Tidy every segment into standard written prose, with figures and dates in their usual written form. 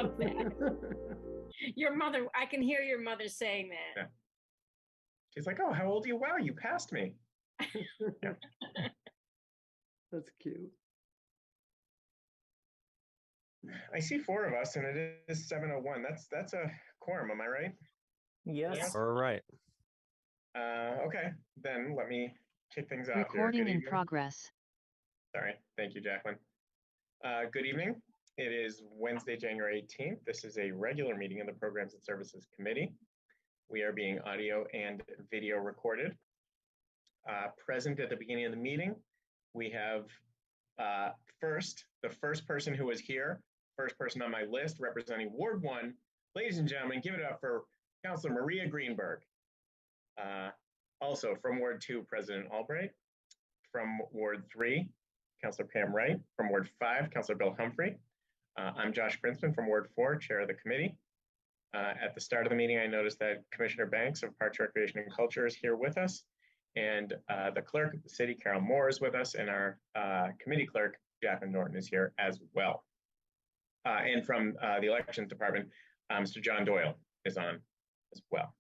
love that. Your mother, I can hear your mother saying that. Yeah. She's like, oh, how old are you? Wow, you passed me. Yeah. That's cute. I see 4 of us and it is 7:01. That's a quorum, am I right? Yes. All right. Okay, then let me kick things off here. Recording in progress. Sorry, thank you, Jacqueline. Good evening. It is Wednesday, January 18th. This is a regular meeting of the Programs and Services Committee. We are being audio and video recorded. Present at the beginning of the meeting, we have the first person who was here, first person on my list representing Ward 1. Ladies and gentlemen, give it up for Councilor Maria Greenberg. Also from Ward 2, President Albright. From Ward 3, Councilor Pam Wright. From Ward 5, Councilor Bill Humphrey. I'm Josh Brinsman from Ward 4, Chair of the committee. At the start of the meeting, I noticed that Commissioner Banks of Parks, Recreation, and Culture is here with us. And the clerk of the city, Carol Moore, is with us, and our committee clerk, Jacqueline Norton, is here as well. And from the elections department, Mr. John Doyle is on as well.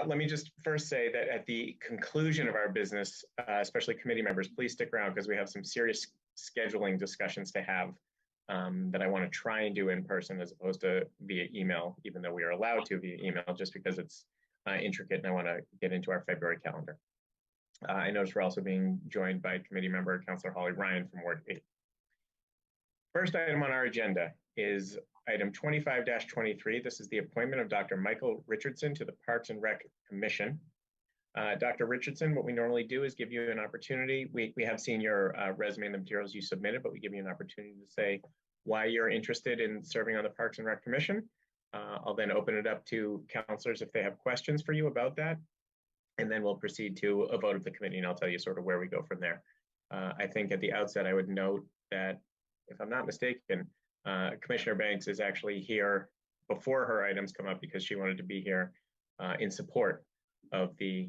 Let me just first say that at the conclusion of our business, especially committee members, please stick around because we have some serious scheduling discussions to have that I want to try and do in person as opposed to via email, even though we are allowed to via email, just because it's intricate and I want to get into our February calendar. I notice we're also being joined by committee member Councilor Holly Ryan from Ward 8. First item on our agenda is item 25-23. This is the appointment of Dr. Michael Richardson to the Parks and Rec Commission. Dr. Richardson, what we normally do is give you an opportunity. We have seen your resume and the materials you submitted, but we give you an opportunity to say why you're interested in serving on the Parks and Rec Commission. I'll then open it up to councilors if they have questions for you about that. And then we'll proceed to a vote of the committee, and I'll tell you sort of where we go from there. I think at the outset, I would note that, if I'm not mistaken, Commissioner Banks is actually here before her items come up because she wanted to be here in support of the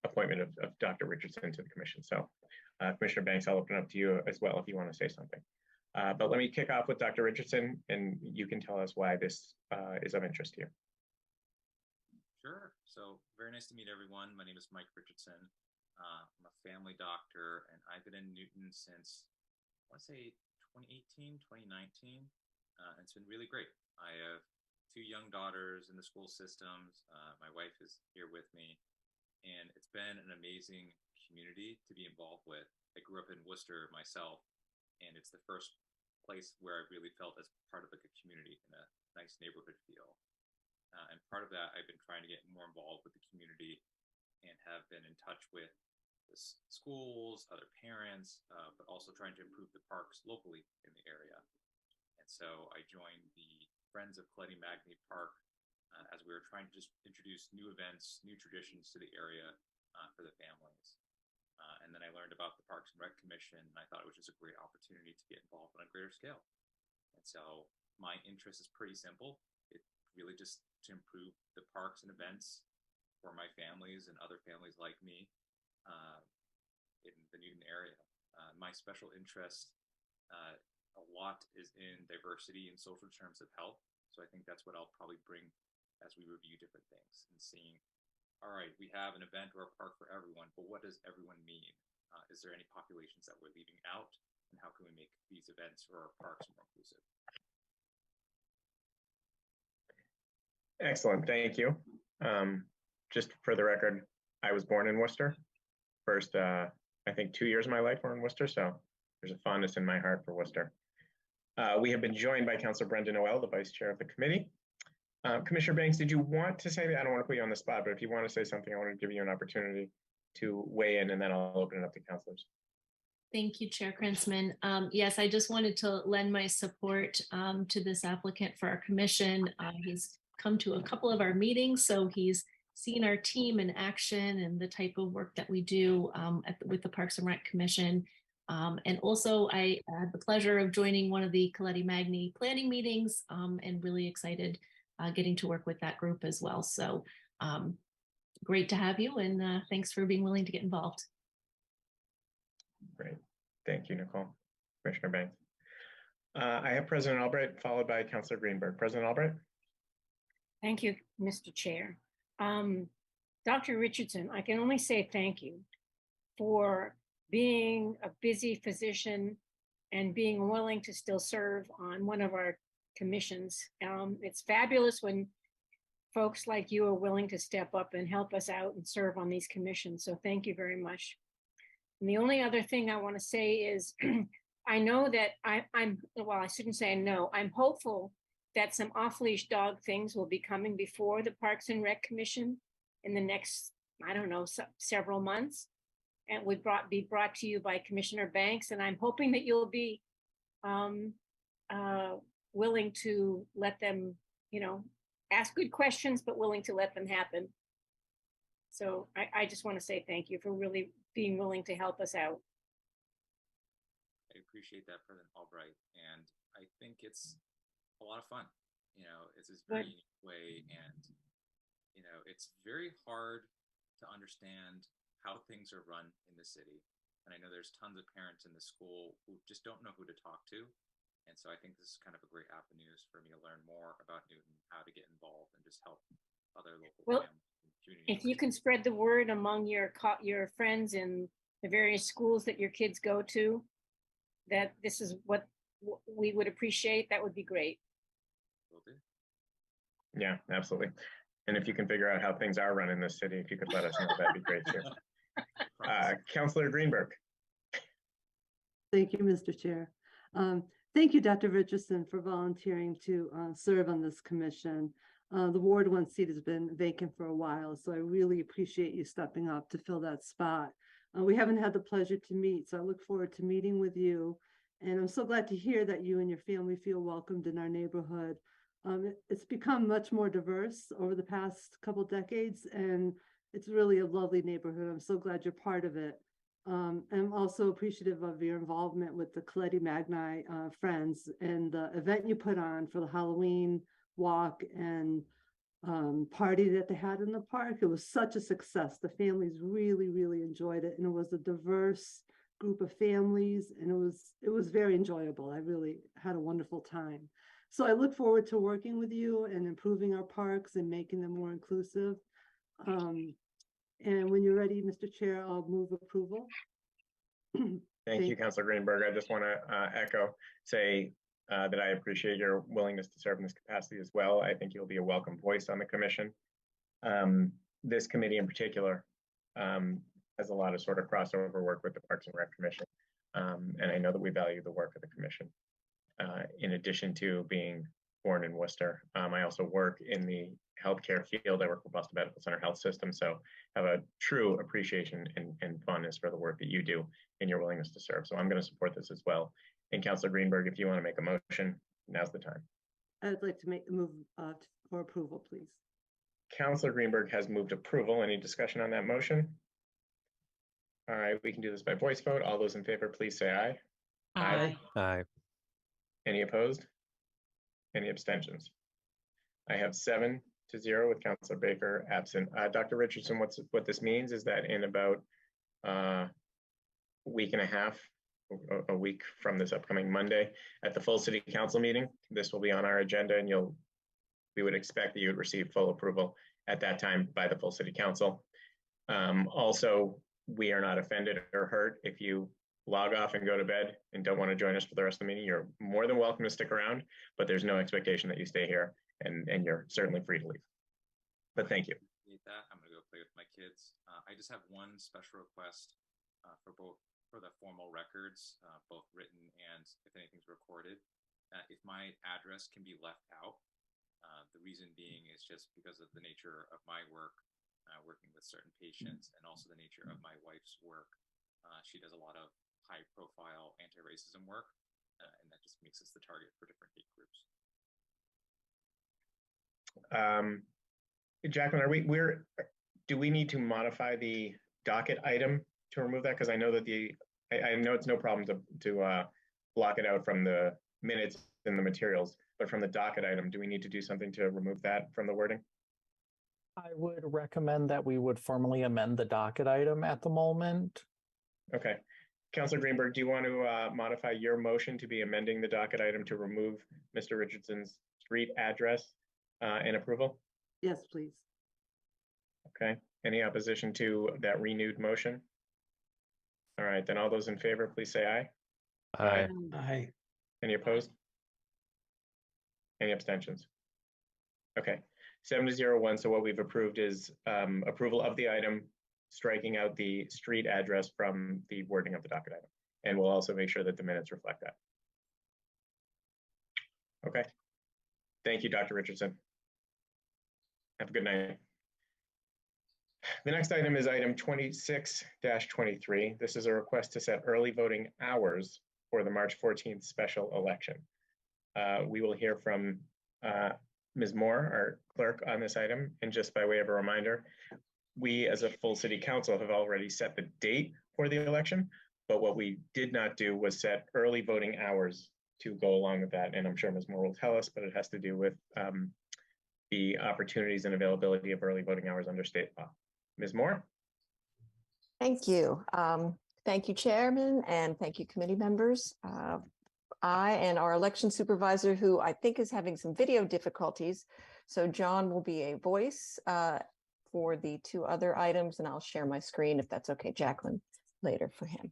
appointment of Dr. Richardson to the commission. So Commissioner Banks, I'll open it up to you as well if you want to say something. But let me kick off with Dr. Richardson, and you can tell us why this is of interest to you. Sure. So very nice to meet everyone. My name is Mike Richardson. I'm a family doctor, and I've been in Newton since, I want to say, 2018, 2019, and it's been really great. I have 2 young daughters in the school systems. My wife is here with me, and it's been an amazing community to be involved with. I grew up in Worcester myself, and it's the first place where I really felt as part of like a community in a nice neighborhood feel. And part of that, I've been trying to get more involved with the community and have been in touch with the schools, other parents, but also trying to improve the parks locally in the area. And so I joined the Friends of Coletti Magny Park as we were trying to just introduce new events, new traditions to the area for the families. And then I learned about the Parks and Rec Commission, and I thought it was just a great opportunity to get involved on a greater scale. And so my interest is pretty simple. It really just to improve the parks and events for my families and other families like me in the Newton area. My special interest a lot is in diversity and social terms of health. So I think that's what I'll probably bring as we review different things and seeing, all right, we have an event or a park for everyone, but what does everyone mean? Is there any populations that we're leaving out? And how can we make these events or our parks more inclusive? Excellent, thank you. Just for the record, I was born in Worcester. First, I think 2 years of my life were in Worcester, so there's a fondness in my heart for Worcester. We have been joined by Councilor Brenda Noel, the Vice Chair of the committee. Commissioner Banks, did you want to say, I don't want to put you on the spot, but if you want to say something, I want to give you an opportunity to weigh in, and then I'll open it up to councilors. Thank you, Chair Krinsman. Yes, I just wanted to lend my support to this applicant for our commission. He's come to a couple of our meetings, so he's seen our team in action and the type of work that we do with the Parks and Rec Commission. And also, I had the pleasure of joining one of the Coletti Magny planning meetings and really excited getting to work with that group as well. So great to have you, and thanks for being willing to get involved. Great. Thank you, Nicole. Commissioner Banks. I have President Albright followed by Councilor Greenberg. President Albright? Thank you, Mr. Chair. Dr. Richardson, I can only say thank you for being a busy physician and being willing to still serve on one of our commissions. It's fabulous when folks like you are willing to step up and help us out and serve on these commissions. So thank you very much. And the only other thing I want to say is I know that well, I shouldn't say no, I'm hopeful that some off-leash dog things will be coming before the Parks and Rec Commission in the next, I don't know, several months. And would be brought to you by Commissioner Banks. And I'm hoping that you'll be willing to let them, ask good questions, but willing to let them happen. So I just want to say thank you for really being willing to help us out. I appreciate that, President Albright, and I think it's a lot of fun. It's this very unique way, and it's very hard to understand how things are run in the city. And I know there's tons of parents in the school who just don't know who to talk to. And so I think this is kind of a great avenues for me to learn more about Newton, how to get involved and just help other local families and communities. If you can spread the word among your friends in the various schools that your kids go to, that this is what we would appreciate, that would be great. Will do. Yeah, absolutely. And if you can figure out how things are run in this city, if you could let us know, that'd be great too. Councilor Greenberg. Thank you, Mr. Chair. Thank you, Dr. Richardson, for volunteering to serve on this commission. The Ward 1 seat has been vacant for a while, so I really appreciate you stepping up to fill that spot. We haven't had the pleasure to meet, so I look forward to meeting with you. And I'm so glad to hear that you and your family feel welcomed in our neighborhood. It's become much more diverse over the past couple decades, and it's really a lovely neighborhood. I'm so glad you're part of it. I'm also appreciative of your involvement with the Coletti Magni Friends and the event you put on for the Halloween walk and party that they had in the park. It was such a success. The families really, really enjoyed it, and it was a diverse group of families, and it was very enjoyable. I really had a wonderful time. So I look forward to working with you and improving our parks and making them more inclusive. And when you're ready, Mr. Chair, I'll move approval. Thank you, Councilor Greenberg. I just want to say that I appreciate your willingness to serve in this capacity as well. I think you'll be a welcome voice on the commission. This committee in particular has a lot of sort of crossover work with the Parks and Rec Commission. And I know that we value the work of the commission. In addition to being born in Worcester, I also work in the healthcare field. I work for Boston Medical Center Health System, so have a true appreciation and fondness for the work that you do and your willingness to serve. So I'm going to support this as well. And Councilor Greenberg, if you want to make a motion, now's the time. I'd like to make a move for approval, please. Councilor Greenberg has moved approval. Any discussion on that motion? All right, we can do this by voice vote. All those in favor, please say aye. Aye. Aye. Any opposed? Any abstentions? I have 7-0 with Councilor Baker absent. Dr. Richardson, what this means is that in about a week and a half, a week from this upcoming Monday, at the full city council meeting, this will be on our agenda, and we would expect that you would receive full approval at that time by the full city council. Also, we are not offended or hurt if you log off and go to bed and don't want to join us for the rest of the meeting. You're more than welcome to stick around, but there's no expectation that you stay here, and you're certainly free to leave. But thank you. That. I'm going to go play with my kids. I just have one special request for the formal records, both written and if anything's recorded. If my address can be left out, the reason being is just because of the nature of my work, working with certain patients, and also the nature of my wife's work. She does a lot of high-profile anti-racism work, and that just makes us the target for different hate groups. Jacqueline, do we need to modify the docket item to remove that? Because I know that I know it's no problem to block it out from the minutes and the materials, but from the docket item, do we need to do something to remove that from the wording? I would recommend that we would formally amend the docket item at the moment. Okay. Councilor Greenberg, do you want to modify your motion to be amending the docket item to remove Mr. Richardson's street address and approval? Yes, please. Okay, any opposition to that renewed motion? All right, then all those in favor, please say aye. Aye. Aye. Any opposed? Any abstentions? Okay, 7-0-1. So what we've approved is approval of the item, striking out the street address from the wording of the docket item. And we'll also make sure that the minutes reflect that. Okay. Thank you, Dr. Richardson. Have a good night. The next item is item 26-23. This is a request to set early voting hours for the March 14th special election. We will hear from Ms. Moore, our clerk, on this item. And just by way of a reminder, we as a full city council have already set the date for the election, but what we did not do was set early voting hours to go along with that. And I'm sure Ms. Moore will tell us, but it has to do with the opportunities and availability of early voting hours under state law. Ms. Moore? Thank you. Thank you, Chairman, and thank you, committee members. I and our election supervisor, who I think is having some video difficulties, so John will be a voice for the two other items, and I'll share my screen if that's okay, Jacqueline, later for him.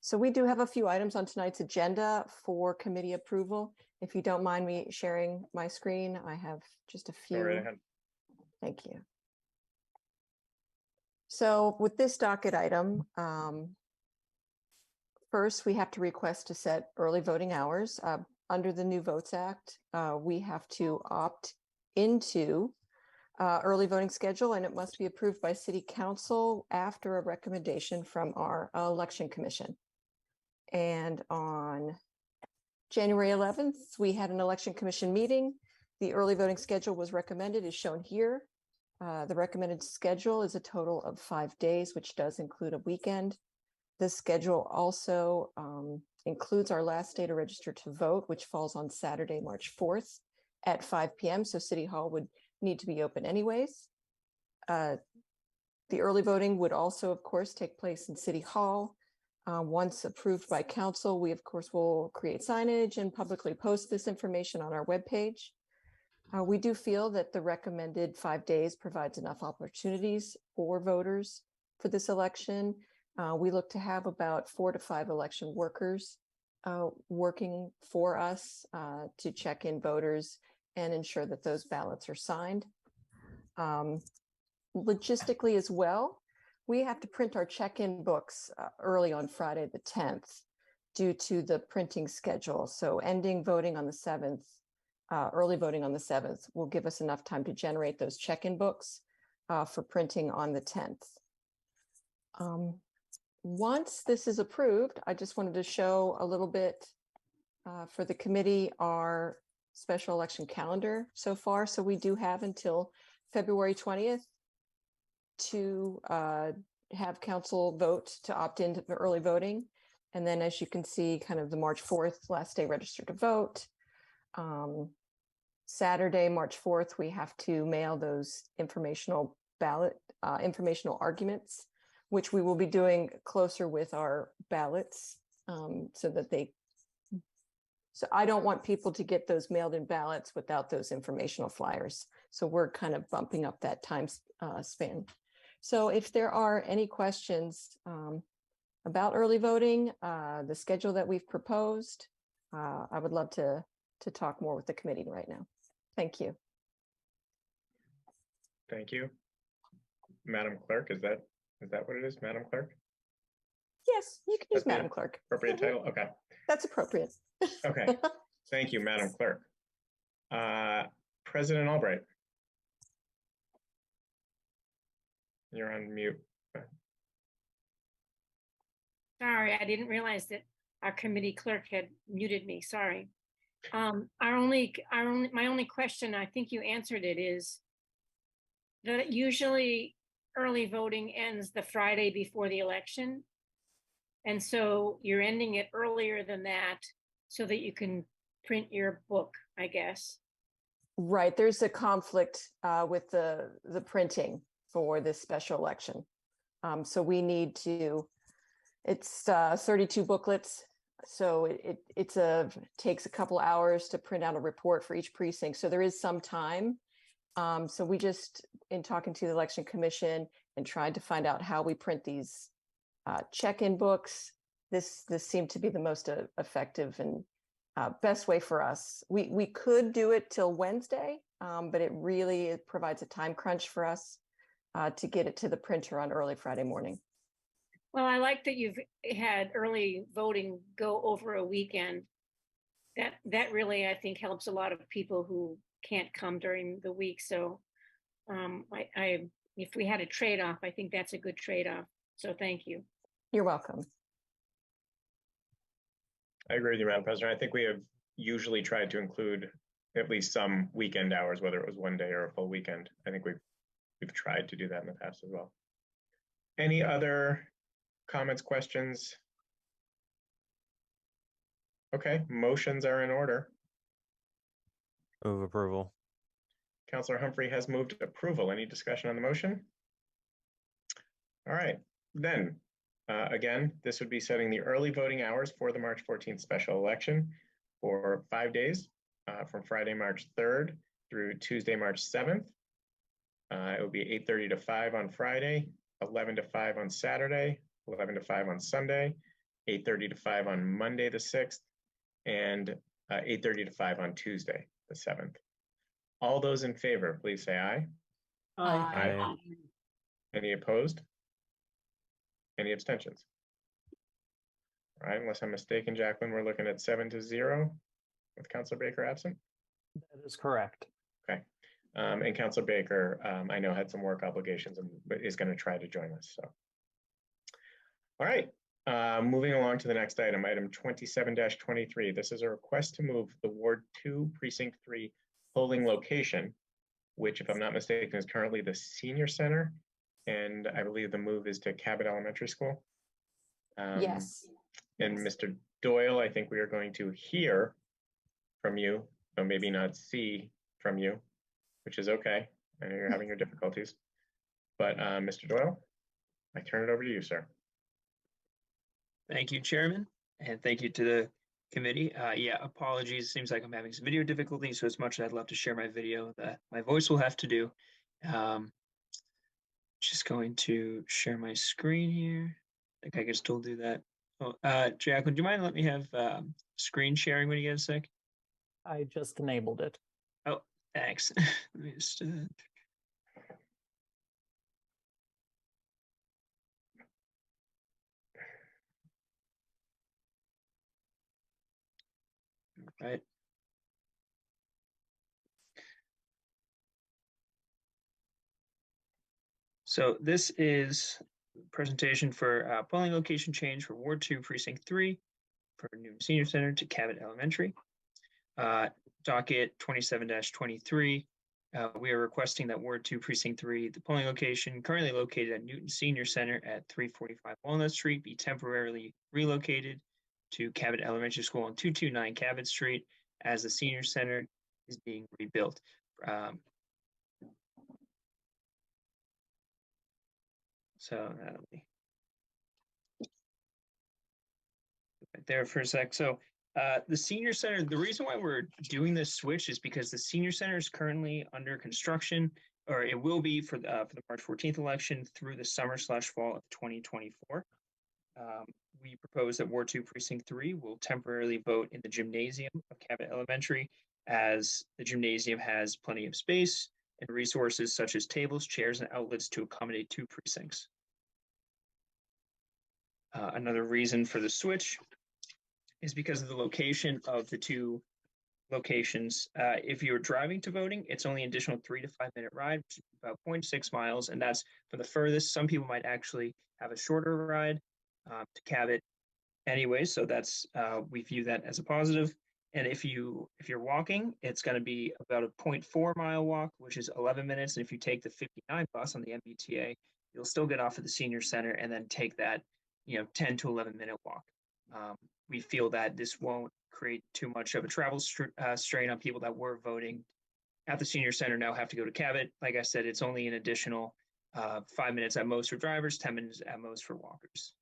So we do have a few items on tonight's agenda for committee approval. If you don't mind me sharing my screen, I have just a few. Go right ahead. Thank you. So with this docket item, first we have to request to set early voting hours. Under the New Votes Act, we have to opt into early voting schedule, and it must be approved by City Council after a recommendation from our Election Commission. And on January 11th, we had an Election Commission meeting. The early voting schedule was recommended, as shown here. The recommended schedule is a total of 5 days, which does include a weekend. The schedule also includes our last day to register to vote, which falls on Saturday, March 4th at 5 p.m. So City Hall would need to be open anyways. The early voting would also, of course, take place in City Hall. Once approved by council, we, of course, will create signage and publicly post this information on our webpage. We do feel that the recommended 5 days provides enough opportunities for voters for this election. We look to have about 4 to 5 election workers working for us to check in voters and ensure that those ballots are signed. Logistically as well, we have to print our check-in books early on Friday the 10th due to the printing schedule. So ending voting on the 7th, early voting on the 7th will give us enough time to generate those check-in books for printing on the 10th. Once this is approved, I just wanted to show a little bit for the committee our special election calendar so far. So we do have until February 20th to have council vote to opt into the early voting. And then, as you can see, kind of the March 4th, last day registered to vote. Saturday, March 4th, we have to mail those informational ballot, informational arguments, which we will be doing closer with our ballots so that so I don't want people to get those mailed in ballots without those informational flyers. So we're kind of bumping up that time span. So if there are any questions about early voting, the schedule that we've proposed, I would love to talk more with the committee right now. Thank you. Thank you. Madam Clerk, is that what it is, Madam Clerk? Yes, you can use That's the Madam Clerk. Appropriate title? Okay. That's appropriate. Okay. Thank you, Madam Clerk. President Albright. You're on mute. Sorry, I didn't realize that our committee clerk had muted me. Sorry. My only question, I think you answered it, is that usually early voting ends the Friday before the election. And so you're ending it earlier than that so that you can print your book, I guess. Right. There's a conflict with the printing for this special election. So we need to It's 32 booklets. So takes a couple hours to print out a report for each precinct. So there is some time. So we just, in talking to the election commission and trying to find out how we print these check-in books, this seemed to be the most effective and best way for us. We could do it till Wednesday, but it provides a time crunch for us to get it to the printer on early Friday morning. Well, I like that you've had early voting go over a weekend. That really, I think, helps a lot of people who can't come during the week. So if we had a trade-off, I think that's a good trade-off. So thank you. You're welcome. I agree with you, Madam President. I think we have usually tried to include at least some weekend hours, whether it was one day or a full weekend. I think we've tried to do that in the past as well. Any other comments, questions? Okay, motions are in order. Move approval. Councillor Humphrey has moved approval. Any discussion on the motion? All right, then, again, this would be setting the early voting hours for the March 14th special election for 5 days, from Friday, March 3rd through Tuesday, March 7th. It will be 8:30 to 5 on Friday, 11 to 5 on Saturday, 11 to 5 on Sunday, 8:30 to 5 on Monday the 6th, and 8:30 to 5 on Tuesday the 7th. All those in favor, please say aye. Aye. Any opposed? Any abstentions? All right, unless I'm mistaken, Jacqueline, we're looking at 7-0 with Councilor Baker absent. That is correct. Okay. And Councilor Baker, I know had some work obligations and is going to try to join us. So, all right. Moving along to the next item, item 27-23. This is a request to move the Ward 2 Precinct 3 polling location, which, if I'm not mistaken, is currently the Senior Center. And I believe the move is to Cabot Elementary School. Yes. And Mr. Doyle, I think we are going to hear from you, but maybe not see from you, which is okay. I know you're having your difficulties. But Mr. Doyle, I turn it over to you, sir. Thank you, Chairman, and thank you to the committee. Yeah, apologies. Seems like I'm having some video difficulties, so as much as I'd love to share my video, that my voice will have to do. Just going to share my screen here. I think I can still do that. Oh, Jack, would you mind letting me have screen sharing when you get a sec? I just enabled it. Oh, thanks. Let me just. Right. So this is presentation for polling location change for Ward 2 Precinct 3 for Newton Senior Center to Cabot Elementary. Docket 27-23. We are requesting that Ward 2 Precinct 3, the polling location currently located at Newton Senior Center at 345 Walnut Street, be temporarily relocated to Cabot Elementary School on 229 Cabot Street as the Senior Center is being rebuilt. So that'll be right there for a sec. So the Senior Center, the reason why we're doing this switch is because the Senior Center is currently under construction, or it will be for the March 14th election through the summer/fall of 2024. We propose that Ward 2 Precinct 3 will temporarily vote in the gymnasium of Cabot Elementary, as the gymnasium has plenty of space and resources such as tables, chairs, and outlets to accommodate 2 precincts. Another reason for the switch is because of the location of the 2 locations. If you're driving to voting, it's only an additional 3 to 5 minute ride, which is about 0.6 miles, and that's for the furthest. Some people might actually have a shorter ride to Cabot anyway, so that's we view that as a positive. And if you're walking, it's going to be about a 0.4 mile walk, which is 11 minutes. And if you take the 59 bus on the MBTA, you'll still get off at the Senior Center and then take that 10 to 11 minute walk. We feel that this won't create too much of a travel strain on people that were voting at the Senior Center now have to go to Cabot. Like I said, it's only an additional 5 minutes at most for drivers, 10 minutes at most for walkers.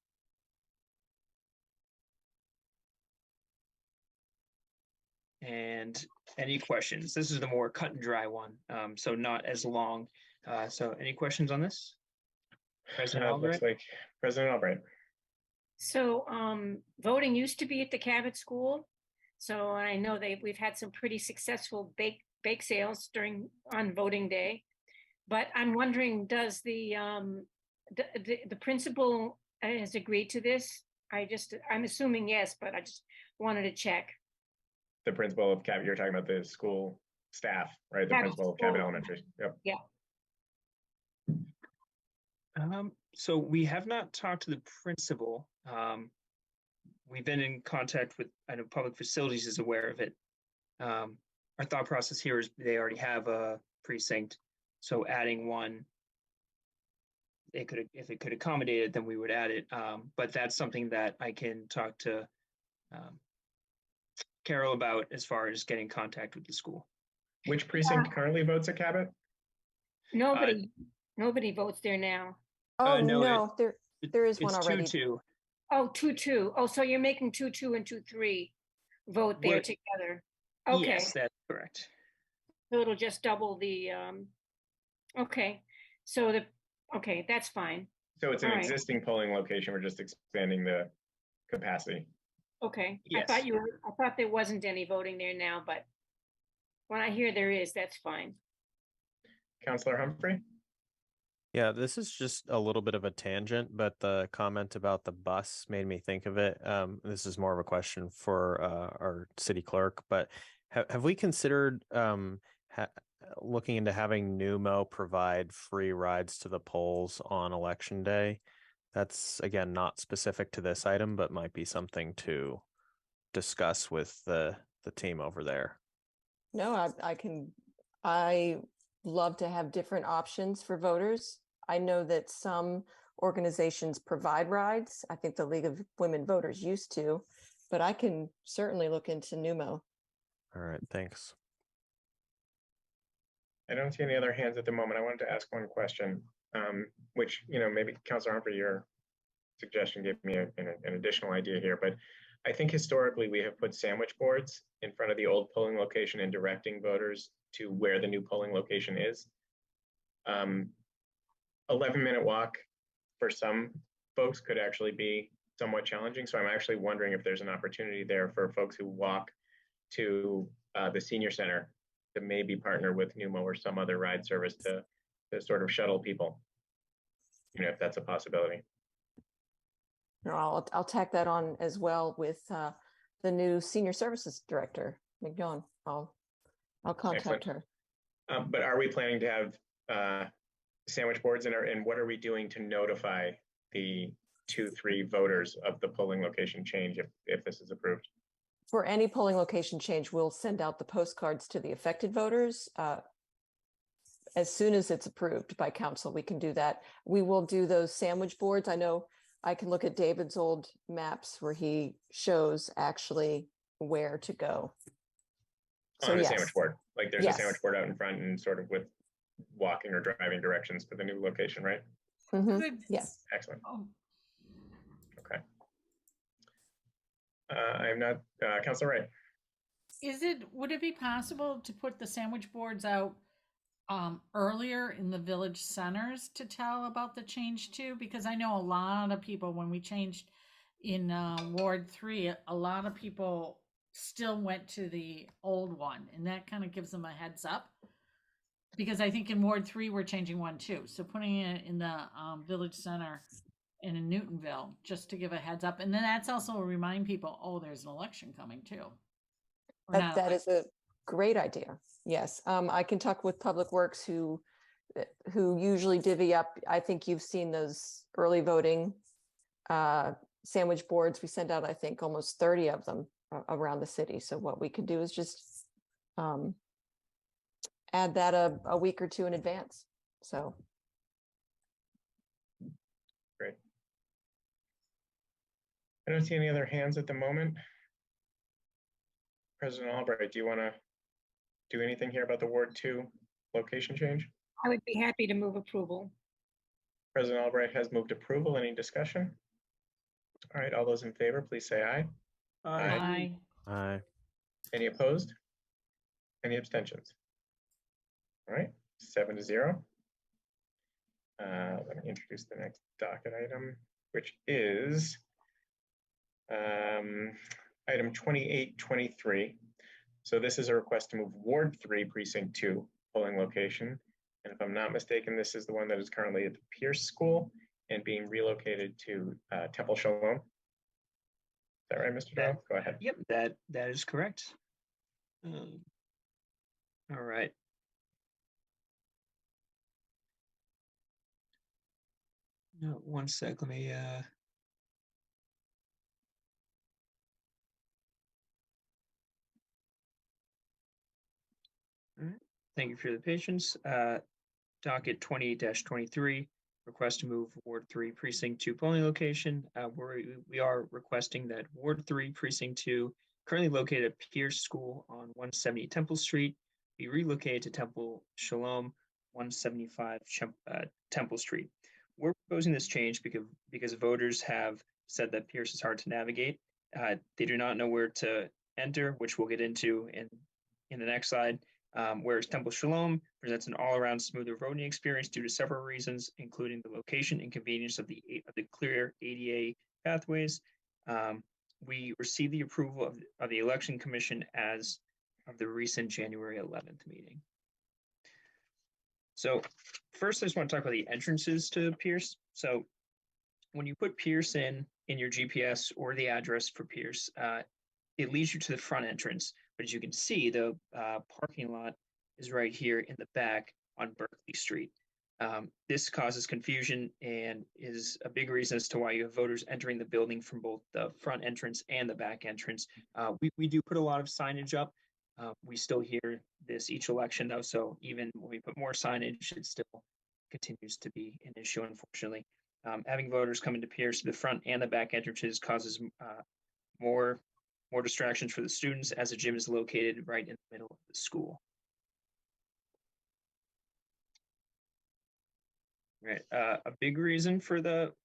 And any questions? This is the more cut and dry one, so not as long. So any questions on this? President Looks Albright? like President Albright. So voting used to be at the Cabot School. So I know we've had some pretty successful bake sales on voting day. But I'm wondering, does the principal has agreed to this? I'm assuming yes, but I just wanted to check. The principal of Cabot, you're talking about the school staff, right? The Cabot principal of Cabot School. Elementary. Yep. Yeah. So we have not talked to the principal. We've been in contact with, I know Public Facilities is aware of it. Our thought process here is they already have a precinct, so adding one, if it could accommodate it, then we would add it. But that's something that I can talk to Carol about as far as getting contact with the school. Which precinct currently votes at Cabot? Nobody votes there now. Oh, no, no, there is one It's already. 2-2. Oh, 2-2. Oh, so you're making 2-2 and 2-3 vote there We're- together. Okay, Yes, that's correct. so it'll just double the, okay. So okay, that's fine. So it's an All right. existing polling location. We're just expanding the capacity. Okay, Yes. I thought there wasn't any voting there now, but when I hear there is, that's fine. Councillor Humphrey? Yeah, this is just a little bit of a tangent, but the comment about the bus made me think of it. This is more of a question for our city clerk, but have we considered looking into having Numo provide free rides to the polls on election day? That's, again, not specific to this item, but might be something to discuss with the team over there. No, I love to have different options for voters. I know that some organizations provide rides. I think the League of Women Voters used to, but I can certainly look into Numo. All right, thanks. I don't see any other hands at the moment. I wanted to ask one question, which, maybe Councillor Humphrey, your suggestion gave me an additional idea here, but I think historically we have put sandwich boards in front of the old polling location and directing voters to where the new polling location is. 11-minute walk for some folks could actually be somewhat challenging. So I'm actually wondering if there's an opportunity there for folks who walk to the senior center to maybe partner with Numo or some other ride service to sort of shuttle people, if that's a possibility. No, I'll tack that on as well with the new senior services director, McDonough. I'll contact Excellent. her. But are we planning to have sandwich boards, and what are we doing to notify the 2-3 voters of the polling location change if this is approved? For any polling location change, we'll send out the postcards to the affected voters. As soon as it's approved by council, we can do that. We will do those sandwich boards. I know I can look at David's old maps where he shows actually where to go. So On a yes. sandwich board, like there's Yes. a sandwich board out in front and sort of with walking or driving directions to the new location, right? Mhm. Good. Yes. Excellent. Oh, Okay. I'm not, Councilor Wright. would it be possible to put the sandwich boards out earlier in the village centers to tell about the change too? Because I know a lot of people, when we changed in Ward 3, a lot of people still went to the old one, and that kind of gives them a heads up. Because I think in Ward 3, we're changing one too. So putting it in the village center and in Newtonville, just to give a heads up. And then that's also remind people, oh, there's an election coming too. Or not That is a great idea. Yes. I can talk with Public Works who usually divvy up. I think you've seen those early voting sandwich boards. We send out, I think, almost 30 of them around the city. So what we can do is just add that a week or two in advance. So Great. I don't see any other hands at the moment. President Albright, do you want to do anything here about the Ward 2 location change? I would be happy to move approval. President Albright has moved approval. Any discussion? All right, all those in favor, please say aye. Aye. Aye. Any opposed? Any abstentions? All right, 7-0. Let me introduce the next docket item, which is item 2823. So this is a request to move Ward 3, Precinct 2 polling location. And if I'm not mistaken, this is the one that is currently at the Pierce School and being relocated to Temple Shalom. Is that right, Mr. Doyle? Go ahead. Yep, that is correct. All right. No, one sec. Let me. All right. Thank you for the patience. Docket 28-23, request to move Ward 3 Precinct 2 polling location. We are requesting that Ward 3 Precinct 2, currently located at Pierce School on 170 Temple Street, be relocated to Temple Shalom, 175 Temple Street. We're proposing this change because voters have said that Pierce is hard to navigate. They do not know where to enter, which we'll get into in the next slide. Whereas Temple Shalom presents an all-around smoother voting experience due to several reasons, including the location and convenience of the clear ADA pathways. We received the approval of the Election Commission as of the recent January 11th meeting. So first, I just want to talk about the entrances to Pierce. So when you put Pierce in your GPS or the address for Pierce, it leads you to the front entrance. But as you can see, the parking lot is right here in the back on Berkeley Street. This causes confusion and is a big reason as to why you have voters entering the building from both the front entrance and the back entrance. We do put a lot of signage up. We still hear this each election, though, so even when we put more signage, it still continues to be an issue, unfortunately. Having voters come into Pierce to the front and the back entrances causes more distractions for the students, as the gym is located right in the middle of the school. Right. A big reason for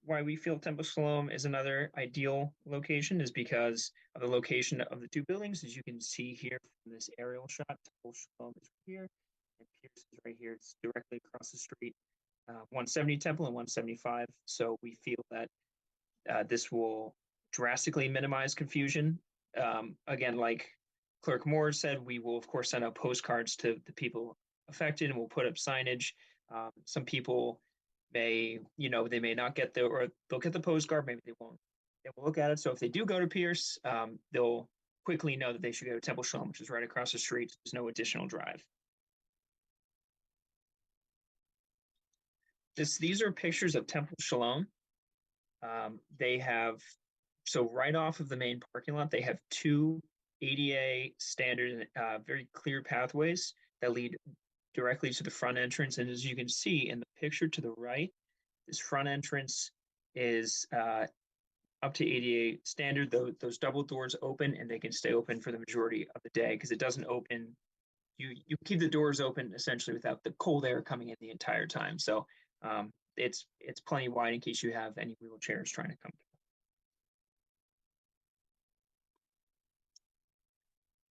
why we feel Temple Shalom is another ideal location is because of the location of the two buildings. As you can see here from this aerial shot, Temple Shalom is right here, and Pierce is right here. It's directly across the street, 170 Temple and 175. So we feel that this will drastically minimize confusion. Again, like Clerk Moore said, we will of course send out postcards to the people affected, and we'll put up signage. Some people may not get or they'll get the postcard, maybe they won't. They will look at it. So if they do go to Pierce, they'll quickly know that they should go to Temple Shalom, which is right across the street. There's no additional drive. These are pictures of Temple Shalom. They have, so right off of the main parking lot, they have two ADA standard, very clear pathways that lead directly to the front entrance. And as you can see in the picture to the right, this front entrance is up to ADA standard. Those double doors open, and they can stay open for the majority of the day because it doesn't open. You keep the doors open essentially without the cold air coming in the entire time. So it's plenty wide in case you have any wheelchairs trying to come.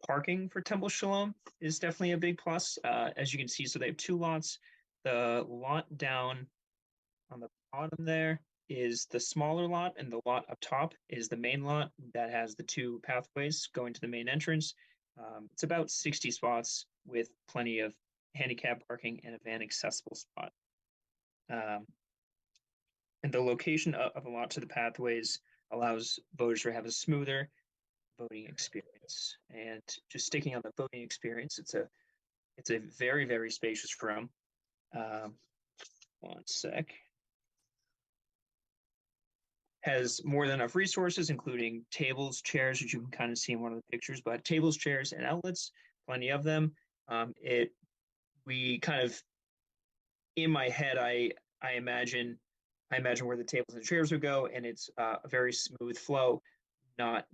Parking for Temple Shalom is definitely a big plus. As you can see, so they have two lots. The lot down on the bottom there is the smaller lot, and the lot up top is the main lot that has the two pathways going to the main entrance. It's about 60 spots with plenty of handicap parking and a van accessible spot. And the location of the lot to the pathways allows voters to have a smoother voting experience. And just sticking on the voting experience, it's a very, very spacious room. One sec. Has more than enough resources, including tables, chairs, which you can kind of see in one of the pictures, but tables, chairs, and outlets, plenty of them. We kind of, in my head, I imagine where the tables and chairs would go, and it's a very smooth flow. There'll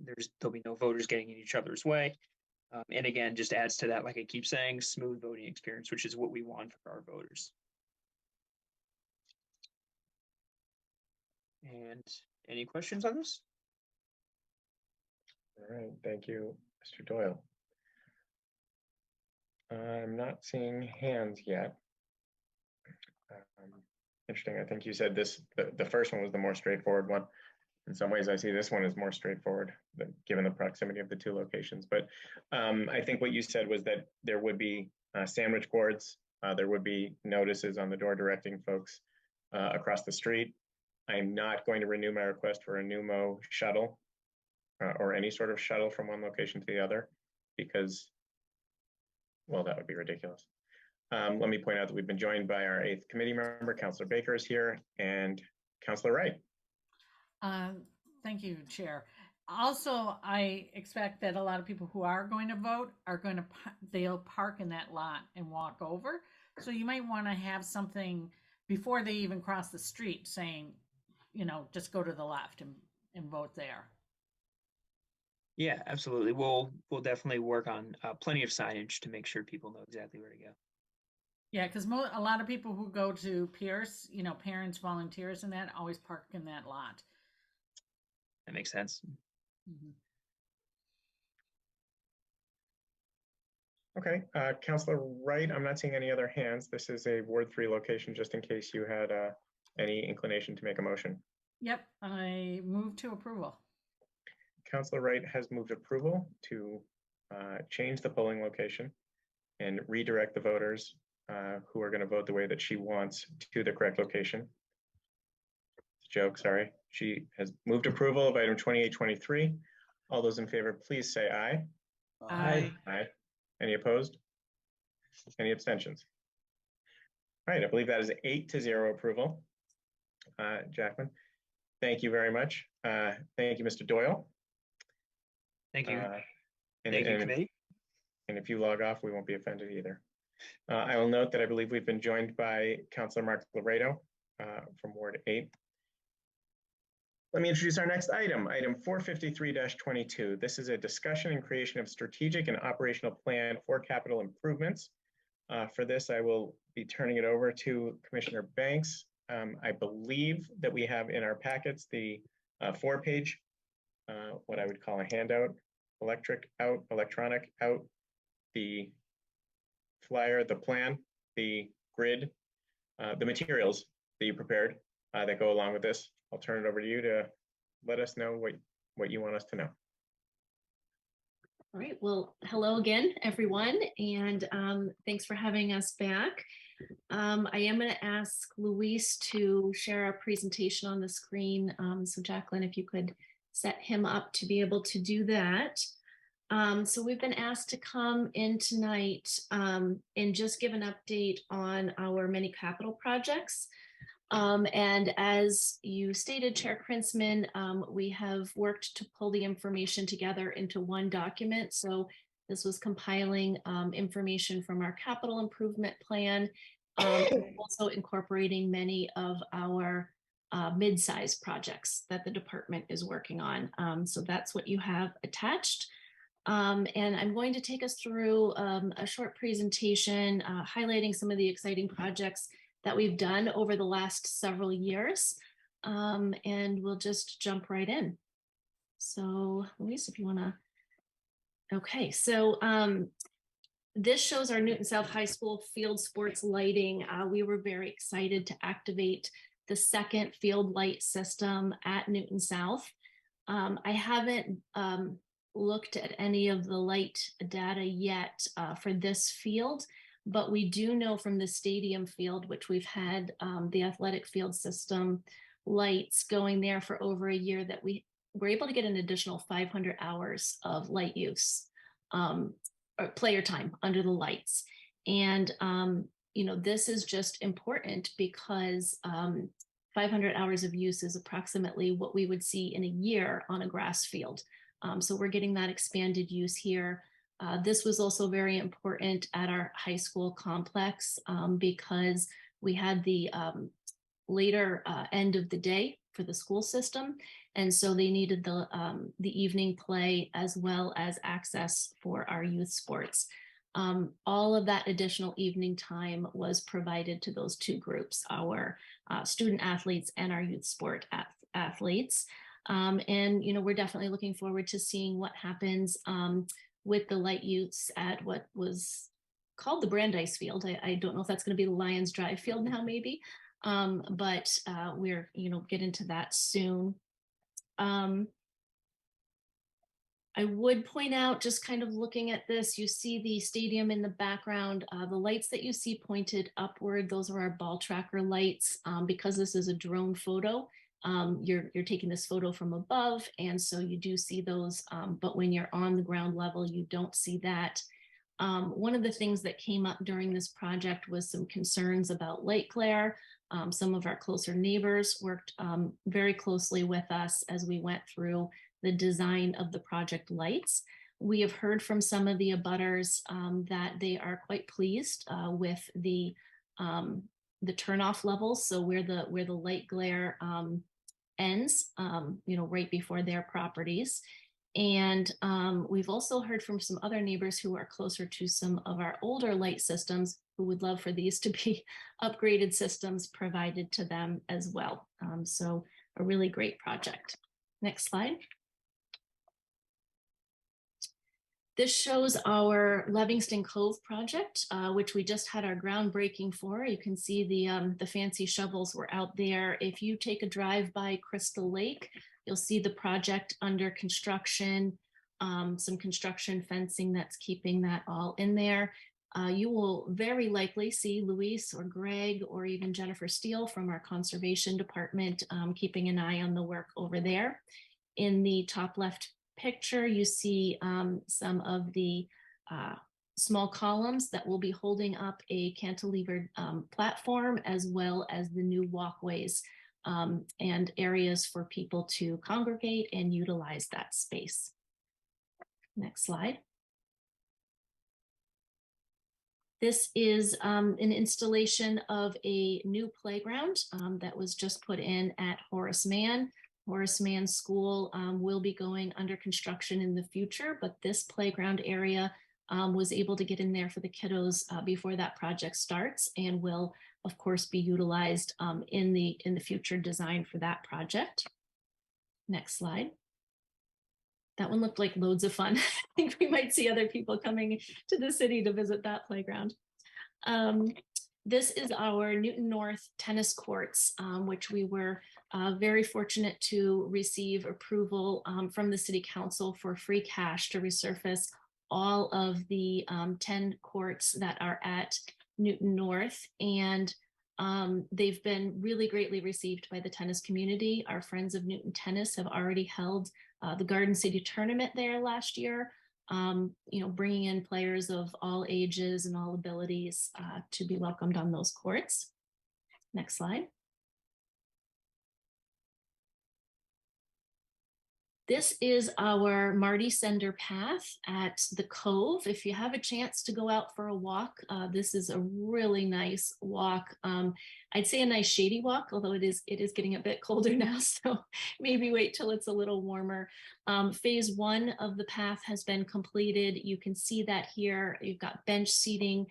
be no voters getting in each other's way. And again, just adds to that, like I keep saying, smooth voting experience, which is what we want for our voters. And any questions on this? All right, thank you, Mr. Doyle. I'm not seeing hands yet. Interesting. I think you said this, the first one was the more straightforward one. In some ways, I see this one as more straightforward, given the proximity of the two locations. But I think what you said was that there would be sandwich boards. There would be notices on the door directing folks across the street. I'm not going to renew my request for a Numo shuttle or any sort of shuttle from one location to the other because, well, that would be ridiculous. Let me point out that we've been joined by our 8th committee member, Councillor Baker is here, and Councillor Wright. Thank you, Chair. Also, I expect that a lot of people who are going to vote are going to, they'll park in that lot and walk over. So you might want to have something before they even cross the street saying, you know, just go to the left and vote there. Yeah, absolutely. We'll definitely work on plenty of signage to make sure people know exactly where to go. Yeah, because a lot of people who go to Pierce, you know, parents, volunteers, and that always park in that lot. That makes sense. Mm-hmm. Okay, Councillor Wright, I'm not seeing any other hands. This is a Ward 3 location, just in case you had any inclination to make a motion. Yep, I move to approval. Councillor Wright has moved approval to change the polling location and redirect the voters who are going to vote the way that she wants to the correct location. Joke, sorry. She has moved approval of item 2823. All those in favor, please say aye. Aye. Aye. Any opposed? Any abstentions? All right, I believe that is 8-0 approval. Jacqueline, thank you very much. Thank you, Mr. Doyle. Thank you. Thank you, committee. And if you log off, we won't be offended either. I will note that I believe we've been joined by Councillor Mark Laredo from Ward 8. Let me introduce our next item, item 453-22. This is a discussion and creation of strategic and operational plan for capital improvements. For this, I will be turning it over to Commissioner Banks. I believe that we have in our packets the 4-page, what I would call a handout, electronic out, the flyer, the plan, the grid, the materials that you prepared that go along with this. I'll turn it over to you to let us know what you want us to know. All right, well, hello again, everyone, and thanks for having us back. I am going to ask Luis to share our presentation on the screen. So Jacqueline, if you could set him up to be able to do that. So we've been asked to come in tonight and just give an update on our many capital projects. And as you stated, Chair Krinsman, we have worked to pull the information together into one document. So this was compiling information from our capital improvement plan, also incorporating many of our mid-sized projects that the department is working on. So that's what you have attached. And I'm going to take us through a short presentation highlighting some of the exciting projects that we've done over the last several years. And we'll just jump right in. So Luis, if you want to. Okay, so this shows our Newton South High School field sports lighting. We were very excited to activate the second field light system at Newton South. I haven't looked at any of the light data yet for this field, but we do know from the stadium field, which we've had the athletic field system lights going there for over a year, that we were able to get an additional 500 hours of light use or player time under the lights. And, you know, this is just important because 500 hours of use is approximately what we would see in a year on a grass field. So we're getting that expanded use here. This was also very important at our high school complex because we had the later end of the day for the school system. And so they needed the evening play as well as access for our youth sports. All of that additional evening time was provided to those two groups, our student athletes and our youth sport athletes. And, you know, we're definitely looking forward to seeing what happens with the light use at what was called the Brandeis Field. I don't know if that's going to be the Lions Drive Field now, maybe, but we're get into that soon. I would point out, just kind of looking at this, you see the stadium in the background. The lights that you see pointed upward, those are our ball tracker lights. Because this is a drone photo, you're taking this photo from above, and so you do see those, but when you're on the ground level, you don't see that. One of the things that came up during this project was some concerns about light glare. Some of our closer neighbors worked very closely with us as we went through the design of the project lights. We have heard from some of the abutters that they are quite pleased with the turnoff levels. So where the light glare ends, right before their properties. And we've also heard from some other neighbors who are closer to some of our older light systems who would love for these to be upgraded systems provided to them as well. So a really great project. Next slide. This shows our Livingston Cove project, which we just had our groundbreaking for. You can see the fancy shovels were out there. If you take a drive by Crystal Lake, you'll see the project under construction, some construction fencing that's keeping that all in there. You will very likely see Luis or Greg or even Jennifer Steele from our conservation department keeping an eye on the work over there. In the top left picture, you see some of the small columns that will be holding up a cantilevered platform, as well as the new walkways and areas for people to congregate and utilize that space. Next slide. This is an installation of a new playground that was just put in at Horace Mann. Horace Mann School will be going under construction in the future, but this playground area was able to get in there for the kiddos before that project starts, and will of course be utilized in the future design for that project. Next slide. That one looked like loads of fun. I think we might see other people coming to the city to visit that playground. This is our Newton North tennis courts, which we were very fortunate to receive approval from the City Council for free cash to resurface all of the 10 courts that are at Newton North. And they've been really greatly received by the tennis community. Our friends of Newton Tennis have already held the Garden City tournament there last year, bringing in players of all ages and all abilities to be welcomed on those courts. Next slide. This is our Marty Sender path at the Cove. If you have a chance to go out for a walk, this is a really nice walk. I'd say a nice shady walk, although it is getting a bit colder now, so maybe wait till it's a little warmer. Phase 1 of the path has been completed. You can see that here. You've got bench seating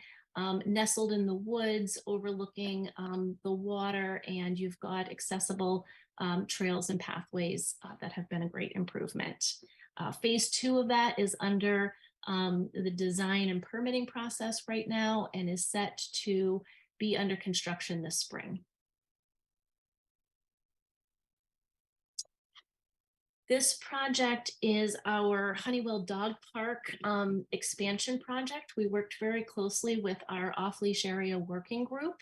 nestled in the woods, overlooking the water, and you've got accessible trails and pathways that have been a great improvement. Phase 2 of that is under the design and permitting process right now, and is set to be under construction this spring. This project is our Honeywell Dog Park expansion project. We worked very closely with our off-leash area working group.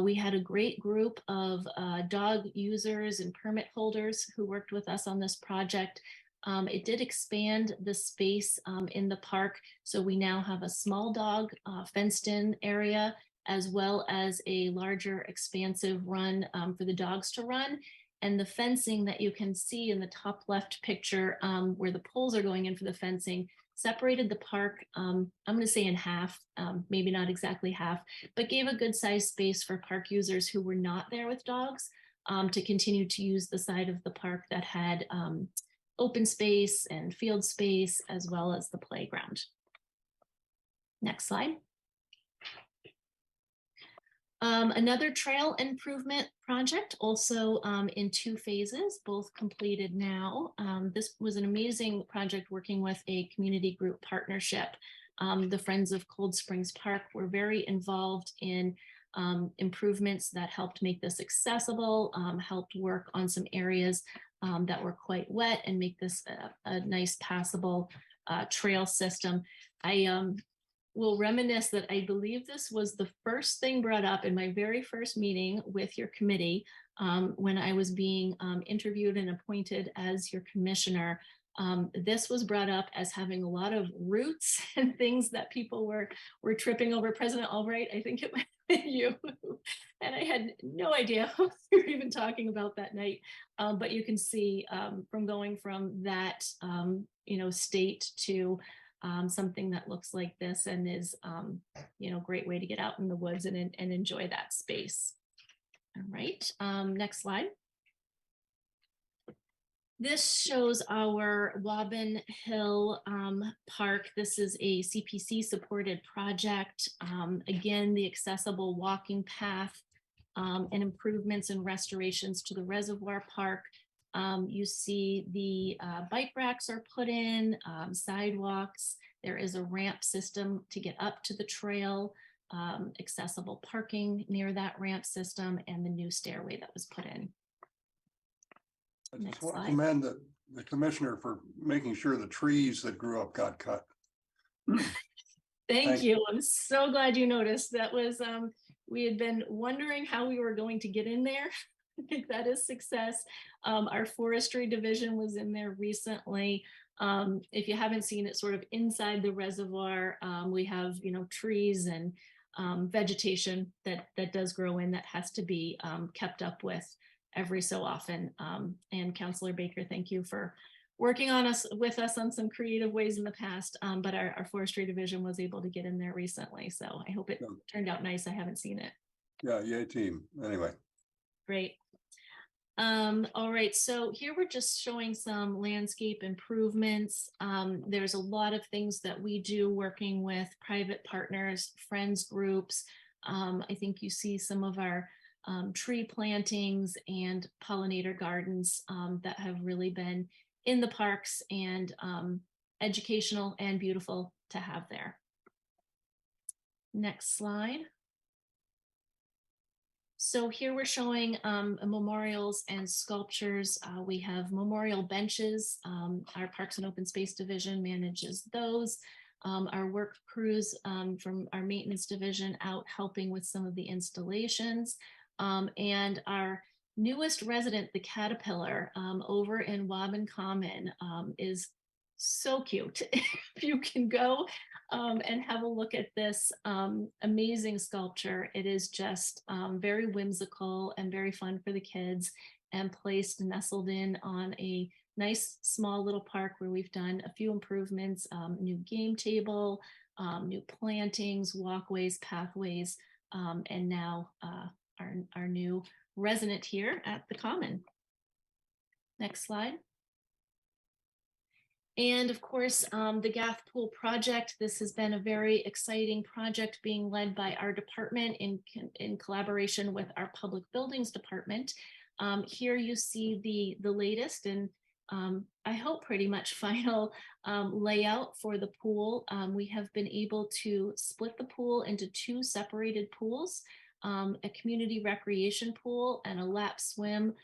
We had a great group of dog users and permit holders who worked with us on this project. It did expand the space in the park, so we now have a small dog fenced-in area, as well as a larger expansive run for the dogs to run. And the fencing that you can see in the top left picture, where the poles are going in for the fencing, separated the park, I'm going to say in half, maybe not exactly half, but gave a good sized space for park users who were not there with dogs to continue to use the side of the park that had open space and field space, as well as the playground. Next slide. Another trail improvement project, also in 2 phases, both completed now. This was an amazing project working with a community group partnership. the Friends of Cold Springs Park were very involved in improvements that helped make this accessible, helped work on some areas that were quite wet and make this a nice passable trail system. I will reminisce that I believe this was the first thing brought up in my very first meeting with your committee when I was being interviewed and appointed as your commissioner. This was brought up as having a lot of roots and things that people were tripping over. President Albright, I think it might have been you, and I had no idea what we were even talking about that night. But you can see from going from that state to something that looks like this and is great way to get out in the woods and enjoy that space. All right, next slide. This shows our Wobbin Hill Park. This is a CPC supported project. Again, the accessible walking path and improvements and restorations to the reservoir park. You see the bike racks are put in, sidewalks. There is a ramp system to get up to the trail, accessible parking near that ramp system, and the new stairway that was put in. I just Next want to slide. commend the commissioner for making sure the trees that grew up got cut. Thank you. I'm so glad you noticed. That was, we had been wondering how we were going to get in there. I think that is success. Our forestry division was in there recently. If you haven't seen it, sort of inside the reservoir, we have, trees and vegetation that does grow in that has to be kept up with every so often. And Councilor Baker, thank you for working with us on some creative ways in the past, but our forestry division was able to get in there recently. So I hope it turned out nice. I haven't seen it. Yeah, yay team. Anyway. Great. All right, so here we're just showing some landscape improvements. There's a lot of things that we do working with private partners, friends groups. I think you see some of our tree plantings and pollinator gardens that have really been in the parks and educational and beautiful to have there. Next slide. So here we're showing memorials and sculptures. We have memorial benches. Our Parks and Open Space Division manages those. Our work crews from our maintenance division out helping with some of the installations. And our newest resident, the Caterpillar, over in Wobbin Common is so cute. If you can go and have a look at this amazing sculpture, it is just very whimsical and very fun for the kids, and placed nestled in on a nice small little park where we've done a few improvements, new game table, new plantings, walkways, pathways, and now our new resident here at the Common. Next slide. And of course, the Gath Pool project. This has been a very exciting project being led by our department in collaboration with our Public Buildings Department. Here you see the latest and I hope pretty much final layout for the pool. We have been able to split the pool into two separated pools, a community recreation pool and a lap swim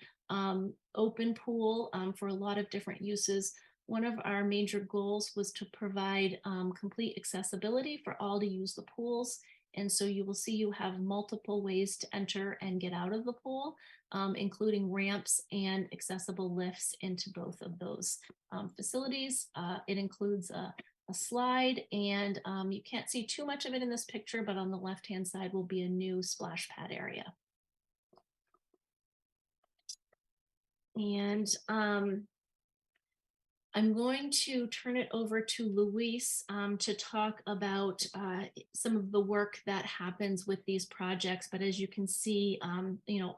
open pool for a lot of different uses. One of our major goals was to provide complete accessibility for all to use the pools. And so you will see you have multiple ways to enter and get out of the pool, including ramps and accessible lifts into both of those facilities. It includes a slide, and you can't see too much of it in this picture, but on the left-hand side will be a new splash pad area. And I'm going to turn it over to Luis to talk about some of the work that happens with these projects. But as you can see,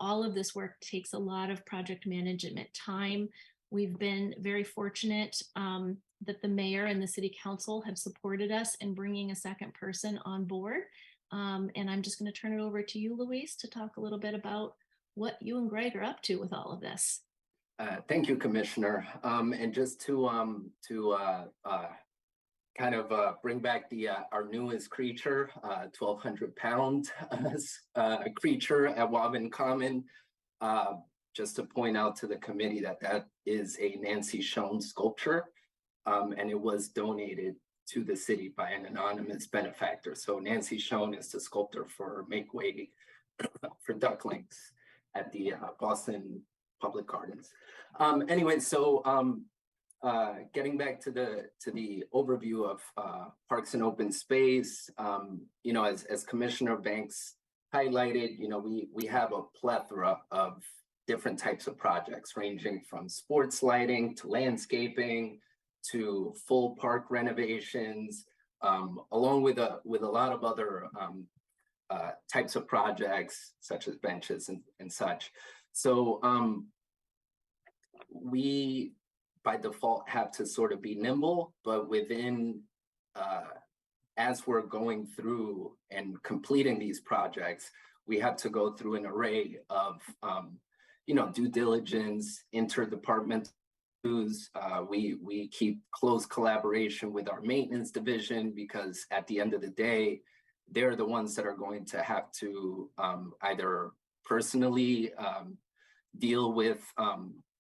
all of this work takes a lot of project management time. We've been very fortunate that the mayor and the city council have supported us in bringing a second person on board. And I'm just going to turn it over to you, Luis, to talk a little bit about what you and Greg are up to with all of this. Thank you, Commissioner. And just to kind of bring back the our newest creature, 1,200-pound creature at Wobbin Common. Just to point out to the committee that that is a Nancy Schoen sculpture, and it was donated to the city by an anonymous benefactor. So Nancy Schoen is the sculptor for Make Way for Ducklings at the Boston Public Gardens. Anyway, so getting back to the overview of Parks and Open Space, you know, as Commissioner Banks highlighted, you know, we have a plethora of different types of projects ranging from sports lighting to landscaping to full park renovations, along with a lot of other types of projects such as benches and such. So we by default have to sort of be nimble, but within as we're going through and completing these projects, we have to go through an array of you know, due diligence, interdepartmental we keep close collaboration with our maintenance division, because at the end of the day, they're the ones that are going to have to either personally deal with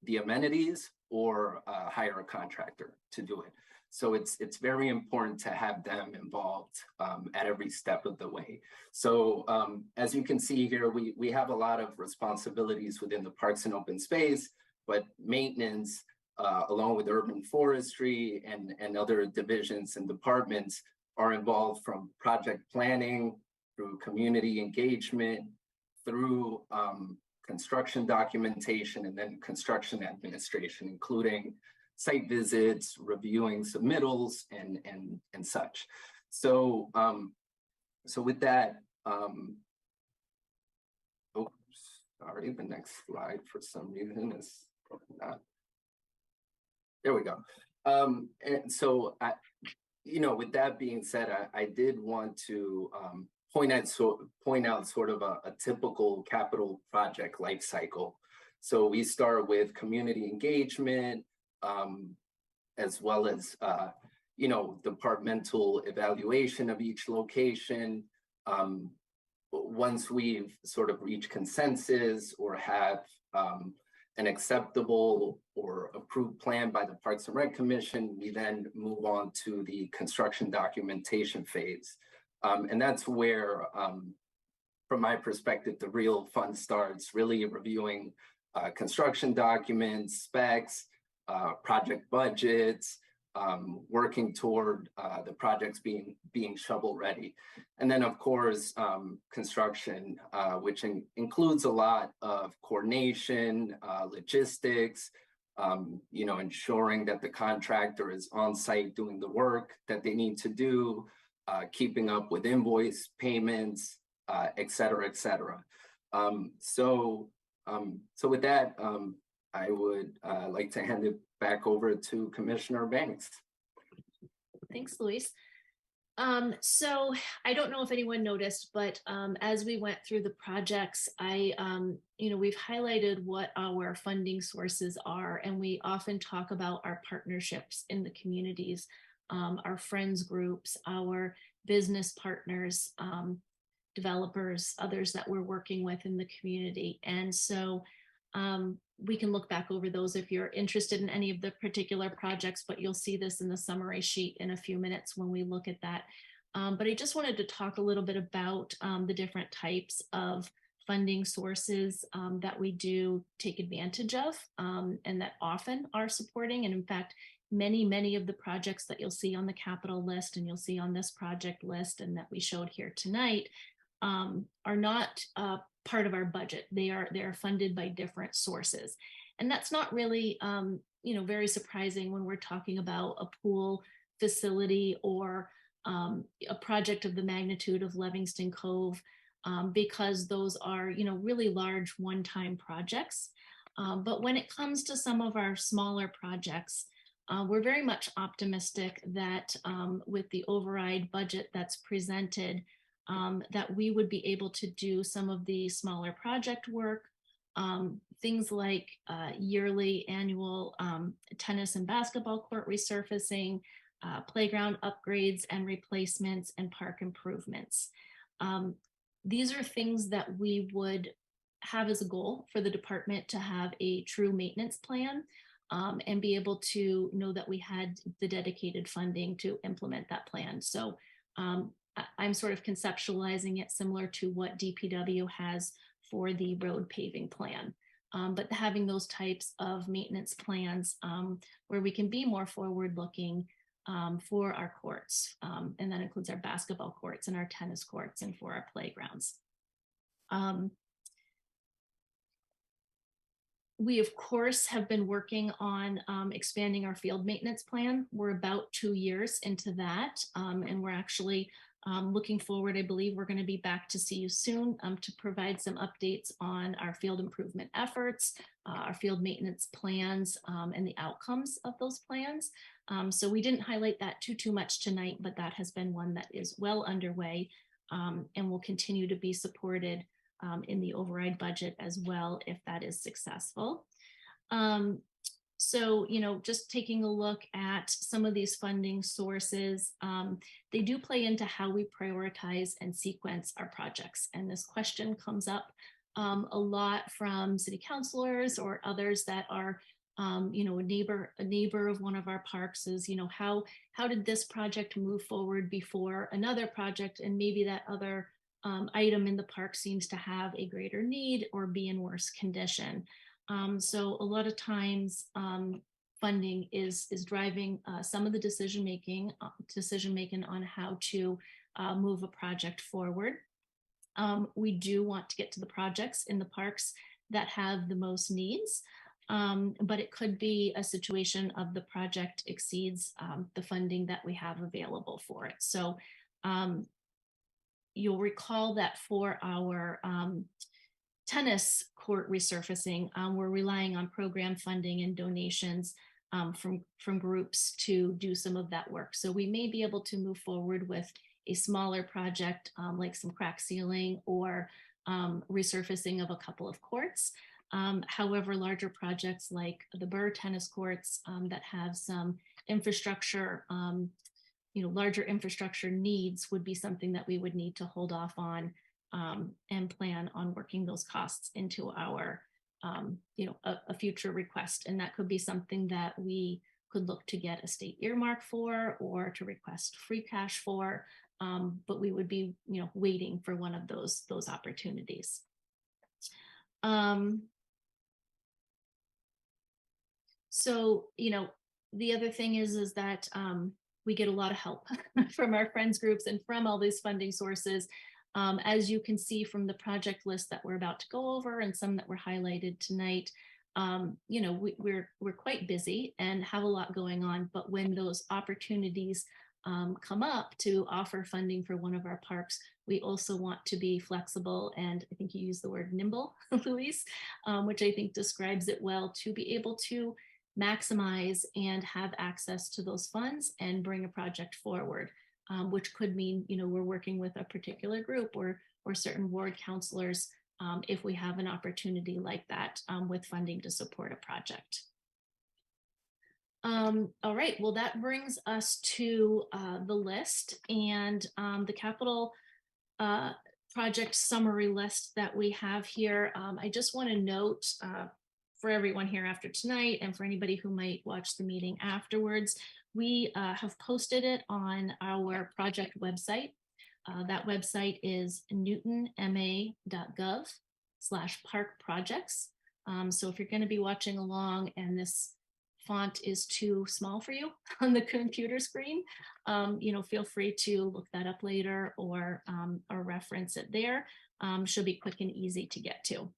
the amenities or hire a contractor to do it. So it's very important to have them involved at every step of the way. So as you can see here, we have a lot of responsibilities within the Parks and Open Space, but maintenance, along with urban forestry and other divisions and departments, are involved from project planning through community engagement, through construction documentation, and then construction administration, including site visits, reviewing submittals, and such. So so with that, sorry, the next slide for some reason is not. There we go. And so, you know, with that being said, I did want to point out sort of a typical capital project life cycle. So we start with community engagement, as well as, you know, departmental evaluation of each location. Once we've sort of reached consensus or have an acceptable or approved plan by the Parks and Rec Commission, we then move on to the construction documentation phase. And that's where, from my perspective, the real fun starts, really reviewing construction documents, specs, project budgets, working toward the projects being shovel ready. And then of course, construction, which includes a lot of coordination, logistics, you know, ensuring that the contractor is on site doing the work that they need to do, keeping up with invoice payments, et cetera, et cetera. So with that, I would like to hand it back over to Commissioner Banks. Thanks, Luis. So I don't know if anyone noticed, but as we went through the projects, you know, we've highlighted what our funding sources are, and we often talk about our partnerships in the communities, our friends groups, our business partners, developers, others that we're working with in the community. And so we can look back over those if you're interested in any of the particular projects, but you'll see this in the summary sheet in a few minutes when we look at that. But I just wanted to talk a little bit about the different types of funding sources that we do take advantage of and that often are supporting. And in fact, many of the projects that you'll see on the capital list and you'll see on this project list and that we showed here tonight are not part of our budget. They are funded by different sources. And that's not really, you know, very surprising when we're talking about a pool facility or a project of the magnitude of Livingston Cove, because those are, you know, really large one-time projects. But when it comes to some of our smaller projects, we're very much optimistic that with the override budget that's presented, that we would be able to do some of the smaller project work, things like yearly annual tennis and basketball court resurfacing, playground upgrades and replacements, and park improvements. These are things that we would have as a goal for the department to have a true maintenance plan and be able to know that we had the dedicated funding to implement that plan. So I'm sort of conceptualizing it similar to what DPW has for the road paving plan. But having those types of maintenance plans where we can be more forward looking for our courts. And that includes our basketball courts and our tennis courts and for our playgrounds. We, of course, have been working on expanding our field maintenance plan. We're about 2 years into that, and we're actually looking forward. I believe we're going to be back to see you soon to provide some updates on our field improvement efforts, our field maintenance plans, and the outcomes of those plans. So we didn't highlight that too much tonight, but that has been one that is well underway and will continue to be supported in the override budget as well, if that is successful. So, just taking a look at some of these funding sources, they do play into how we prioritize and sequence our projects. And this question comes up a lot from city councilors or others that are, a neighbor of one of our parks is, how did this project move forward before another project, and maybe that other item in the park seems to have a greater need or be in worse condition. So a lot of times funding is driving some of the decision making on how to move a project forward. We do want to get to the projects in the parks that have the most needs, but it could be a situation of the project exceeds the funding that we have available for it. So you'll recall that for our tennis court resurfacing, we're relying on program funding and donations from groups to do some of that work. So we may be able to move forward with a smaller project like some crack sealing or resurfacing of a couple of courts. However, larger projects like the Burr tennis courts that have some infrastructure, larger infrastructure needs would be something that we would need to hold off on and plan on working those costs into our, a future request. And that could be something that we could look to get a state earmark for or to request free cash for, but we would be, waiting for one of those opportunities. So, the other thing is that we get a lot of help from our friends groups and from all these funding sources. As you can see from the project list that we're about to go over and some that were highlighted tonight, we're quite busy and have a lot going on. But when those opportunities come up to offer funding for one of our parks, we also want to be flexible. And I think you used the word nimble, Luis, which I think describes it well, to be able to maximize and have access to those funds and bring a project forward, which could mean, we're working with a particular group or certain ward counselors if we have an opportunity like that with funding to support a project. All right, well, that brings us to the list and the capital project summary list that we have here. I just want to note for everyone here after tonight and for anybody who might watch the meeting afterwards, we have posted it on our project website. That website is newtonma.gov/park-projects. So if you're going to be watching along and this font is too small for you on the computer screen, feel free to look that up later or reference it there. Should be quick and easy to get to.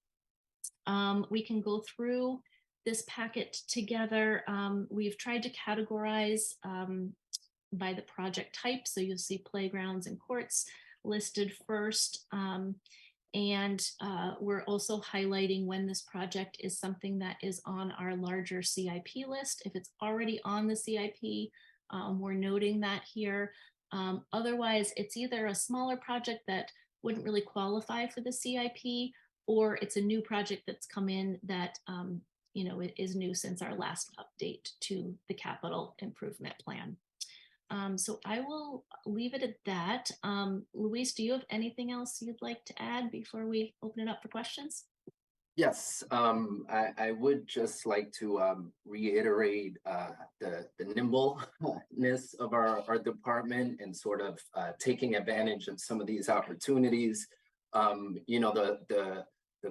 We can go through this packet together. We've tried to categorize by the project type. So you'll see playgrounds and courts listed first. And we're also highlighting when this project is something that is on our larger CIP list. If it's already on the CIP, we're noting that here. Otherwise, it's either a smaller project that wouldn't really qualify for the CIP, or it's a new project that's come in that it is new since our last update to the capital improvement plan. So I will leave it at that. Luis, do you have anything else you'd like to add before we open it up for questions? Yes, I would just like to reiterate the nimbleness of our department and sort of taking advantage of some of these opportunities. You know, the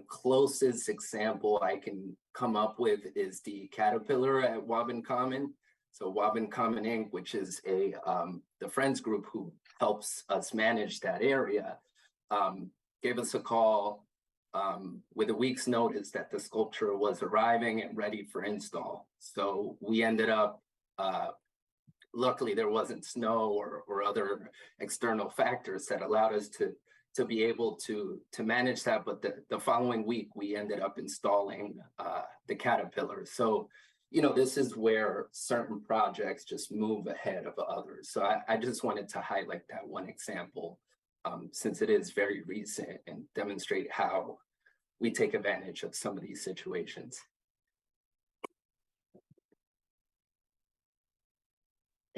closest example I can come up with is the Caterpillar at Waban Common. So Waban Common Inc., which is the Friends group who helps us manage that area, gave us a call with a week's notice that the sculpture was arriving and ready for install. So we ended up, luckily there wasn't snow or other external factors that allowed us to be able to manage that. But the following week, we ended up installing the Caterpillar. So, you know, this is where certain projects just move ahead of others. So I just wanted to highlight that one example since it is very recent and demonstrate how we take advantage of some of these situations.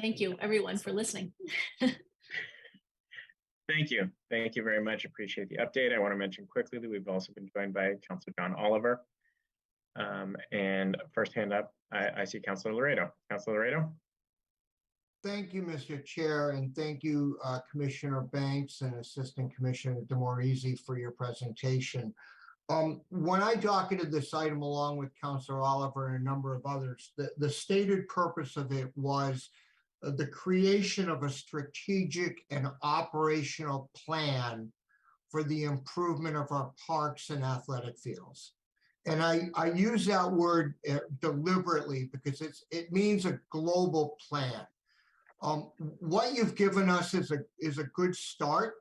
Thank you, everyone, for listening. Thank you. Thank you very much. Appreciate the update. I want to mention quickly that we've also been joined by Councilor John Oliver. And first hand up, I see Councilor Laredo. Councilor Laredo. Thank you, Mr. Chair, and thank you, Commissioner Banks and Assistant Commissioner DeMorisi for your presentation. When I docketed this item along with Councilor Oliver and a number of others, the stated purpose of it was the creation of a strategic and operational plan for the improvement of our parks and athletic fields. And I use that word deliberately because it means a global plan. What you've given us is a good start,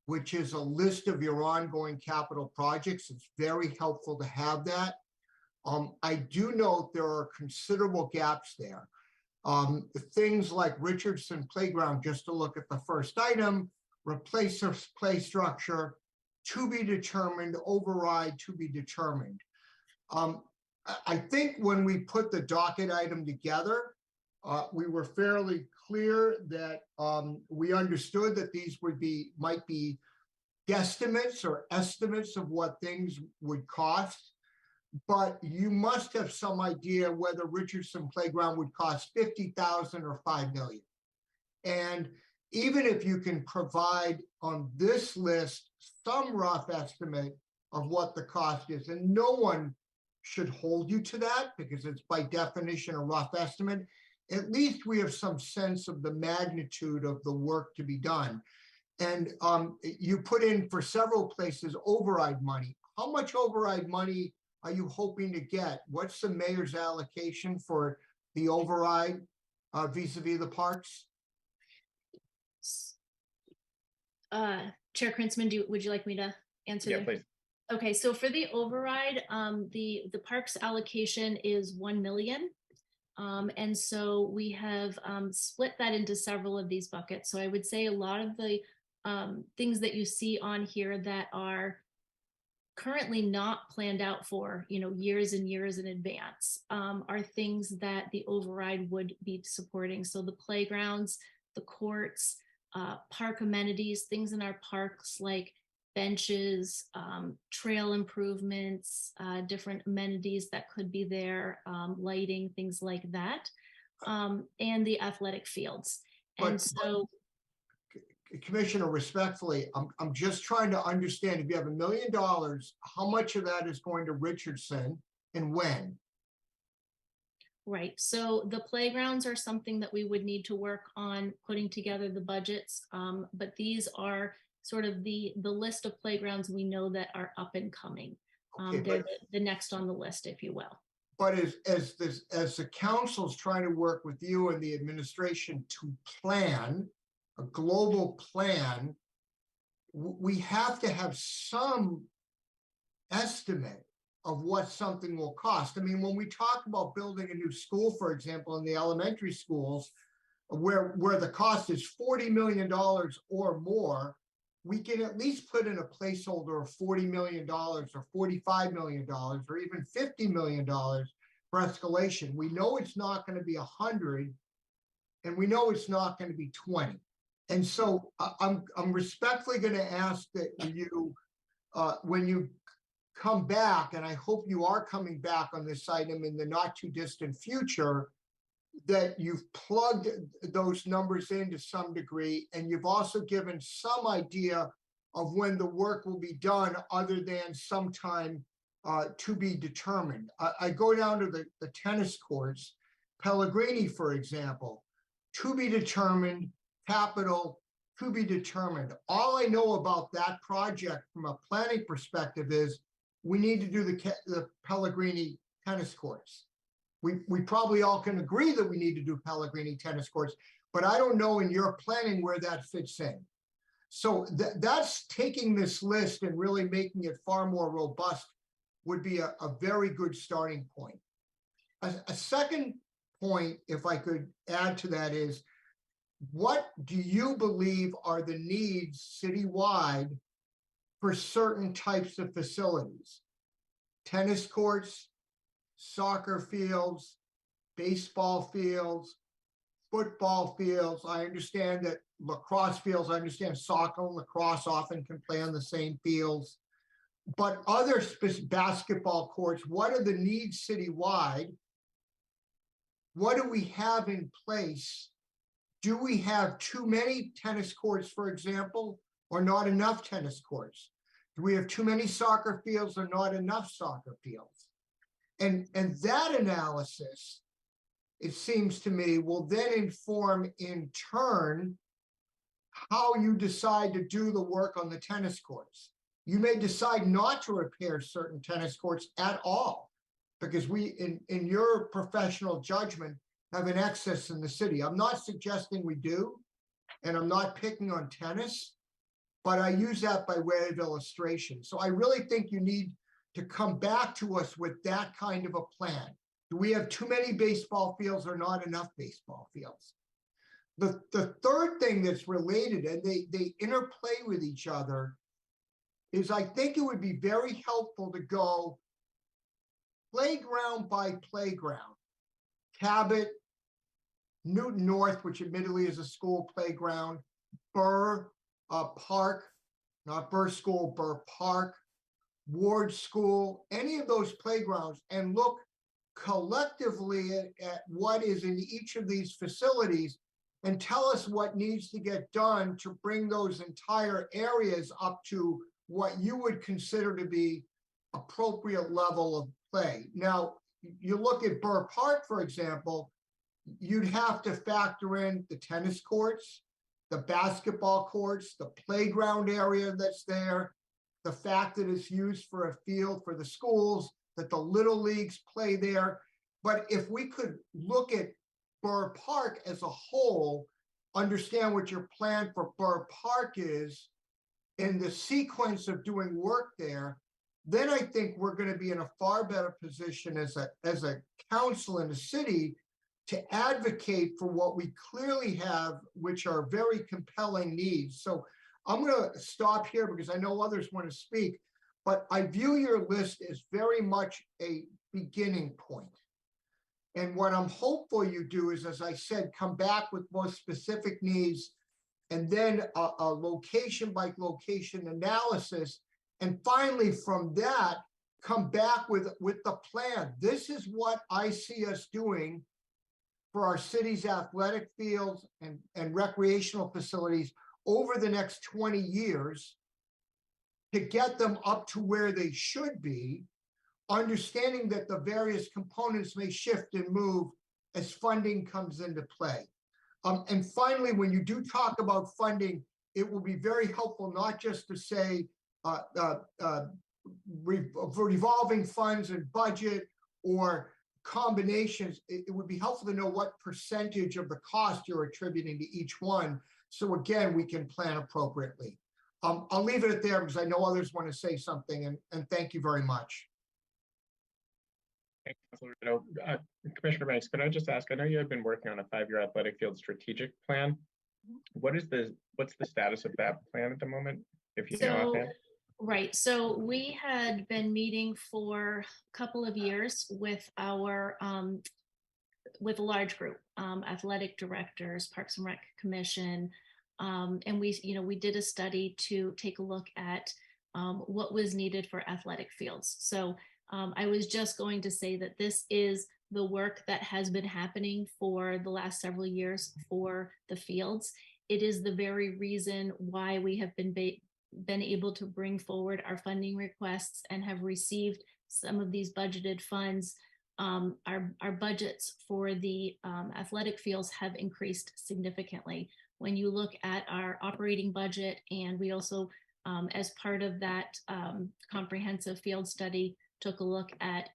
which is a list of your ongoing capital projects. It's very helpful to have that. I do note there are considerable gaps there. Things like Richardson Playground, just to look at the first item, replace the play structure, to be determined, override to be determined. I think when we put the docket item together, we were fairly clear that we understood that these might be guesstimates or estimates of what things would cost, but you must have some idea whether Richardson Playground would cost $50,000 or $5 million. And even if you can provide on this list some rough estimate of what the cost is, and no one should hold you to that because it's by definition a rough estimate, at least we have some sense of the magnitude of the work to be done. And you put in for several places override money. How much override money are you hoping to get? What's the mayor's allocation for the override vis-a-vis the parks? Chair Krinsman, would you like me to answer? Yeah, please. Okay, so for the override, the parks allocation is 1 million. And so we have split that into several of these buckets. So I would say a lot of the things that you see on here that are currently not planned out for, years and years in advance are things that the override would be supporting. So the playgrounds, the courts, park amenities, things in our parks like benches, trail improvements, different amenities that could be there, lighting, things like that, and the athletic fields. And so, Commissioner, respectfully, I'm just trying to understand, if you have $1 million, how much of that is going to Richardson and when? Right. So the playgrounds are something that we would need to work on putting together the budgets. But these are sort of the list of playgrounds we know that are up and coming. They're the next on the list, if you will. But as the council's trying to work with you and the administration to plan a global plan, we have to have some estimate of what something will cost. I mean, when we talk about building a new school, for example, in the elementary schools, where the cost is $40 million or more, we can at least put in a placeholder of $40 million or $45 million or even $50 million for escalation. We know it's not going to be 100 and we know it's not going to be 20. And so I'm respectfully going to ask that you, when you come back, and I hope you are coming back on this item in the not too distant future, that you've plugged those numbers in to some degree, and you've also given some idea of when the work will be done, other than sometime to be determined. I go down to the tennis courts, Pellegrini, for example, to be determined, capital to be determined. All I know about that project from a planning perspective is we need to do the Pellegrini tennis courts. We probably all can agree that we need to do Pellegrini tennis courts, but I don't know in your planning where that fits in. So that's taking this list and really making it far more robust would be a very good starting point. A second point, if I could add to that, is what do you believe are the needs citywide for certain types of facilities? Tennis courts, soccer fields, baseball fields, football fields. I understand that lacrosse fields, I understand soccer and lacrosse often can play on the same fields, but other basketball courts, what are the needs citywide? What do we have in place? Do we have too many tennis courts, for example, or not enough tennis courts? Do we have too many soccer fields or not enough soccer fields? And that analysis, it seems to me, will then inform in turn how you decide to do the work on the tennis courts. You may decide not to repair certain tennis courts at all, because we, in your professional judgment, have an excess in the city. I'm not suggesting we do, and I'm not picking on tennis, but I use that by way of illustration. So I really think you need to come back to us with that kind of a plan. Do we have too many baseball fields or not enough baseball fields? The third thing that's related, and they interplay with each other, is I think it would be very helpful to go playground by playground. Cabot, Newton North, which admittedly is a school playground, Burr Park, not Burr School, Burr Park, Ward School, any of those playgrounds, and look collectively at what is in each of these facilities and tell us what needs to get done to bring those entire areas up to what you would consider to be appropriate level of play. Now, you look at Burr Park, for example, you'd have to factor in the tennis courts, the basketball courts, the playground area that's there, the fact that it's used for a field for the schools, that the little leagues play there. But if we could look at Burr Park as a whole, understand what your plan for Burr Park is, and the sequence of doing work there, then I think we're going to be in a far better position as a council in the city to advocate for what we clearly have, which are very compelling needs. So I'm going to stop here because I know others want to speak, but I view your list as very much a beginning point. And what I'm hopeful you do is, as I said, come back with more specific needs, and then a location by location analysis. And finally, from that, come back with the plan. This is what I see us doing for our city's athletic fields and recreational facilities over the next 20 years to get them up to where they should be, understanding that the various components may shift and move as funding comes into play. And finally, when you do talk about funding, it will be very helpful not just to say revolving funds and budget or combinations. It would be helpful to know what percentage of the cost you're attributing to each one. So again, we can plan appropriately. I'll leave it at there because I know others want to say something, and thank you very much. Thank you, Councilor Rizzo. Commissioner Banks, could I just ask, I know you have been working on a 5-year athletic field strategic plan. What's the status of that plan at the moment, if you know offhand? Right. So we had been meeting for a couple of years with our with a large group, athletic directors, Parks and Rec Commission. And we did a study to take a look at what was needed for athletic fields. So I was just going to say that this is the work that has been happening for the last several years for the fields. It is the very reason why we have been able to bring forward our funding requests and have received some of these budgeted funds. Our budgets for the athletic fields have increased significantly. When you look at our operating budget, and we also, as part of that comprehensive field study, took a look at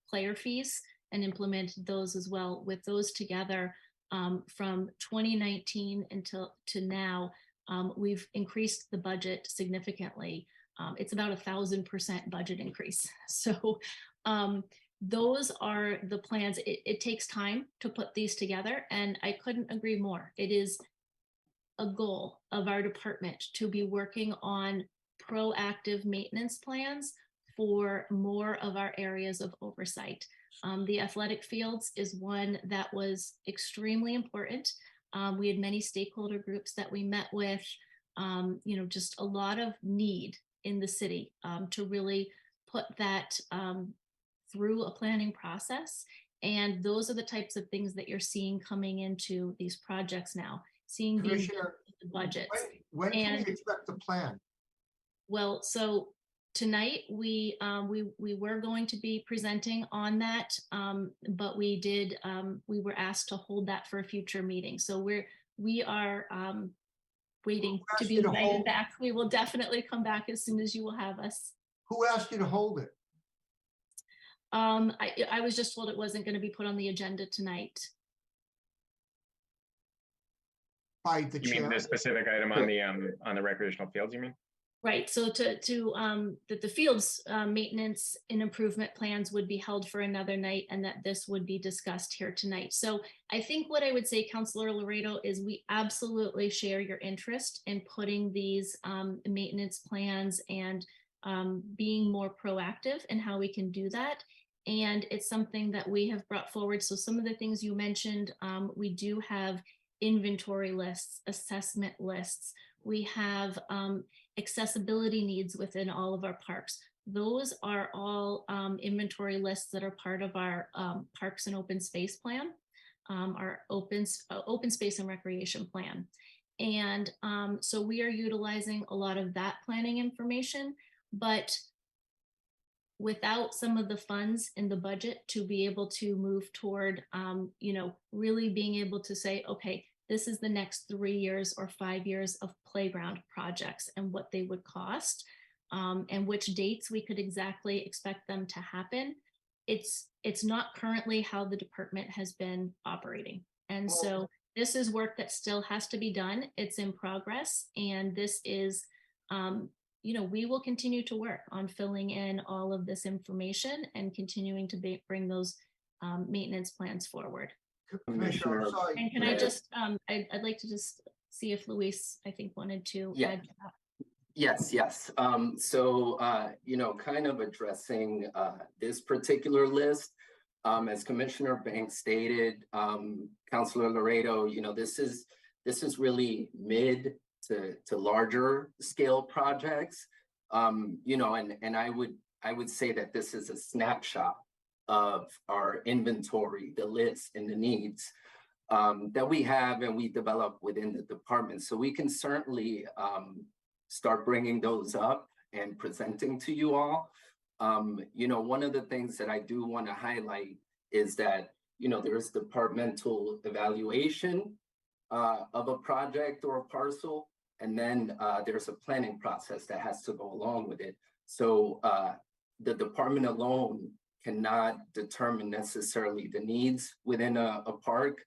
player fees and implemented those as well. With those together, from 2019 to now, we've increased the budget significantly. It's about 1,000% budget increase. So those are the plans. It takes time to put these together, and I couldn't agree more. It is a goal of our department to be working on proactive maintenance plans for more of our areas of oversight. The athletic fields is one that was extremely important. We had many stakeholder groups that we met with, just a lot of need in the city to really put that through a planning process. And those are the types of things that you're seeing coming into these projects now, seeing these budgets. When can we expect the plan? Well, so tonight we were going to be presenting on that, but we were asked to hold that for a future meeting. So we are waiting to be invited back. We will definitely come back as soon as you will have us. Who asked you to hold it? I was just told it wasn't going to be put on the agenda tonight. By the chair? You mean the specific item on the recreational fields, you mean? Right. So that the fields maintenance and improvement plans would be held for another night, and that this would be discussed here tonight. So I think what I would say, Councilor Laredo, is we absolutely share your interest in putting these maintenance plans and being more proactive in how we can do that. And it's something that we have brought forward. So some of the things you mentioned, we do have inventory lists, assessment lists. We have accessibility needs within all of our parks. Those are all inventory lists that are part of our Parks and Open Space Plan, our open space and recreation plan. And so we are utilizing a lot of that planning information, but without some of the funds in the budget to be able to move toward, really being able to say, okay, this is the next 3 years or 5 years of playground projects and what they would cost, and which dates we could exactly expect them to happen. It's not currently how the department has been operating. And so this is work that still has to be done. It's in progress. And this is, we will continue to work on filling in all of this information and continuing to bring those maintenance plans forward. Commissioner, I'm sorry. And can I just, I'd like to just see if Luis, I think, wanted to add to that. Yes. So, kind of addressing this particular list, as Commissioner Banks stated, Councilor Laredo, this is really mid to larger scale projects, and I would say that this is a snapshot of our inventory, the list and the needs that we have and we develop within the department. So we can certainly start bringing those up and presenting to you all. One of the things that I do want to highlight is that, there's departmental evaluation of a project or a parcel, and then there's a planning process that has to go along with it. So the department alone cannot determine necessarily the needs within a park.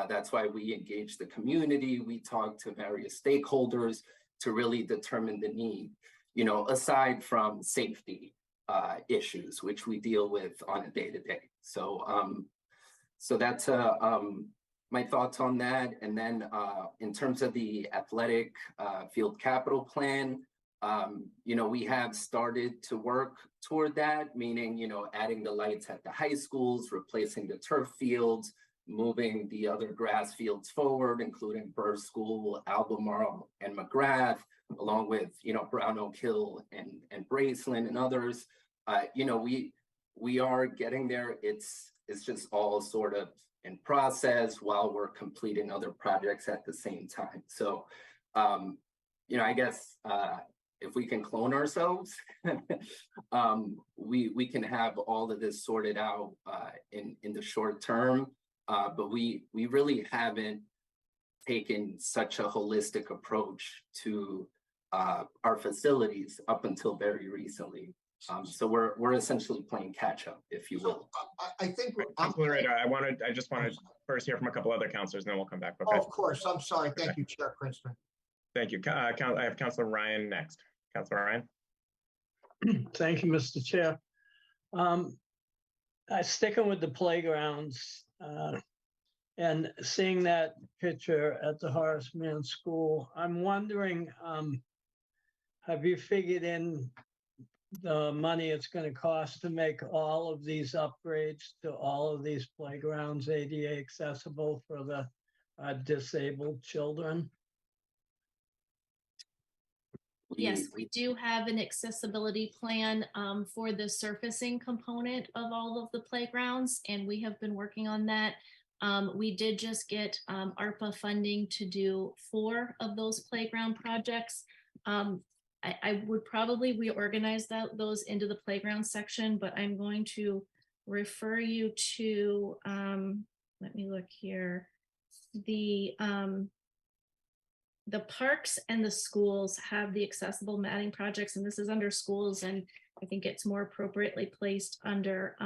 That's why we engage the community. We talk to various stakeholders to really determine the need, aside from safety issues, which we deal with on a day-to-day. So that's my thoughts on that. And then in terms of the athletic field capital plan, we have started to work toward that, meaning, adding the lights at the high schools, replacing the turf fields, moving the other grass fields forward, including Burr School, Albemarle, and McGrath, along with, Brown Oak Hill and Braceland and others. We are getting there. It's just all sort of in process while we're completing other projects at the same time. So, I guess if we can clone ourselves, we can have all of this sorted out in the short term. But we really haven't taken such a holistic approach to our facilities up until very recently. So we're essentially playing catch up, if you will. I think. Councilor Radar, I just want to first hear from a couple other councilors, and then we'll come back. Oh, of course. I'm sorry. Thank you, Chair Krinsman. Thank you. I have Councilor Ryan next. Councilor Ryan. Thank you, Mr. Chair. Sticking with the playgrounds and seeing that picture at the Horace Mann School, I'm wondering, have you figured in the money it's going to cost to make all of these upgrades to all of these playgrounds ADA accessible for the disabled children? Yes, we do have an accessibility plan for the surfacing component of all of the playgrounds, and we have been working on that. We did just get ARPA funding to do 4 of those playground projects. I would probably reorganize those into the playground section, but I'm going to refer you to, let me look here. The parks and the schools have the accessible matting projects, and this is under schools, and I think it's more appropriately placed under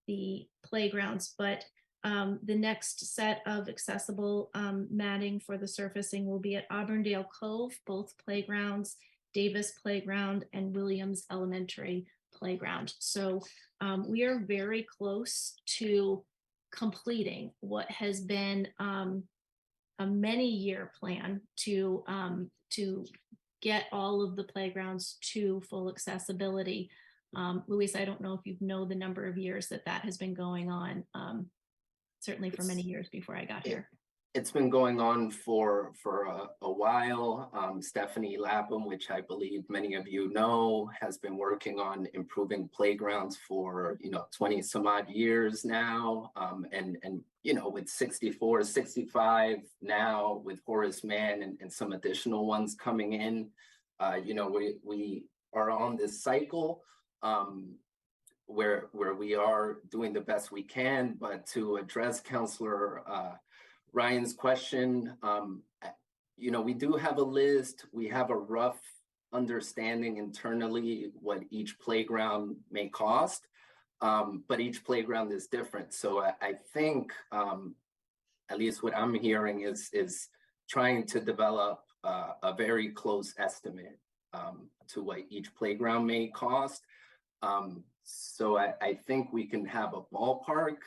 the playgrounds. But the next set of accessible matting for the surfacing will be at Auburndale Cove, both playgrounds, Davis Playground, and Williams Elementary Playground. So we are very close to completing what has been a many-year plan to get all of the playgrounds to full accessibility. Luis, I don't know if you know the number of years that has been going on. Certainly for many years before I got here. It's been going on for a while. Stephanie Lapham, which I believe many of you know, has been working on improving playgrounds for 20 some odd years now. And with 64, 65 now, with Horace Mann and some additional ones coming in, we are on this cycle. Where we are doing the best we can. But to address Councilor Ryan's question, we do have a list. We have a rough understanding internally what each playground may cost, but each playground is different. So I think, at least what I'm hearing is trying to develop a very close estimate to what each playground may cost. So I think we can have a ballpark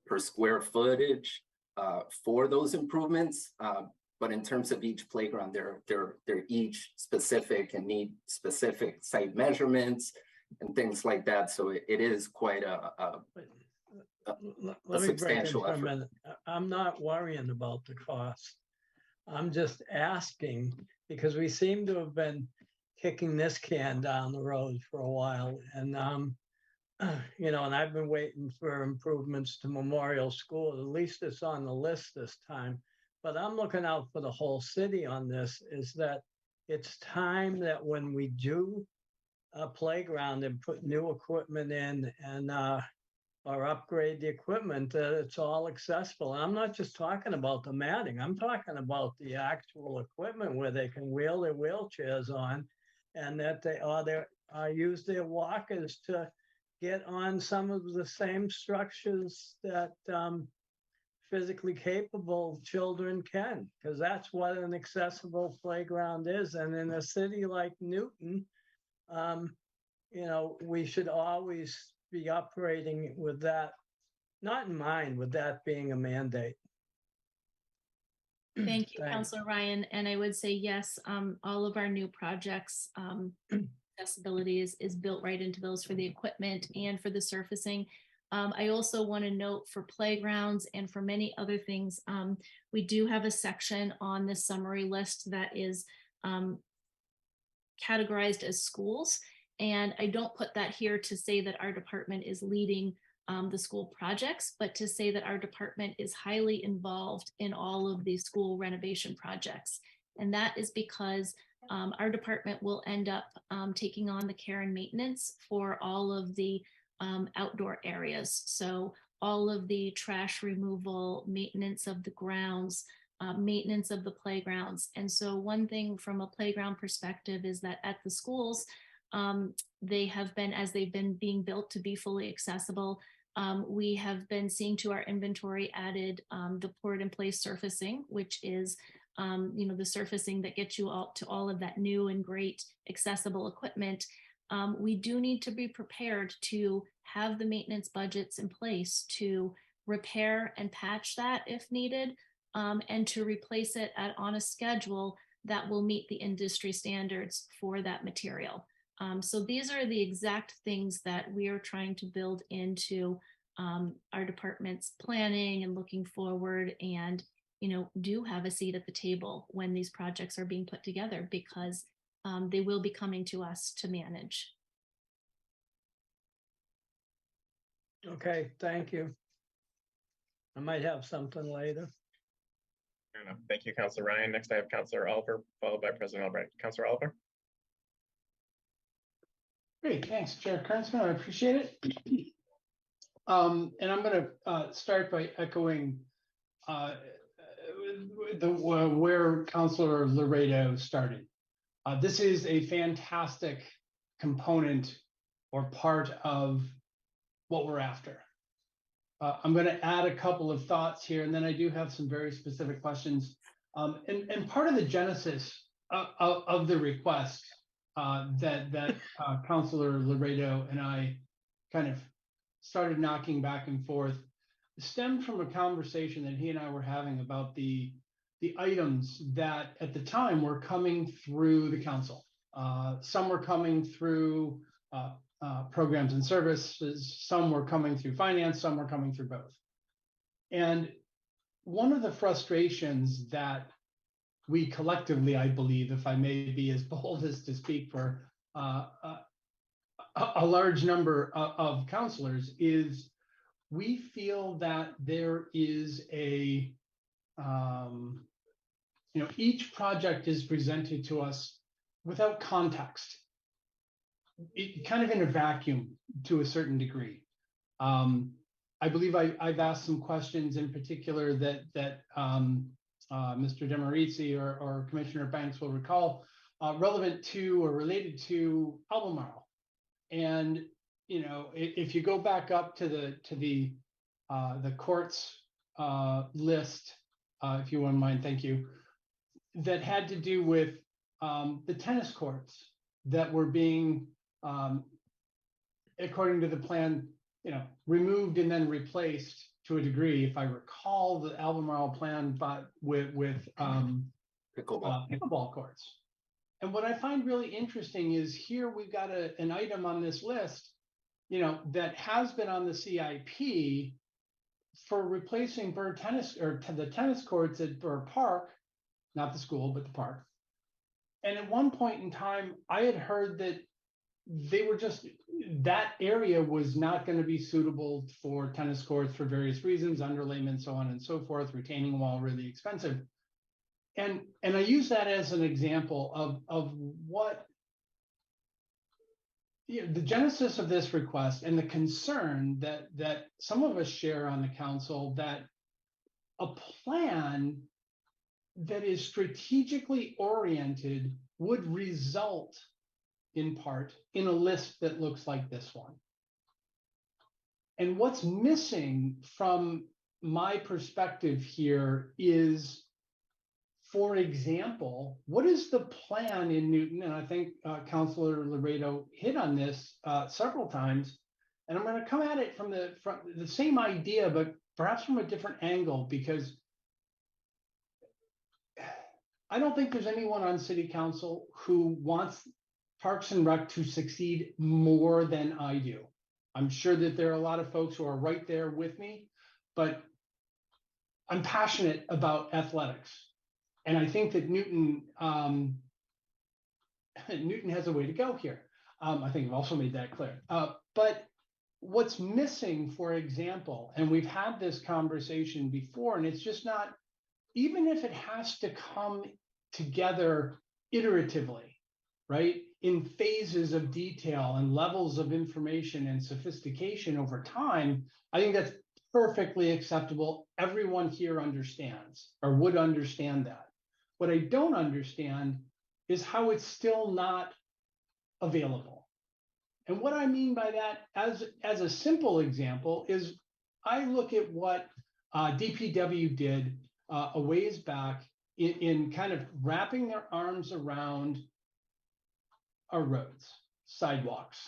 per square footage for those improvements. But in terms of each playground, they're each specific and need specific site measurements and things like that. So it is quite a substantial effort. I'm not worrying about the cost. I'm just asking because we seem to have been kicking this can down the road for a while. And, and I've been waiting for improvements to Memorial School. At least it's on the list this time. But I'm looking out for the whole city on this, is that it's time that when we do a playground and put new equipment in and or upgrade the equipment, it's all accessible. And I'm not just talking about the matting. I'm talking about the actual equipment where they can wheel their wheelchairs on, and that they use their walkers to get on some of the same structures that physically capable children can, because that's what an accessible playground is. And in a city like Newton, we should always be operating with that, not in mind, with that being a mandate. Thank you, Councilor Ryan. And I would say, yes, all of our new projects, accessibility is built right into those for the equipment and for the surfacing. I also want to note for playgrounds and for many other things, we do have a section on this summary list that is categorized as schools. And I don't put that here to say that our department is leading the school projects, but to say that our department is highly involved in all of these school renovation projects. And that is because our department will end up taking on the care and maintenance for all of the outdoor areas. So all of the trash removal, maintenance of the grounds, maintenance of the playgrounds. And so one thing from a playground perspective is that at the schools, they have been, as they've been being built to be fully accessible, we have been seeing to our inventory added the poured in place surfacing, which is the surfacing that gets you all to all of that new and great accessible equipment. We do need to be prepared to have the maintenance budgets in place to repair and patch that if needed, and to replace it on a schedule that will meet the industry standards for that material. So these are the exact things that we are trying to build into our department's planning and looking forward, and do have a seat at the table when these projects are being put together, because they will be coming to us to manage. Okay, thank you. I might have something later. Fair enough. Thank you, Councilor Ryan. Next, I have Councilor Oliver, followed by President Albright. Councilor Oliver. Great, thanks, Chair Kurtzman. I appreciate it. And I'm going to start by echoing where Councilor Laredo started. This is a fantastic component or part of what we're after. I'm going to add a couple of thoughts here, and then I do have some very specific questions. And part of the genesis of the request that Councilor Laredo and I kind of started knocking back and forth stemmed from a conversation that he and I were having about the items that at the time were coming through the council. Some were coming through programs and services, some were coming through finance, some were coming through both. And one of the frustrations that we collectively, I believe, if I may be as bold as to speak for a large number of counselors, is we feel that there is a, each project is presented to us without context. It kind of in a vacuum to a certain degree. I believe I've asked some questions in particular that Mr. Demarizzi or Commissioner Banks will recall, relevant to or related to Albemarle. And if you go back up to the courts list, if you wouldn't mind, thank you, that had to do with the tennis courts that were being, according to the plan, removed and then replaced to a degree, if I recall the Albemarle plan, but with pickleball courts. And what I find really interesting is here we've got an item on this list, that has been on the CIP for replacing Bird tennis or the tennis courts at Bird Park, not the school, but the park. And at one point in time, I had heard that that area was not going to be suitable for tennis courts for various reasons, underlayment, so on and so forth, retaining wall really expensive. And I use that as an example of what the genesis of this request and the concern that some of us share on the council, that a plan that is strategically oriented would result in part in a list that looks like this one. And what's missing from my perspective here is, for example, what is the plan in Newton? And I think Councilor Laredo hit on this several times. And I'm going to come at it from the same idea, but perhaps from a different angle, because I don't think there's anyone on City Council who wants Parks and Rec to succeed more than I do. I'm sure that there are a lot of folks who are right there with me, but I'm passionate about athletics. And I think that Newton has a way to go here. I think I've also made that clear. But what's missing, for example, and we've had this conversation before, and it's just not, even if it has to come together iteratively, right, in phases of detail and levels of information and sophistication over time, I think that's perfectly acceptable. Everyone here understands or would understand that. What I don't understand is how it's still not available. And what I mean by that, as a simple example, is I look at what DPW did a ways back in kind of wrapping their arms around our roads, sidewalks.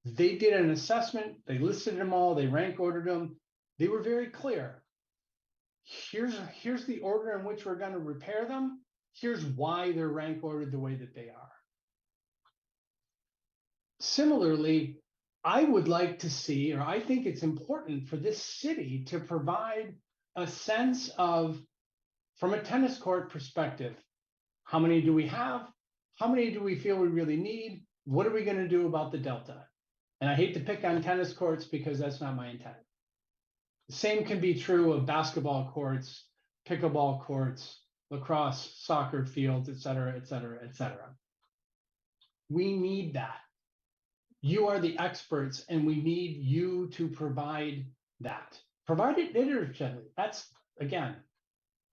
They did an assessment, they listed them all, they rank ordered them. They were very clear. Here's the order in which we're going to repair them. Here's why they're rank ordered the way that they are. Similarly, I would like to see, or I think it's important for this city to provide a sense of, from a tennis court perspective, how many do we have? How many do we feel we really need? What are we going to do about the delta? And I hate to pick on tennis courts because that's not my intent. The same can be true of basketball courts, pickleball courts, lacrosse, soccer fields, et cetera, et cetera, et cetera. We need that. You are the experts, and we need you to provide that. Provide it iteratively. That's, again,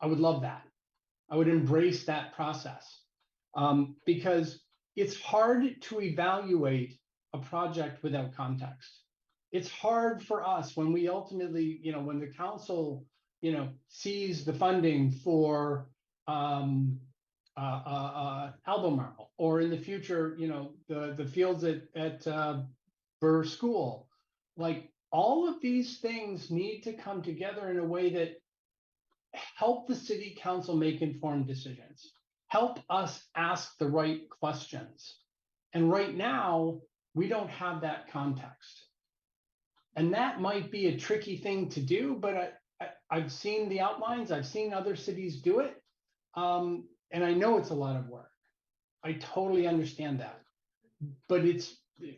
I would love that. I would embrace that process because it's hard to evaluate a project without context. It's hard for us when we ultimately, when the council, sees the funding for Albemarle, or in the future, the fields at Burr School. Like, all of these things need to come together in a way that help the city council make informed decisions, help us ask the right questions. And right now, we don't have that context. And that might be a tricky thing to do, but I've seen the outlines, I've seen other cities do it. And I know it's a lot of work. I totally understand that. But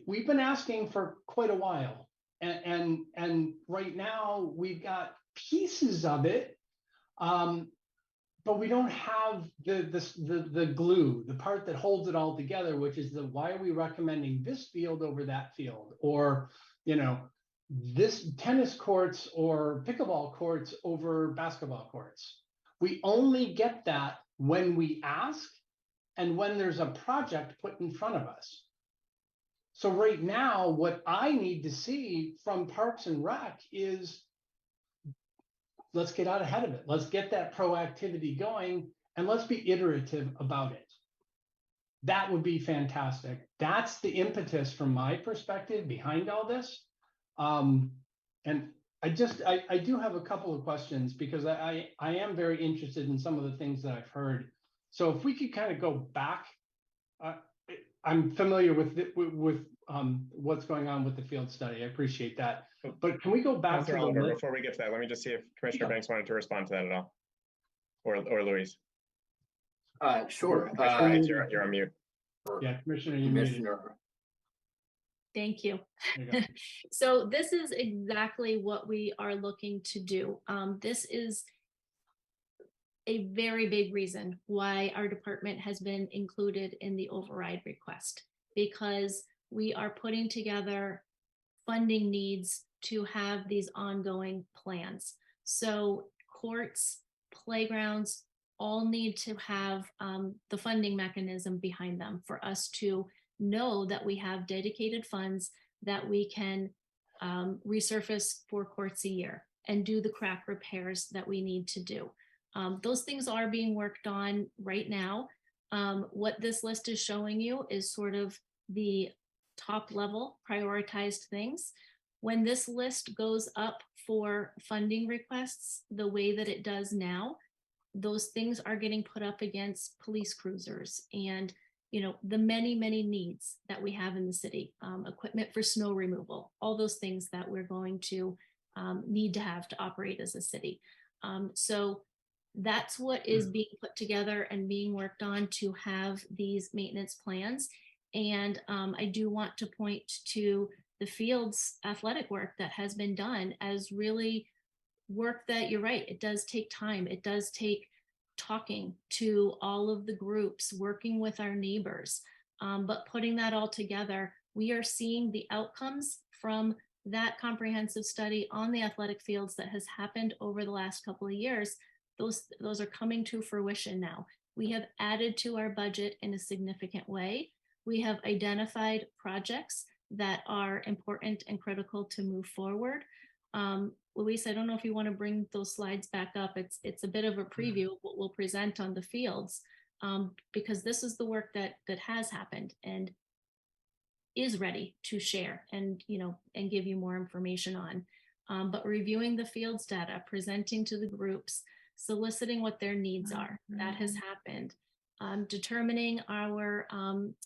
we've been asking for quite a while. And right now we've got pieces of it, but we don't have the glue, the part that holds it all together, which is why are we recommending this field over that field? Or, this tennis courts or pickleball courts over basketball courts. We only get that when we ask and when there's a project put in front of us. So right now, what I need to see from Parks and Rec is, let's get out ahead of it. Let's get that proactivity going, and let's be iterative about it. That would be fantastic. That's the impetus from my perspective behind all this. And I do have a couple of questions because I am very interested in some of the things that I've heard. So if we could kind of go back, I'm familiar with what's going on with the field study. I appreciate that. But can we go back to Oliver, before we get to that, let me just see if Commissioner Banks wanted to respond to that at all, or Louise. Sure. You're on mute. Yeah, Commissioner. Thank you. So this is exactly what we are looking to do. This is a very big reason why our department has been included in the override request, because we are putting together funding needs to have these ongoing plans. So courts, playgrounds, all need to have the funding mechanism behind them for us to know that we have dedicated funds that we can resurface 4 courts a year and do the crack repairs that we need to do. Those things are being worked on right now. What this list is showing you is sort of the top level prioritized things. When this list goes up for funding requests the way that it does now, those things are getting put up against police cruisers and the many, many needs that we have in the city, equipment for snow removal, all those things that we're going to need to have to operate as a city. So that's what is being put together and being worked on to have these maintenance plans. And I do want to point to the field's athletic work that has been done as really work that, you're right, it does take time. It does take talking to all of the groups, working with our neighbors, but putting that all together, we are seeing the outcomes from that comprehensive study on the athletic fields that has happened over the last couple of years. Those are coming to fruition now. We have added to our budget in a significant way. We have identified projects that are important and critical to move forward. Luis, I don't know if you want to bring those slides back up. It's a bit of a preview of what we'll present on the fields, because this is the work that has happened and is ready to share and give you more information on. But reviewing the fields data, presenting to the groups, soliciting what their needs are, that has happened. Determining our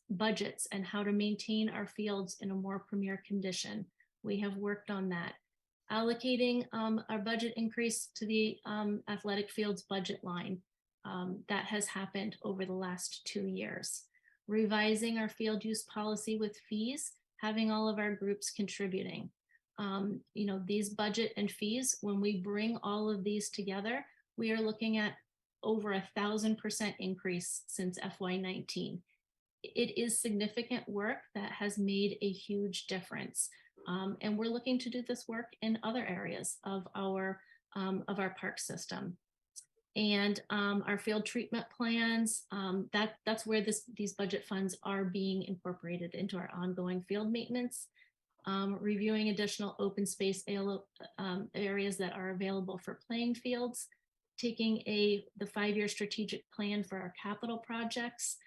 budgets and how to maintain our fields in a more premier condition. We have worked on that. Allocating our budget increase to the athletic fields budget line. That has happened over the last 2 years. Revising our field use policy with fees, having all of our groups contributing. These budget and fees, when we bring all of these together, we are looking at over 1,000% increase since FY19. It is significant work that has made a huge difference. And we're looking to do this work in other areas of our park system. And our field treatment plans, that's where these budget funds are being incorporated into our ongoing field maintenance. Reviewing additional open space areas that are available for playing fields, taking the 5-year strategic plan for our capital projects,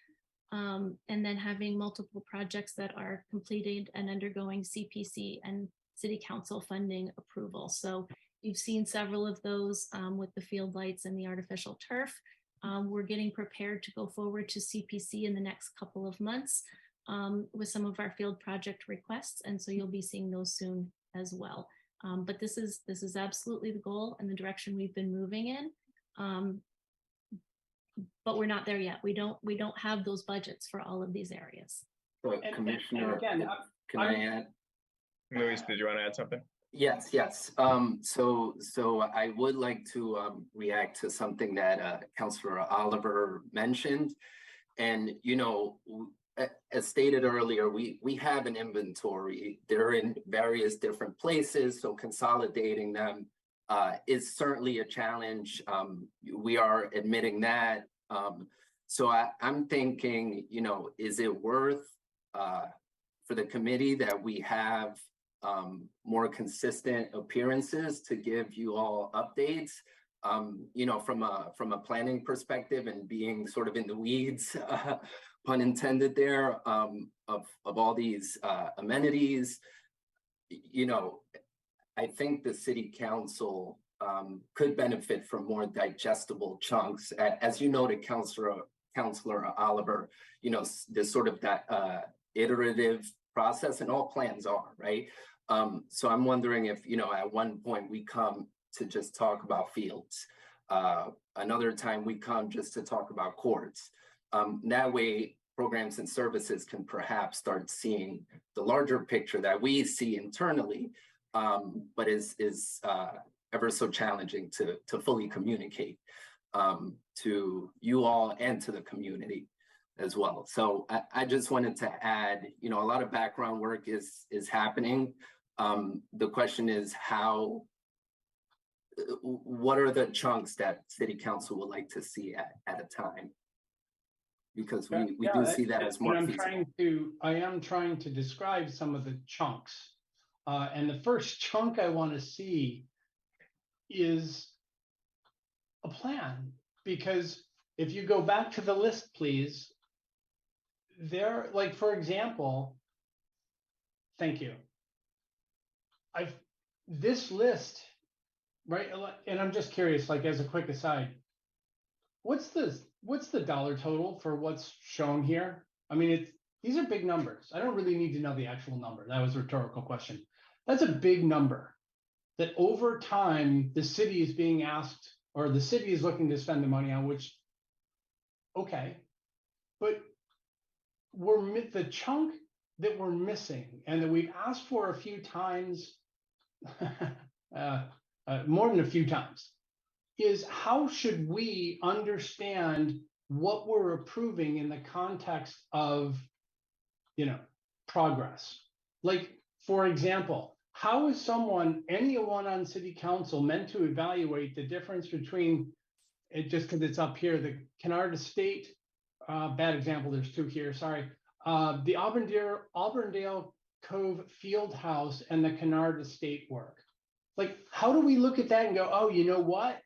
and then having multiple projects that are completed and undergoing CPC and City Council funding approval. So you've seen several of those with the field lights and the artificial turf. We're getting prepared to go forward to CPC in the next couple of months with some of our field project requests. And so you'll be seeing those soon as well. But this is absolutely the goal and the direction we've been moving in. But we're not there yet. We don't have those budgets for all of these areas. So, Commissioner, can I add? Luis, did you want to add something? Yes. So I would like to react to something that Councilor Oliver mentioned. And, as stated earlier, we have an inventory. They're in various different places, so consolidating them is certainly a challenge. We are admitting that. So I'm thinking, is it worth for the committee that we have more consistent appearances to give you all updates, from a planning perspective and being sort of in the weeds, pun intended there, of all these amenities. I think the City Council could benefit from more digestible chunks. As you noted, Councilor Oliver, there's sort of that iterative process, and all plans are, right? So I'm wondering if, at one point we come to just talk about fields. Another time we come just to talk about courts. That way, programs and services can perhaps start seeing the larger picture that we see internally, but is ever so challenging to fully communicate to you all and to the community as well. So I just wanted to add, a lot of background work is happening. The question is what are the chunks that City Council would like to see at a time? Because we do see that as more feasible. I am trying to describe some of the chunks. And the first chunk I want to see is a plan. Because if you go back to the list, please, for example, thank you. This list, right? And I'm just curious, as a quick aside, what's the dollar total for what's shown here? I mean, these are big numbers. I don't really need to know the actual number. That was a rhetorical question. That's a big number that over time, the city is being asked, or the city is looking to spend the money on, which, okay, but the chunk that we're missing and that we've asked for a few times, more than a few times, is how should we understand what we're approving in the context of, progress? Like, for example, how is anyone on city council meant to evaluate the difference between, just because it's up here, the Kennard Estate, bad example, there's two here, sorry, the Auburndale Cove Field House and the Kennard Estate work? Like, how do we look at that and go, oh, you know what?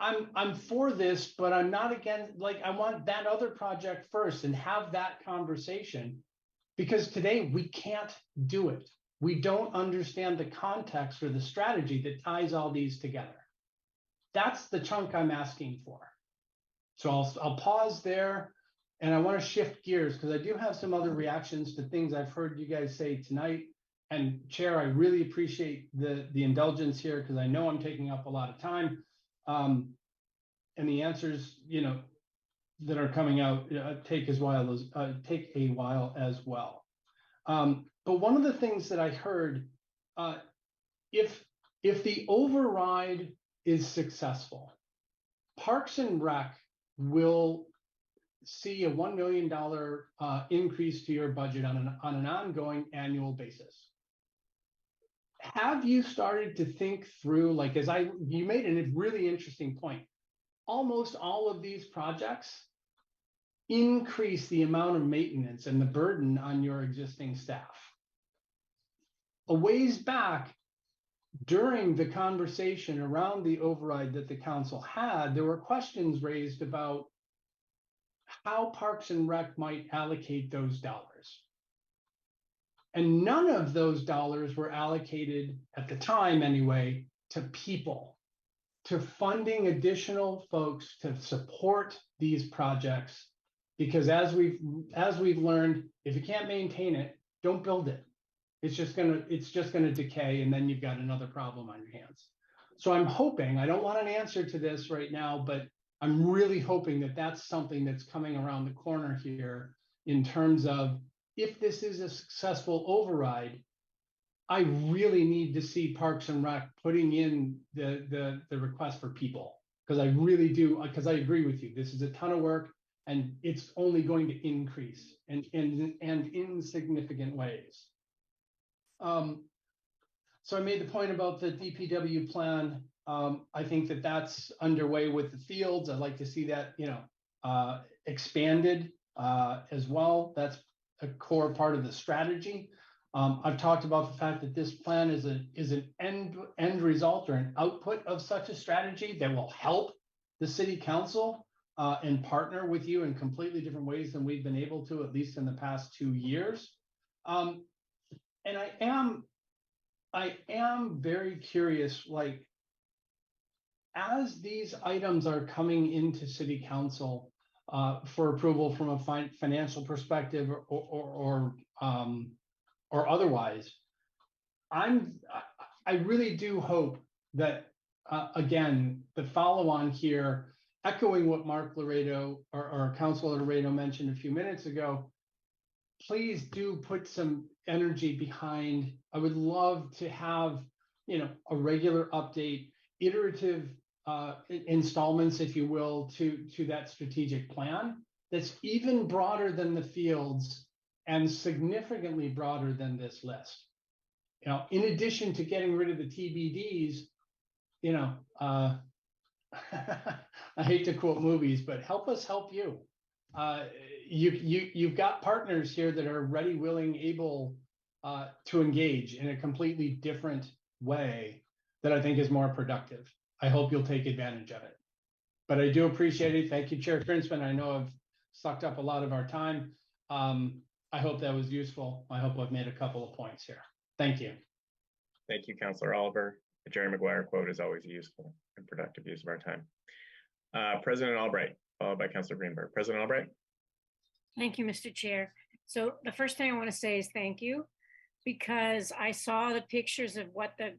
I'm for this, but I'm not against, like, I want that other project first and have that conversation, because today we can't do it. We don't understand the context or the strategy that ties all these together. That's the chunk I'm asking for. So I'll pause there, and I want to shift gears because I do have some other reactions to things I've heard you guys say tonight. And Chair, I really appreciate the indulgence here because I know I'm taking up a lot of time. And the answers, that are coming out take a while as well. But one of the things that I heard, if the override is successful, Parks and Rec will see a $1 million increase to your budget on an ongoing annual basis. Have you started to think through, like, you made a really interesting point. Almost all of these projects increase the amount of maintenance and the burden on your existing staff. A ways back, during the conversation around the override that the council had, there were questions raised about how Parks and Rec might allocate those dollars. And none of those dollars were allocated, at the time anyway, to people, to funding additional folks to support these projects. Because as we've learned, if you can't maintain it, don't build it. It's just gonna decay, and then you've got another problem on your hands. So I'm hoping, I don't want an answer to this right now, but I'm really hoping that that's something that's coming around the corner here in terms of, if this is a successful override, I really need to see Parks and Rec putting in the request for people, because I really do, because I agree with you. This is a ton of work, and it's only going to increase and in significant ways. So I made the point about the DPW plan. I think that that's underway with the fields. I'd like to see that, expanded as well. That's a core part of the strategy. I've talked about the fact that this plan is an end result or an output of such a strategy that will help the city council and partner with you in completely different ways than we've been able to, at least in the past 2 years. And I am very curious, like, as these items are coming into city council for approval from a financial perspective or otherwise, I really do hope that, again, the follow-on here, echoing what Mark Laredo or Councilor Laredo mentioned a few minutes ago, please do put some energy behind. I would love to have, a regular update, iterative installments, if you will, to that strategic plan that's even broader than the fields and significantly broader than this list. In addition to getting rid of the TBDs, I hate to quote movies, but help us help you. You've got partners here that are ready, willing, able to engage in a completely different way that I think is more productive. I hope you'll take advantage of it. But I do appreciate it. Thank you, Chair Krinsman. I know I've sucked up a lot of our time. I hope that was useful. I hope I've made a couple of points here. Thank you. Thank you, Councilor Oliver. The Jerry Maguire quote is always a useful and productive use of our time. President Albright, followed by Councilor Greenberg. President Albright. Thank you, Mr. Chair. So the first thing I want to say is thank you, because I saw the pictures of what the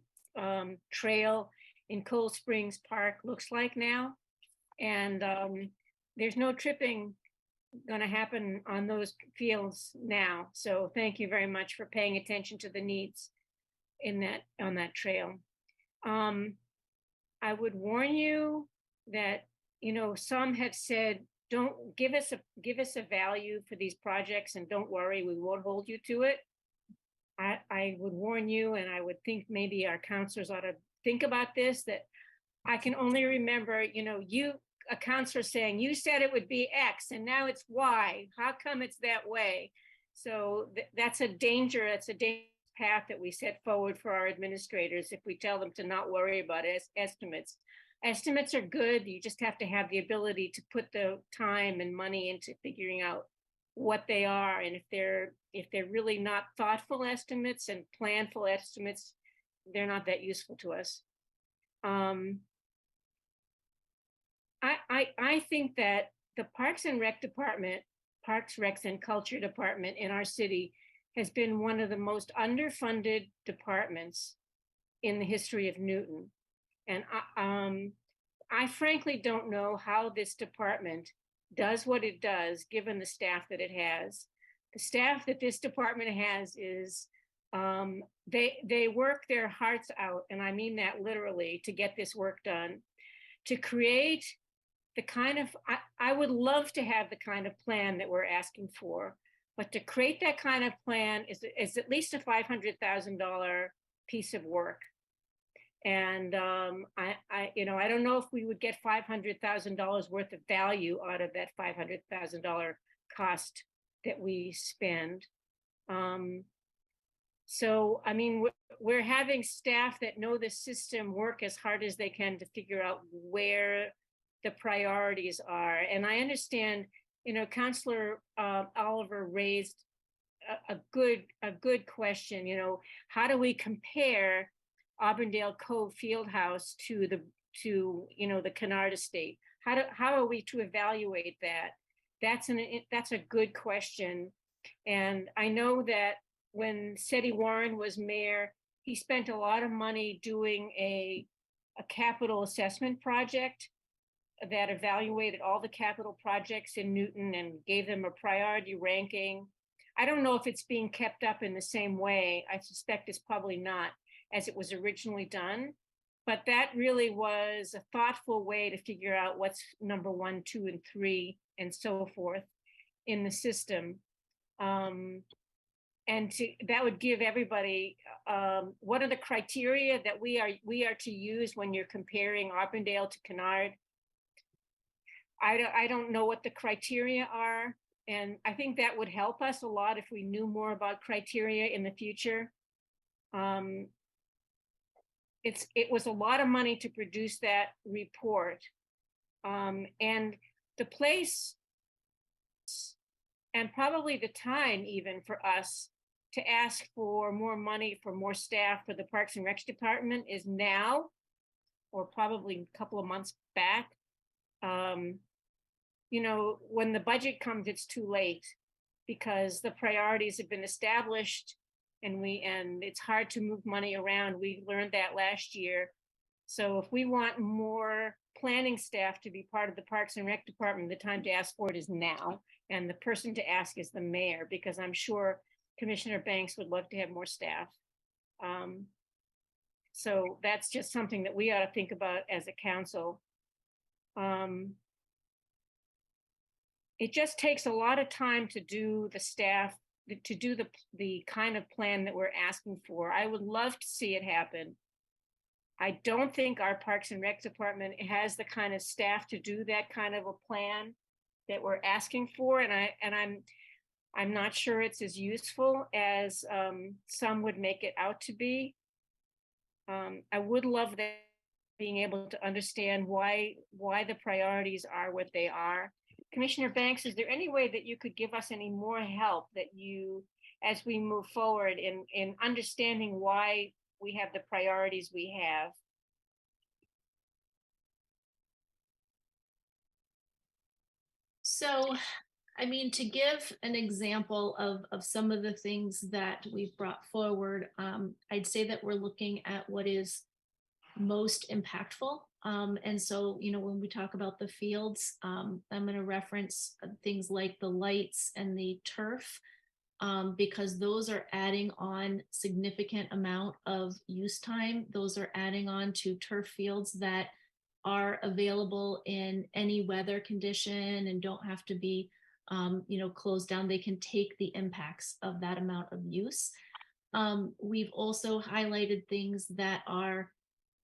trail in Cold Springs Park looks like now. And there's no tripping going to happen on those fields now. So thank you very much for paying attention to the needs on that trail. I would warn you that, some have said, don't give us a value for these projects and don't worry, we won't hold you to it. I would warn you, and I would think maybe our counselors ought to think about this, that I can only remember, a counselor saying, you said it would be X and now it's Y. How come it's that way? So that's a dangerous path that we set forward for our administrators if we tell them to not worry about estimates. Estimates are good. You just have to have the ability to put the time and money into figuring out what they are. And if they're really not thoughtful estimates and planful estimates, they're not that useful to us. I think that the Parks and Rec Department, Parks, Recs, and Culture Department in our city has been one of the most underfunded departments in the history of Newton. And I frankly don't know how this department does what it does, given the staff that it has. The staff that this department has is, they work their hearts out, and I mean that literally, to get this work done, to create the kind of, I would love to have the kind of plan that we're asking for, but to create that kind of plan is at least a $500,000 piece of work. And I don't know if we would get $500,000 worth of value out of that $500,000 cost that we spend. So, I mean, we're having staff that know the system work as hard as they can to figure out where the priorities are. And I understand, Councillor Oliver raised a good question. How do we compare Auburndale Cove Fieldhouse to the Kennard Estate? How are we to evaluate that? That's a good question. And I know that when Seti Warren was mayor, he spent a lot of money doing a capital assessment project that evaluated all the capital projects in Newton and gave them a priority ranking. I don't know if it's being kept up in the same way. I suspect it's probably not, as it was originally done. But that really was a thoughtful way to figure out what's number 1, 2, and 3, and so forth in the system. And that would give everybody, what are the criteria that we are to use when you're comparing Auburndale to Kennard? I don't know what the criteria are. And I think that would help us a lot if we knew more about criteria in the future. It was a lot of money to produce that report. And the place and probably the time even for us to ask for more money for more staff for the Parks and Recs Department is now, or probably a couple of months back. When the budget comes, it's too late because the priorities have been established and it's hard to move money around. We learned that last year. So if we want more planning staff to be part of the Parks and Rec Department, the time to ask for it is now. And the person to ask is the mayor, because I'm sure Commissioner Banks would love to have more staff. So that's just something that we ought to think about as a council. It just takes a lot of time to do the staff, to do the kind of plan that we're asking for. I would love to see it happen. I don't think our Parks and Rec Department has the kind of staff to do that kind of a plan that we're asking for, and I'm not sure it's as useful as some would make it out to be. I would love that, being able to understand why the priorities are what they are. Commissioner Banks, is there any way that you could give us any more help as we move forward in understanding why we have the priorities we have? So I mean, to give an example of some of the things that we've brought forward, I'd say that we're looking at what is most impactful. And so, when we talk about the fields, I'm going to reference things like the lights and the turf, because those are adding on significant amount of use time. Those are adding on to turf fields that are available in any weather condition and don't have to be closed down. They can take the impacts of that amount of use. We've also highlighted things that are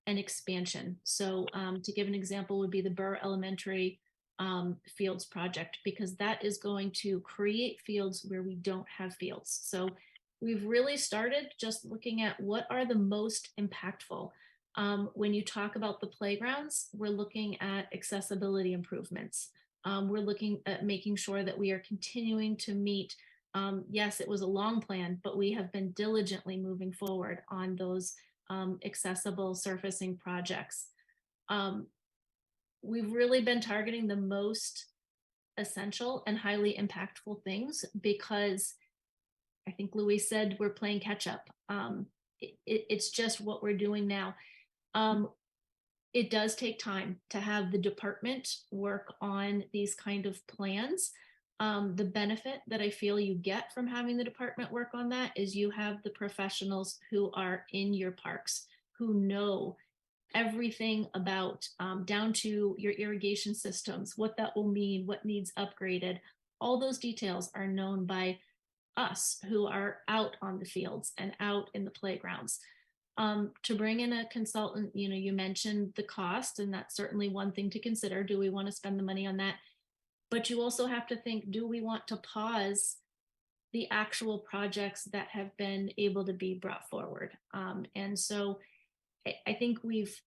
an expansion. So to give an example would be the Burr Elementary Fields project, because that is going to create fields where we don't have fields. So we've really started just looking at what are the most impactful. When you talk about the playgrounds, we're looking at accessibility improvements. We're looking at making sure that we are continuing to meet, yes, it was a long plan, but we have been diligently moving forward on those accessible surfacing projects. We've really been targeting the most essential and highly impactful things because I think Louis said we're playing catch up. It's just what we're doing now. It does take time to have the department work on these kind of plans. The benefit that I feel you get from having the department work on that is you have the professionals who are in your parks, who know everything about down to your irrigation systems, what that will mean, what needs upgraded. All those details are known by us who are out on the fields and out in the playgrounds. To bring in a consultant, you mentioned the cost, and that's certainly one thing to consider. Do we want to spend the money on that? But you also have to think, do we want to pause the actual projects that have been able to be brought forward? And so I think we've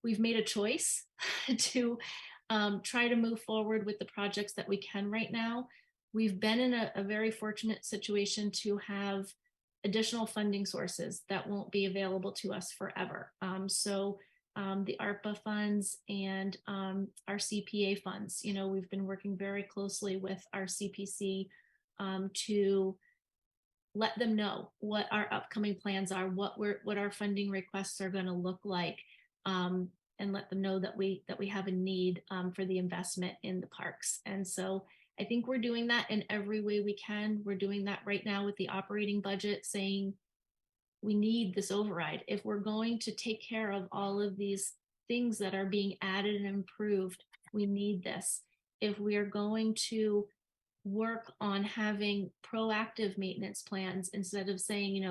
made a choice to try to move forward with the projects that we can right now. We've been in a very fortunate situation to have additional funding sources that won't be available to us forever. So the ARPA funds and our CPA funds, we've been working very closely with our CPC to let them know what our upcoming plans are, what our funding requests are going to look like, and let them know that we have a need for the investment in the parks. And so I think we're doing that in every way we can. We're doing that right now with the operating budget, saying we need this override. If we're going to take care of all of these things that are being added and improved, we need this. If we are going to work on having proactive maintenance plans instead of saying,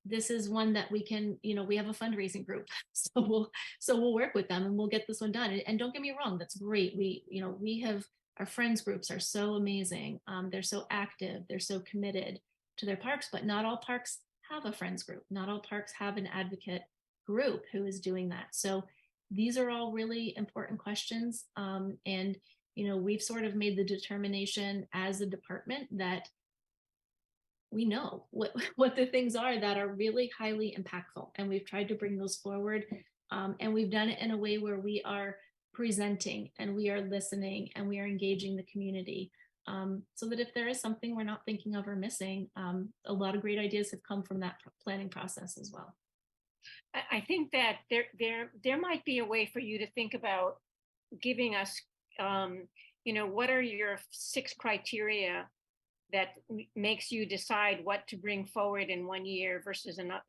this is one that we can, we have a fundraising group, so we'll work with them and we'll get this one done. And don't get me wrong, that's great. We have, our friends groups are so amazing. They're so active, they're so committed to their parks, but not all parks have a friends group. Not all parks have an advocate group who is doing that. So these are all really important questions. And, we've sort of made the determination as a department that we know what the things are that are really highly impactful. And we've tried to bring those forward. And we've done it in a way where we are presenting and we are listening and we are engaging the community. So that if there is something we're not thinking of or missing, a lot of great ideas have come from that planning process as well. I think that there might be a way for you to think about giving us, what are your 6 criteria that makes you decide what to bring forward in 1 year versus another,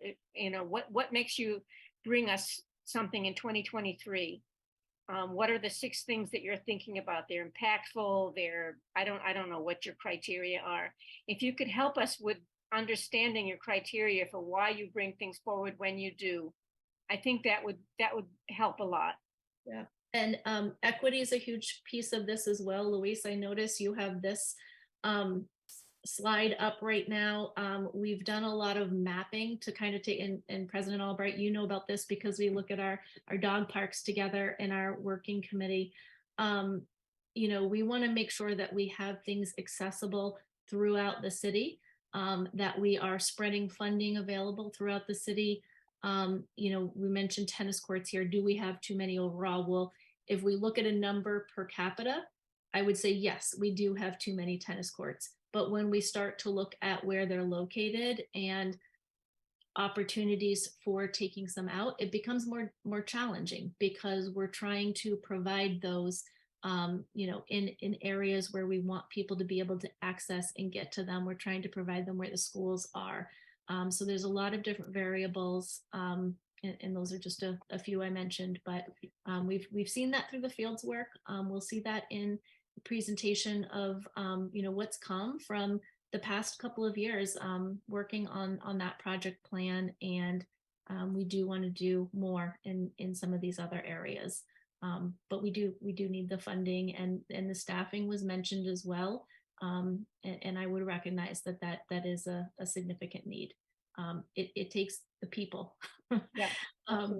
what makes you bring us something in 2023? What are the 6 things that you're thinking about? They're impactful. I don't know what your criteria are. If you could help us with understanding your criteria for why you bring things forward when you do, I think that would help a lot. Yeah. And equity is a huge piece of this as well. Luis, I notice you have this slide up right now. We've done a lot of mapping to kind of take, and President Albright, you know about this because we look at our dog parks together in our working committee. We want to make sure that we have things accessible throughout the city, that we are spreading funding available throughout the city. We mentioned tennis courts here. Do we have too many overall? Well, if we look at a number per capita, I would say, yes, we do have too many tennis courts. But when we start to look at where they're located and opportunities for taking some out, it becomes more challenging because we're trying to provide those in areas where we want people to be able to access and get to them. We're trying to provide them where the schools are. So there's a lot of different variables. And those are just a few I mentioned, but we've seen that through the fields work. We'll see that in the presentation of what's come from the past couple of years working on that project plan, and we do want to do more in some of these other areas. But we do need the funding, and the staffing was mentioned as well. And I would recognize that is a significant need. It takes the people.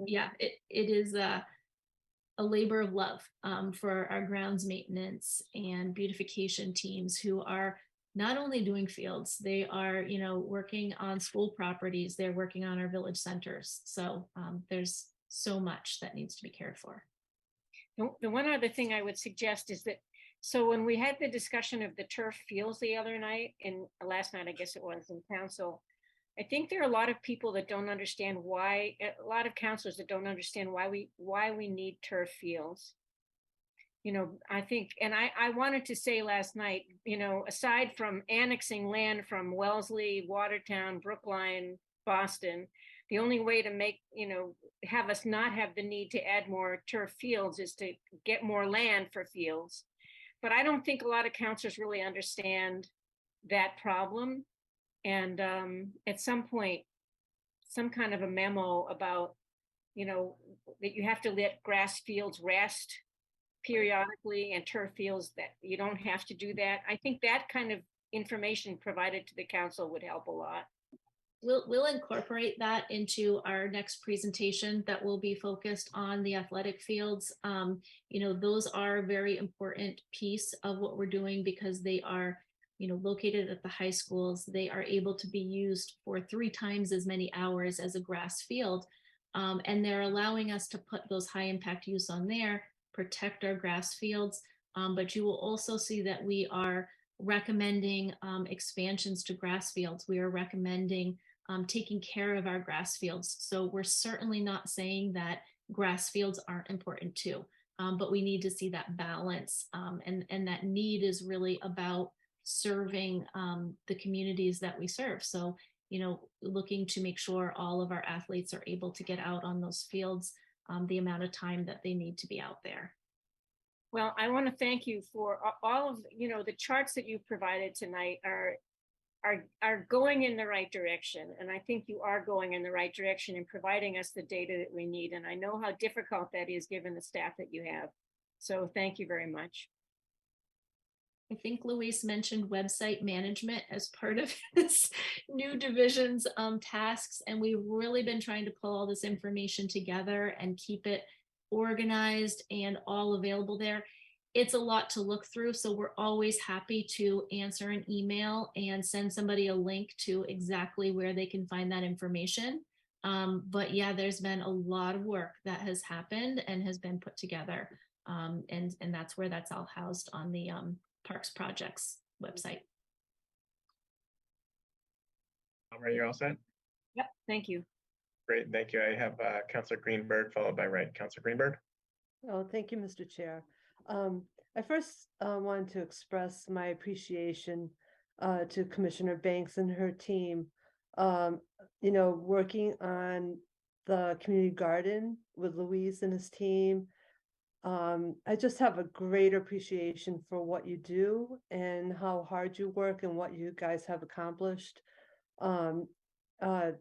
Yeah, it is a labor of love for our grounds maintenance and beautification teams who are not only doing fields, they are, working on school properties, they're working on our village centers. So there's so much that needs to be cared for. The one other thing I would suggest is that, so when we had the discussion of the turf fields the other night, and last night, I guess it was in council, I think there are a lot of people that don't understand why, a lot of counselors that don't understand why we need turf fields. I think, and I wanted to say last night, aside from annexing land from Wellesley, Watertown, Brookline, Boston, the only way to make, have us not have the need to add more turf fields is to get more land for fields. But I don't think a lot of counselors really understand that problem. And at some point, some kind of a memo about, that you have to let grass fields rest periodically and turf fields that you don't have to do that. I think that kind of information provided to the council would help a lot. We'll incorporate that into our next presentation that will be focused on the athletic fields. Those are a very important piece of what we're doing because they are, located at the high schools. They are able to be used for 3 times as many hours as a grass field. And they're allowing us to put those high impact use on there, protect our grass fields. But you will also see that we are recommending expansions to grass fields. We are recommending taking care of our grass fields. So we're certainly not saying that grass fields aren't important too, but we need to see that balance. And that need is really about serving the communities that we serve. So, looking to make sure all of our athletes are able to get out on those fields the amount of time that they need to be out there. Well, I want to thank you for all of, the charts that you provided tonight are going in the right direction. And I think you are going in the right direction in providing us the data that we need. And I know how difficult that is given the staff that you have. So thank you very much. I think Luis mentioned website management as part of his new division's tasks. And we've really been trying to pull all this information together and keep it organized and all available there. It's a lot to look through. So we're always happy to answer an email and send somebody a link to exactly where they can find that information. But yeah, there's been a lot of work that has happened and has been put together. And that's where that's all housed on the Parks Projects website. All right, you're all set? Yep, thank you. Great, thank you. I have Councilor Greenberg followed by Wright. Councilor Greenberg. Oh, thank you, Mr. Chair. I first wanted to express my appreciation to Commissioner Banks and her team, working on the community garden with Luis and his team. I just have a great appreciation for what you do and how hard you work and what you guys have accomplished.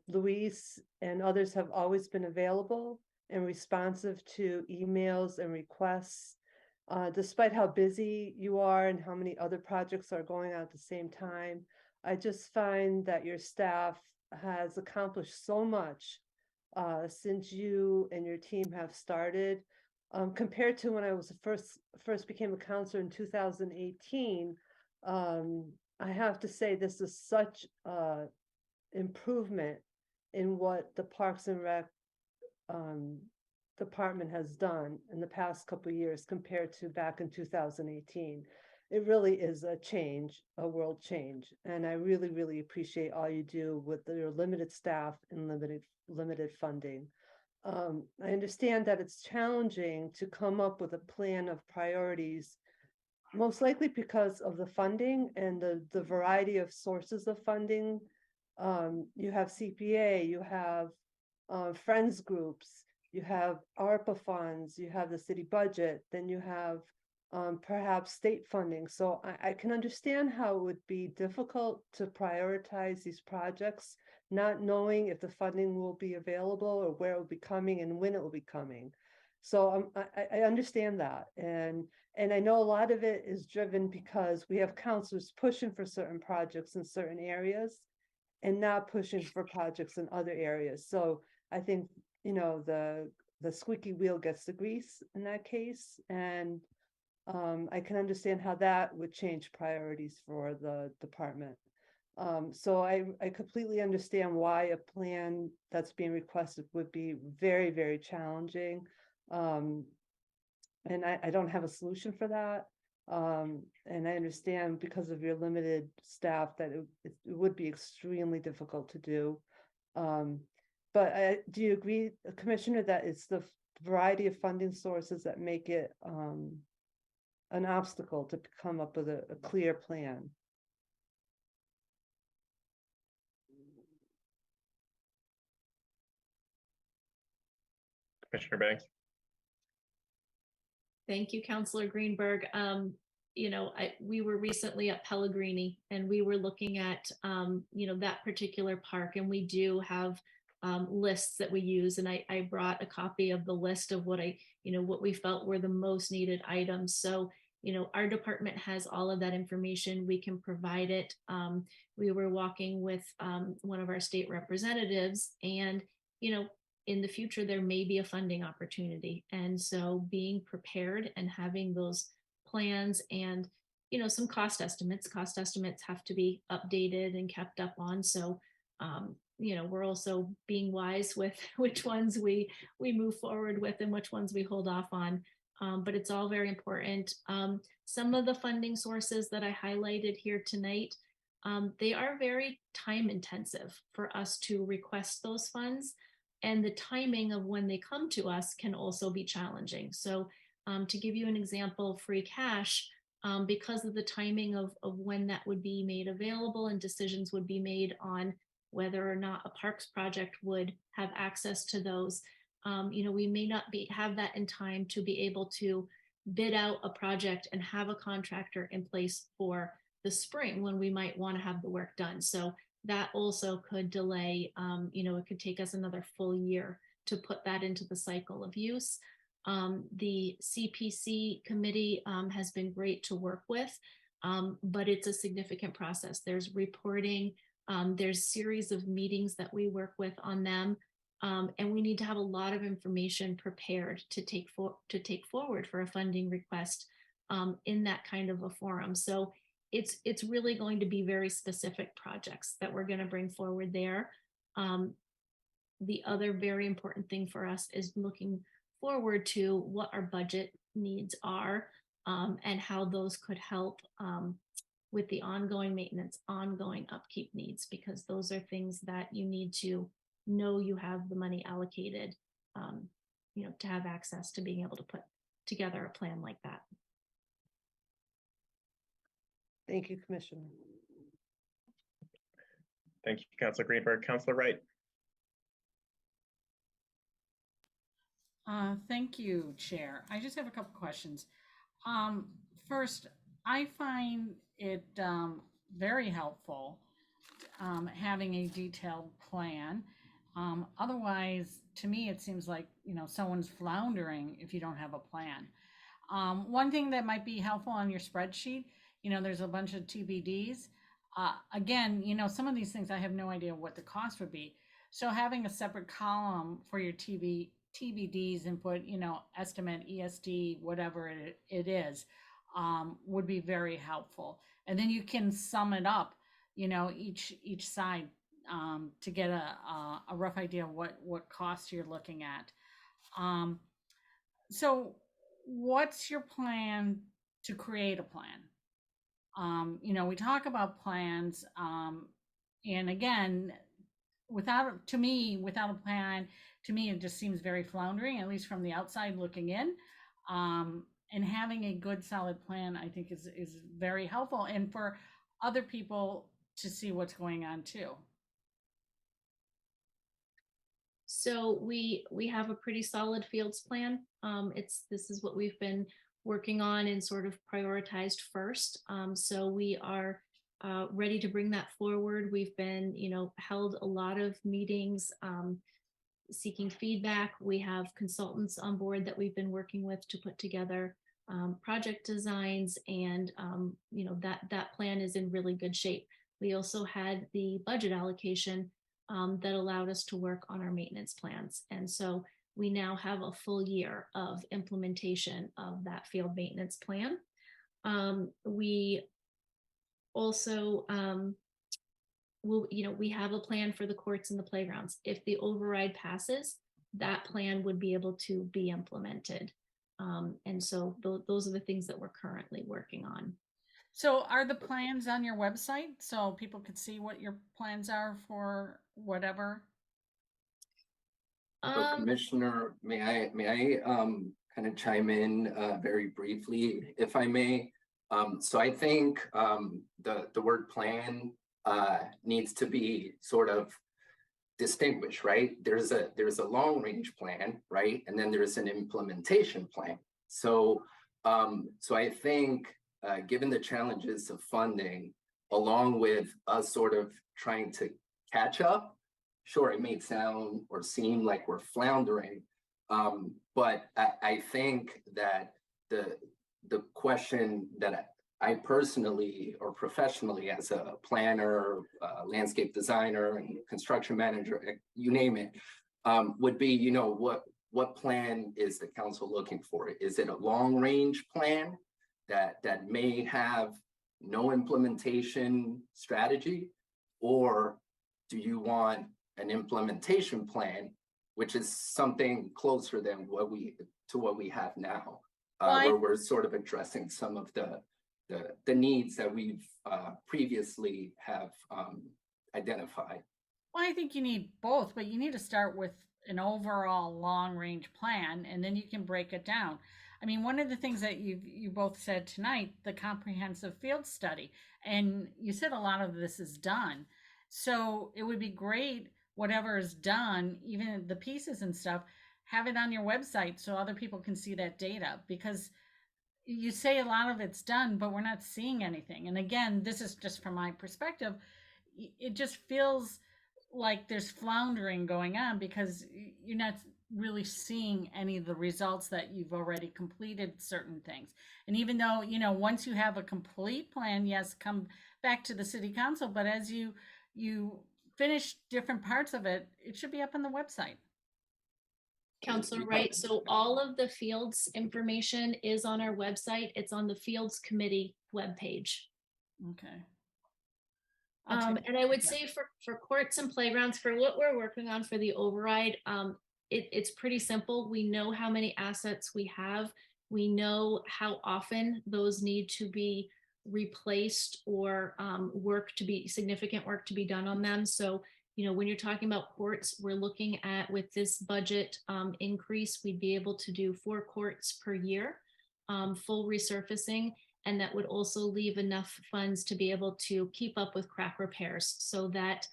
Luis and others have always been available and responsive to emails and requests, despite how busy you are and how many other projects are going on at the same time. I just find that your staff has accomplished so much since you and your team have started. Compared to when I was first became a counselor in 2018, I have to say this is such improvement in what the Parks and Rec department has done in the past couple of years compared to back in 2018. It really is a change, a world change. And I really, really appreciate all you do with your limited staff and limited funding. I understand that it's challenging to come up with a plan of priorities, most likely because of the funding and the variety of sources of funding. You have CPA, you have friends groups, you have ARPA funds, you have the city budget, then you have perhaps state funding. So I can understand how it would be difficult to prioritize these projects, not knowing if the funding will be available or where it will be coming and when it will be coming. So I understand that. And I know a lot of it is driven because we have councilors pushing for certain projects in certain areas and not pushing for projects in other areas. So I think, you know, the squeaky wheel gets the grease in that case. And I can understand how that would change priorities for the department. So I completely understand why a plan that's being requested would be very, very challenging. And I don't have a solution for that. And I understand because of your limited staff that it would be extremely difficult to do. But do you agree, Commissioner, that it's the variety of funding sources that make it an obstacle to come up with a clear plan? Commissioner Banks? Thank you, Councilor Greenberg. You know, we were recently at Pellegrini and we were looking at, you know, that particular park, and we do have lists that we use. And I brought a copy of the list of what what we felt were the most needed items. So, you know, our department has all of that information. We can provide it. We were walking with one of our state representatives, and, you know, in the future, there may be a funding opportunity. And so being prepared and having those plans and, you know, some cost estimates have to be updated and kept up on. So, you know, we're also being wise with which ones we move forward with and which ones we hold off on. But it's all very important. Some of the funding sources that I highlighted here tonight, they are very time intensive for us to request those funds. And the timing of when they come to us can also be challenging. So to give you an example, free cash, because of the timing of when that would be made available and decisions would be made on whether or not a parks project would have access to those, you know, we may not have that in time to be able to bid out a project and have a contractor in place for the spring when we might want to have the work done. So that also could delay, you know, it could take us another full year to put that into the cycle of use. The CPC committee has been great to work with, but it's a significant process. There's reporting, there's series of meetings that we work with on them, and we need to have a lot of information prepared to take forward for a funding request in that kind of a forum. So it's really going to be very specific projects that we're going to bring forward there. The other very important thing for us is looking forward to what our budget needs are and how those could help with the ongoing maintenance, ongoing upkeep needs, because those are things that you need to know you have the money allocated, you know, to have access to being able to put together a plan like that. Thank you, Commissioner. Thank you, Councilor Greenberg. Councilor Wright. Thank you, Chair. I just have a couple questions. First, I find it very helpful having a detailed plan. Otherwise, to me, it seems like, you know, someone's floundering if you don't have a plan. One thing that might be helpful on your spreadsheet, you know, there's a bunch of TBDs. Again, you know, some of these things I have no idea what the cost would be. So having a separate column for your TBDs and put, you know, estimate, ESD, whatever it is, would be very helpful. And then you can sum it up, you know, each side to get a rough idea of what costs you're looking at. So what's your plan to create a plan? We talk about plans, and again, without a plan, to me, it just seems very floundering, at least from the outside looking in. And having a good solid plan, I think is very helpful, and for other people to see what's going on too. So we have a pretty solid fields plan. This is what we've been working on and sort of prioritized first. So we are ready to bring that forward. We've been, held a lot of meetings, seeking feedback. We have consultants on board that we've been working with to put together project designs, and that plan is in really good shape. We also had the budget allocation that allowed us to work on our maintenance plans, and so we now have a full year of implementation of that field maintenance plan. We also we have a plan for the courts and the playgrounds. If the override passes, that plan would be able to be implemented. And so those are the things that we're currently working on. So are the plans on your website so people could see what your plans are for whatever? So Commissioner, may I kind of chime in very briefly, if I may? So I think the word plan needs to be sort of distinguished, right? There's a long range plan, right? And then there's an implementation plan. So I think given the challenges of funding, along with us sort of trying to catch up, sure, it may sound or seem like we're floundering, but I think that the question that I personally or professionally, as a planner, landscape designer, and construction manager, you name it, would be, what plan is the council looking for? Is it a long range plan that may have no implementation strategy, or do you want an implementation plan, which is something closer than what we have now, where we're sort of addressing some of the needs that we've previously have identified? Well, I think you need both, but you need to start with an overall long range plan, and then you can break it down. I mean, one of the things that you both said tonight, the comprehensive field study, and you said a lot of this is done. So it would be great, whatever is done, even the pieces and stuff, have it on your website so other people can see that data, because you say a lot of it's done, but we're not seeing anything. And again, this is just from my perspective, it just feels like there's floundering going on because you're not really seeing any of the results that you've already completed certain things. And even though, once you have a complete plan, yes, come back to the city council, but as you finish different parts of it, it should be up on the website. Councilor Wright, so all of the fields information is on our website. It's on the Fields Committee webpage. Okay. And I would say for courts and playgrounds, for what we're working on for the override, it's pretty simple. We know how many assets we have. We know how often those need to be replaced or significant work to be done on them. So, when you're talking about courts, we're looking at, with this budget increase, we'd be able to do 4 courts per year, full resurfacing. And that would also leave enough funds to be able to keep up with crack repairs so that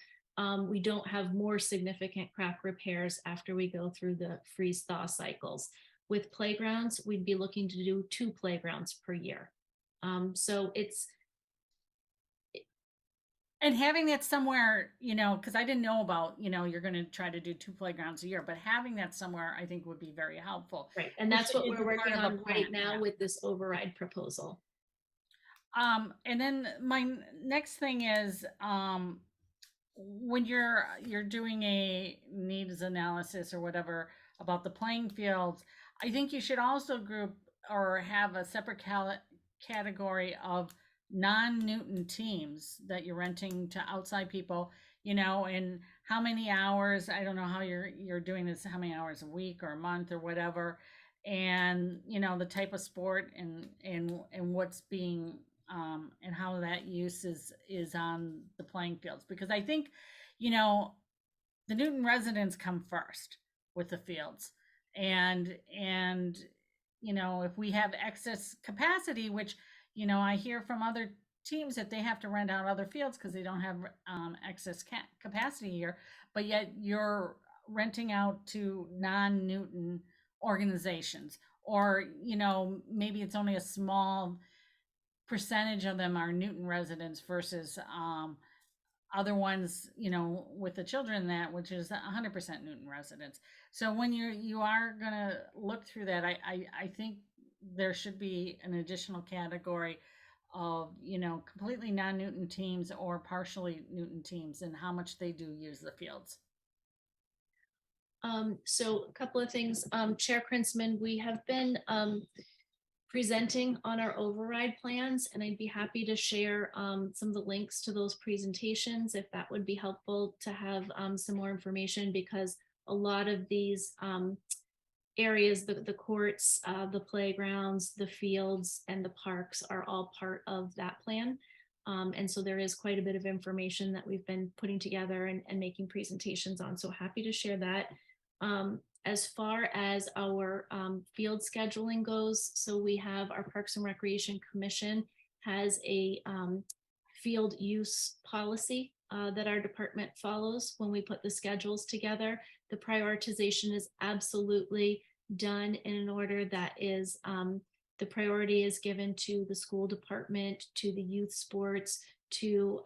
we don't have more significant crack repairs after we go through the freeze thaw cycles. With playgrounds, we'd be looking to do 2 playgrounds per year. So it's. And having that somewhere, because I didn't know about, you're going to try to do 2 playgrounds a year, but having that somewhere, I think would be very helpful. Right. And that's what we're working on right now with this override proposal. And then my next thing is, when you're doing a needs analysis or whatever about the playing fields, I think you should also group or have a separate category of non-Newton teams that you're renting to outside people, and how many hours, I don't know how you're doing this, how many hours a week or a month or whatever, and the type of sport and what's being and how that use is on the playing fields, because I think the Newton residents come first with the fields, and if we have excess capacity, which I hear from other teams that they have to rent out other fields because they don't have excess capacity here, but yet you're renting out to non-Newton organizations, or maybe it's only a small percentage of them are Newton residents versus other ones with the children, that which is 100% Newton residents. So when you are going to look through that, I think there should be an additional category of completely non-Newton teams or partially Newton teams, and how much they do use the fields. So a couple of things, Chair Krinsman, we have been presenting on our override plans, and I'd be happy to share some of the links to those presentations if that would be helpful to have some more information, because a lot of these areas, the courts, the playgrounds, the fields, and the parks are all part of that plan. And so there is quite a bit of information that we've been putting together and making presentations on. So happy to share that. As far as our field scheduling goes, so we have our Parks and Recreation Commission has a field use policy that our department follows when we put the schedules together. The prioritization is absolutely done in an order that is the priority is given to the school department, to the youth sports, to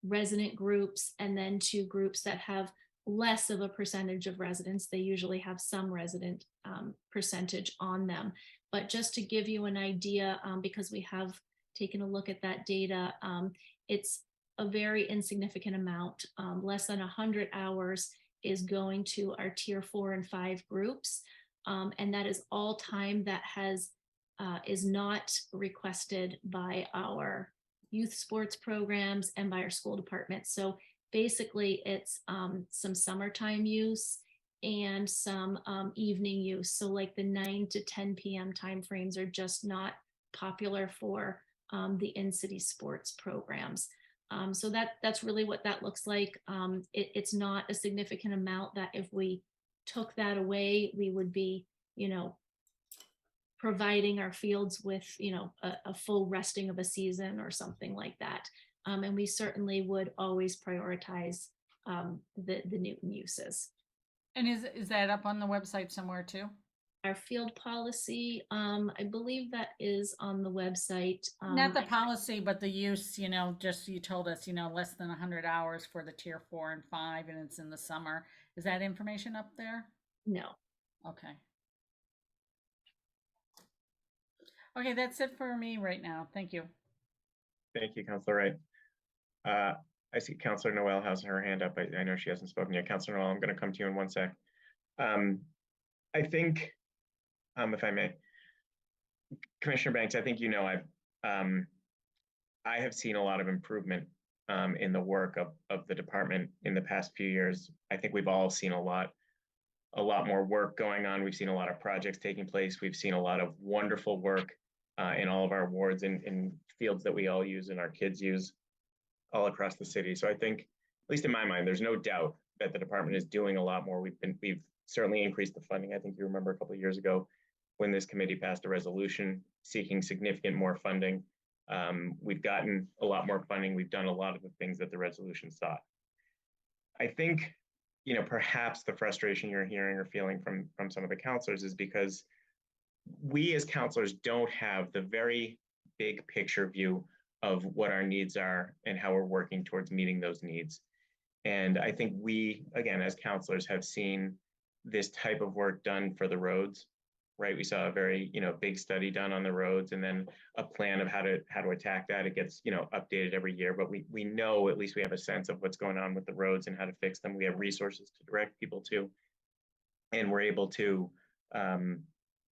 resident groups, and then to groups that have less of a percentage of residents. They usually have some resident percentage on them. But just to give you an idea, because we have taken a look at that data, it's a very insignificant amount. Less than 100 hours is going to our tier 4 and 5 groups. And that is all time that is not requested by our youth sports programs and by our school department. So basically it's some summertime use and some evening use. So like the 9 to 10 p.m. timeframes are just not popular for the in-city sports programs. So that's really what that looks like. It's not a significant amount that if we took that away, we would be, providing our fields with, a full resting of a season or something like that. And we certainly would always prioritize the Newton uses. And is that up on the website somewhere too? Our field policy, I believe that is on the website. Not the policy, but the use, just you told us, less than 100 hours for the tier 4 and 5, and it's in the summer. Is that information up there? No. Okay. Okay, that's it for me right now. Thank you. Thank you, Councilor Wright. I see Councilor Noel has her hand up. I know she hasn't spoken yet. Councilor Noel, I'm going to come to you in one sec. I think, if I may, Commissioner Banks, I think I have seen a lot of improvement in the work of the department in the past few years. I think we've all seen a lot more work going on. We've seen a lot of projects taking place. We've seen a lot of wonderful work in all of our wards in fields that we all use and our kids use all across the city. So I think, at least in my mind, there's no doubt that the department is doing a lot more. We've certainly increased the funding. I think you remember a couple of years ago when this committee passed a resolution seeking significant more funding. We've gotten a lot more funding. We've done a lot of the things that the resolution sought. I think, perhaps the frustration you're hearing or feeling from some of the counselors is because we as counselors don't have the very big picture view of what our needs are and how we're working towards meeting those needs. And I think we, again, as counselors, have seen this type of work done for the roads, right? We saw a very, big study done on the roads, and then a plan of how to attack that. It gets, updated every year, but we know, at least we have a sense of what's going on with the roads and how to fix them. We have resources to direct people to, and we're able to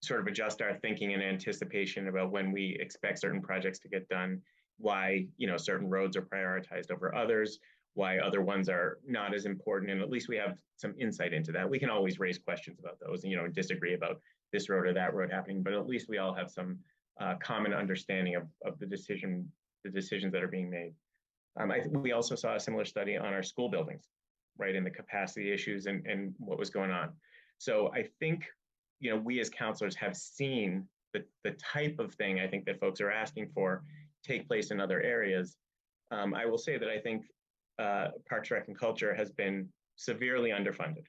sort of adjust our thinking and anticipation about when we expect certain projects to get done, why, certain roads are prioritized over others, why other ones are not as important. And at least we have some insight into that. We can always raise questions about those, and disagree about this road or that road happening, but at least we all have some common understanding of the decisions that are being made. We also saw a similar study on our school buildings, right, and the capacity issues and what was going on. So I think, we as counselors have seen the type of thing I think that folks are asking for take place in other areas. I will say that I think Parks, Rec, and Culture has been severely underfunded.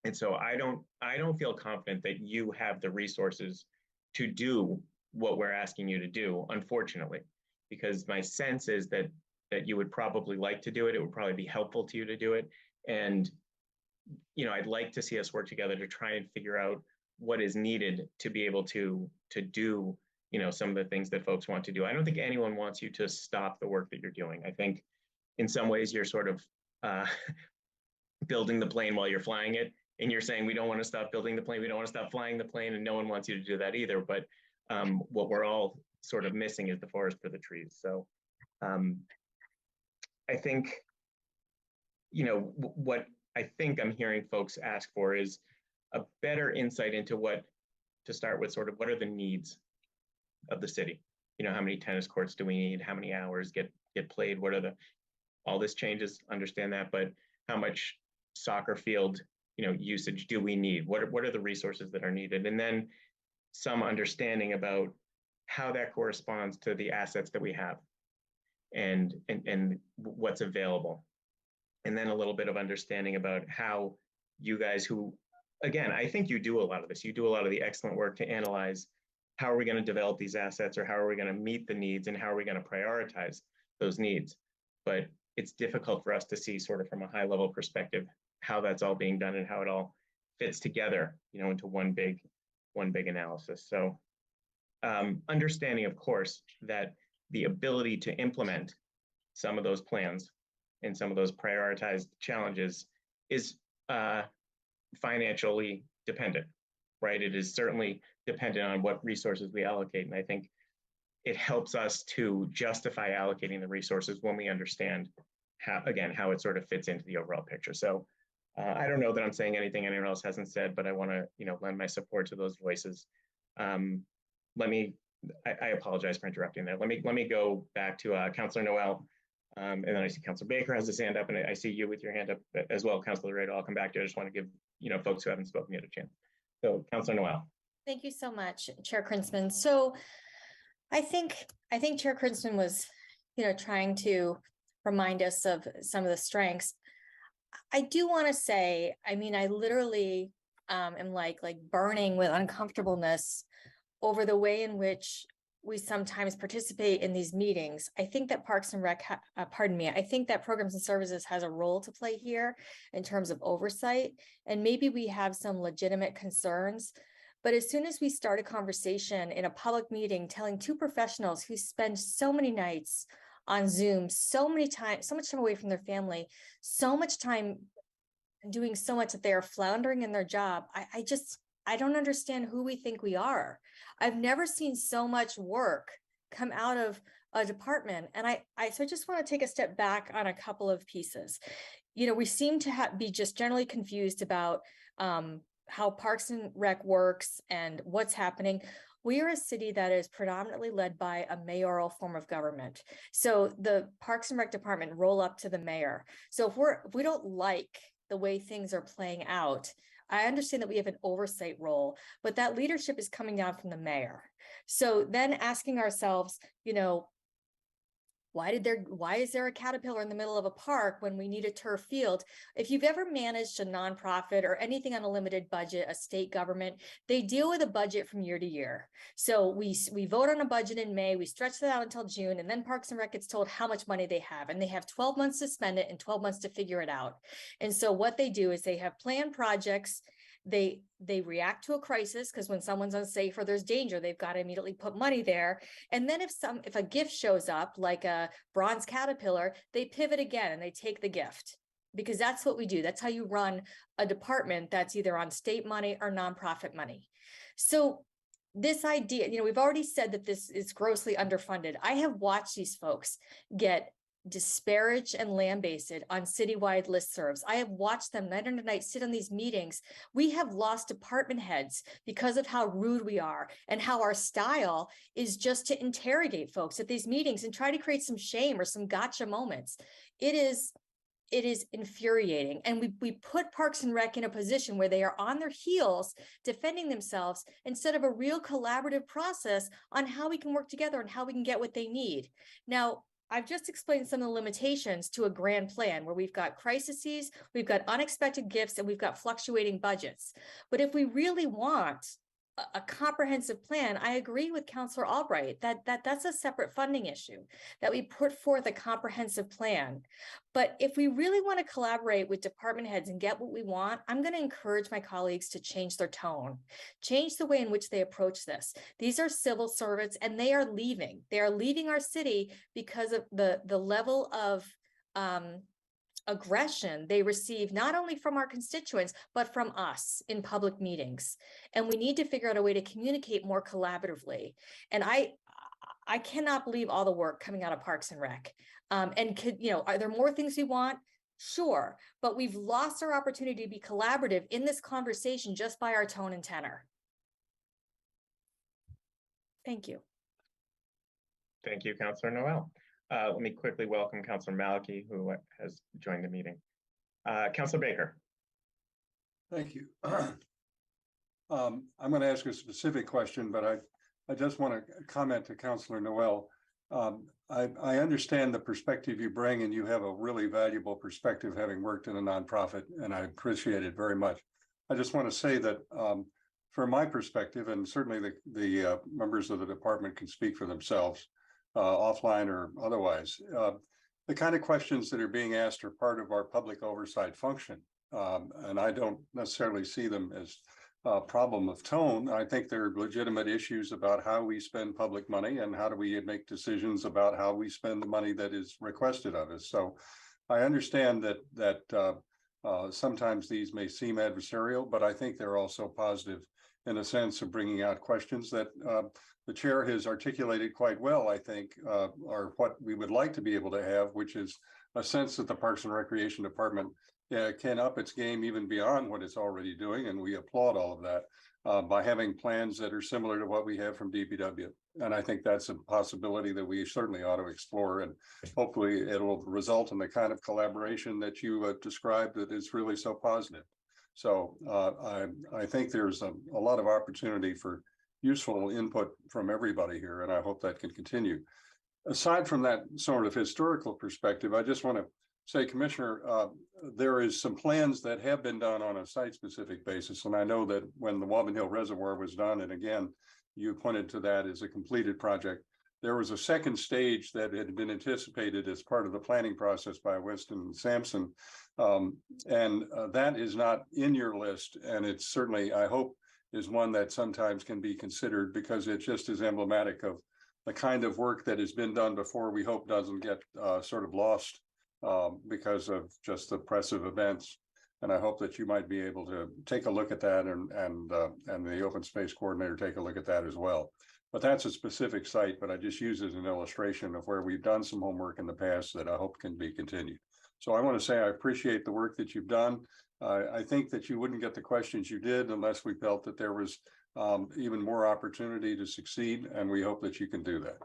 And so I don't feel confident that you have the resources to do what we're asking you to do, unfortunately, because my sense is that you would probably like to do it. It would probably be helpful to you to do it. And, I'd like to see us work together to try and figure out what is needed to be able to do, some of the things that folks want to do. I don't think anyone wants you to stop the work that you're doing. I think in some ways you're sort of building the plane while you're flying it. And you're saying, we don't want to stop building the plane. We don't want to stop flying the plane. And no one wants you to do that either. But what we're all sort of missing is the forest for the trees. So I think, what I think I'm hearing folks ask for is a better insight into what are the needs of the city? How many tennis courts do we need? How many hours get played? All this changes, understand that, but how much soccer field, usage do we need? What are the resources that are needed? And then some understanding about how that corresponds to the assets that we have and what's available. And then a little bit of understanding about how you guys who, again, I think you do a lot of this. You do a lot of the excellent work to analyze how are we going to develop these assets, or how are we going to meet the needs, and how are we going to prioritize those needs. But it's difficult for us to see sort of from a high level perspective how that's all being done and how it all fits together, into one big analysis. So understanding, of course, that the ability to implement some of those plans and some of those prioritized challenges is financially dependent, right? It is certainly dependent on what resources we allocate. And I think it helps us to justify allocating the resources when we understand how it sort of fits into the overall picture. So I don't know that I'm saying anything anyone else hasn't said, but I want to, lend my support to those voices. I apologize for interrupting there. Let me go back to Councillor Noel. And then I see Councillor Baker has his hand up, and I see you with your hand up as well, Councillor Laredo. I'll come back to you. I just want to give folks who haven't spoken yet a chance. So, Councillor Noel. Thank you so much, Chair Krinsman. So, I think Chair Krinsman was, trying to remind us of some of the strengths. I do want to say, I literally am like burning with uncomfortableness over the way in which we sometimes participate in these meetings. I think that Parks and Rec, I think that Programs and Services has a role to play here in terms of oversight, and maybe we have some legitimate concerns. But as soon as we start a conversation in a public meeting, telling two professionals who spend so many nights on Zoom, so much time away from their family, so much time doing so much that they are floundering in their job, I don't understand who we think we are. I've never seen so much work come out of a department. And so I just want to take a step back on a couple of pieces. We seem to be just generally confused about how Parks and Rec works and what's happening. We are a city that is predominantly led by a mayoral form of government. So the Parks and Rec department roll up to the mayor. So if we don't like the way things are playing out, I understand that we have an oversight role, but that leadership is coming down from the mayor. So then asking ourselves, why is there a caterpillar in the middle of a park when we need a turf field? If you've ever managed a nonprofit or anything on a limited budget, a state government, they deal with a budget from year to year. So we vote on a budget in May, we stretch that out until June, and then Parks and Rec gets told how much money they have, and they have 12 months to spend it and 12 months to figure it out. And so what they do is they have planned projects. They react to a crisis, because when someone's unsafe or there's danger, they've got to immediately put money there. And then if a gift shows up, like a bronze caterpillar, they pivot again and they take the gift, because that's what we do. That's how you run a department that's either on state money or nonprofit money. So this idea, we've already said that this is grossly underfunded. I have watched these folks get disparaged and lambasted on citywide listservs. I have watched them night after night sit on these meetings. We have lost department heads because of how rude we are and how our style is just to interrogate folks at these meetings and try to create some shame or some gotcha moments. It is infuriating. And we put Parks and Rec in a position where they are on their heels defending themselves instead of a real collaborative process on how we can work together and how we can get what they need. Now, I've just explained some of the limitations to a grand plan where we've got crises, we've got unexpected gifts, and we've got fluctuating budgets. But if we really want a comprehensive plan, I agree with Councillor Albright that that's a separate funding issue, that we put forth a comprehensive plan. But if we really want to collaborate with department heads and get what we want, I'm going to encourage my colleagues to change their tone, change the way in which they approach this. These are civil servants and they are leaving. They are leaving our city because of the level of aggression they receive, not only from our constituents, but from us in public meetings. And we need to figure out a way to communicate more collaboratively. And I cannot believe all the work coming out of Parks and Rec. And could, are there more things we want? Sure, but we've lost our opportunity to be collaborative in this conversation just by our tone and tenor. Thank you. Thank you, Councillor Noel. Let me quickly welcome Councillor Maliki, who has joined the meeting. Councillor Baker. Thank you. I'm going to ask a specific question, but I just want to comment to Councillor Noel. I understand the perspective you bring, and you have a really valuable perspective having worked in a nonprofit, and I appreciate it very much. I just want to say that from my perspective, and certainly the members of the department can speak for themselves, offline or otherwise, the kind of questions that are being asked are part of our public oversight function. And I don't necessarily see them as a problem of tone. I think there are legitimate issues about how we spend public money and how do we make decisions about how we spend the money that is requested of us. So I understand that sometimes these may seem adversarial, but I think they're also positive in a sense of bringing out questions that the chair has articulated quite well, I think, are what we would like to be able to have, which is a sense that the Parks and Recreation Department can up its game even beyond what it's already doing. And we applaud all of that by having plans that are similar to what we have from DPW. And I think that's a possibility that we certainly ought to explore. And hopefully it'll result in the kind of collaboration that you described that is really so positive. So I think there's a lot of opportunity for useful input from everybody here, and I hope that can continue. Aside from that sort of historical perspective, I just want to say, Commissioner, there is some plans that have been done on a site-specific basis, and I know that when the Wobbin Hill Reservoir was done, and again, you pointed to that as a completed project, there was a second stage that had been anticipated as part of the planning process by Winston Sampson, and that is not in your list, and it's certainly, I hope, is one that sometimes can be considered because it just is emblematic of the kind of work that has been done before. We hope doesn't get sort of lost because of just the oppressive events. And I hope that you might be able to take a look at that and the open space coordinator take a look at that as well. But that's a specific site, but I just use it as an illustration of where we've done some homework in the past that I hope can be continued. So I want to say I appreciate the work that you've done. I think that you wouldn't get the questions you did unless we felt that there was even more opportunity to succeed, and we hope that you can do that.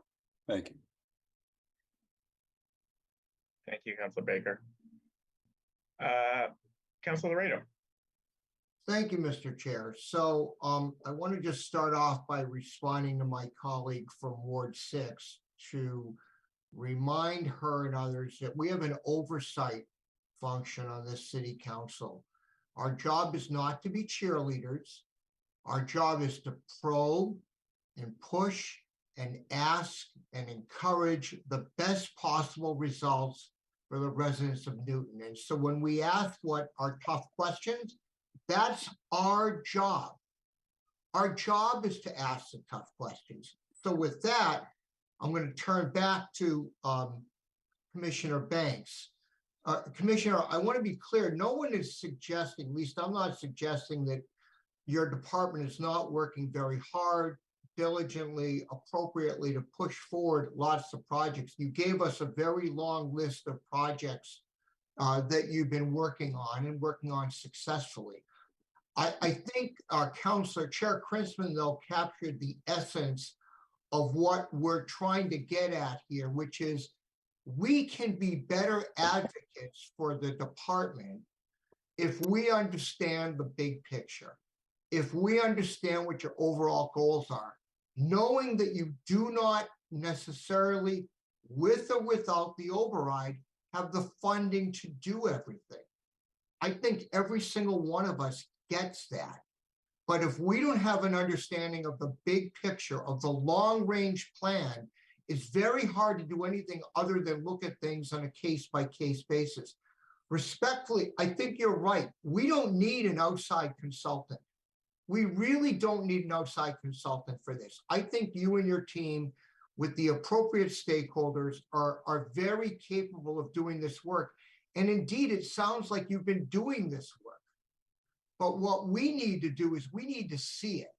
Thank you. Thank you, Councilor Baker. Councilor Laredo. Thank you, Mr. Chair. So I want to just start off by responding to my colleague from Ward 6 to remind her and others that we have an oversight function on this city council. Our job is not to be cheerleaders. Our job is to probe and push and ask and encourage the best possible results for the residents of Newton. And so when we ask what are tough questions, that's our job. Our job is to ask the tough questions. So with that, I'm going to turn back to Commissioner Banks. Commissioner, I want to be clear. No one is suggesting, at least I'm not suggesting, that your department is not working very hard, diligently, appropriately to push forward lots of projects. You gave us a very long list of projects that you've been working on and working on successfully. I think Councilor Chair Krinsman, though, captured the essence of what we're trying to get at here, which is we can be better advocates for the department if we understand the big picture, if we understand what your overall goals are, knowing that you do not necessarily, with or without the override, have the funding to do everything. I think every single one of us gets that. But if we don't have an understanding of the big picture of the long-range plan, it's very hard to do anything other than look at things on a case-by-case basis. Respectfully, I think you're right. We don't need an outside consultant. We really don't need an outside consultant for this. I think you and your team, with the appropriate stakeholders, are very capable of doing this work. And indeed, it sounds like you've been doing this work. But what we need to do is we need to see it.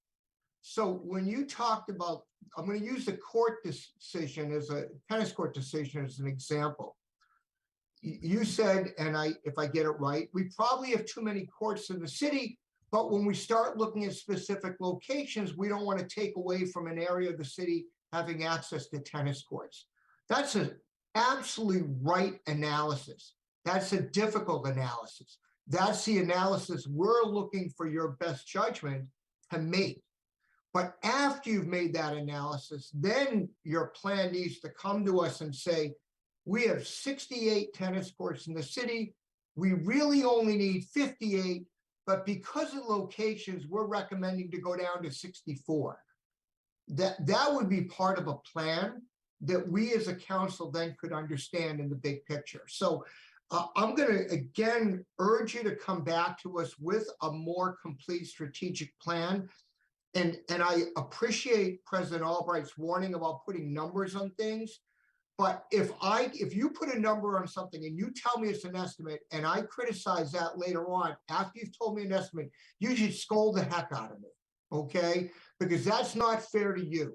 So when you talked about, I'm going to use the court decision as a tennis court decision as an example. You said, and if I get it right, we probably have too many courts in the city, but when we start looking at specific locations, we don't want to take away from an area of the city having access to tennis courts. That's an absolutely right analysis. That's a difficult analysis. That's the analysis we're looking for your best judgment to make. But after you've made that analysis, then your plan needs to come to us and say, we have 68 tennis courts in the city. We really only need 58, but because of locations, we're recommending to go down to 64. That would be part of a plan that we as a council then could understand in the big picture. So I'm going to again urge you to come back to us with a more complete strategic plan. And I appreciate President Albright's warning about putting numbers on things. But if you put a number on something and you tell me it's an estimate and I criticize that later on, after you've told me an estimate, you should scold the heck out of me, okay? Because that's not fair to you.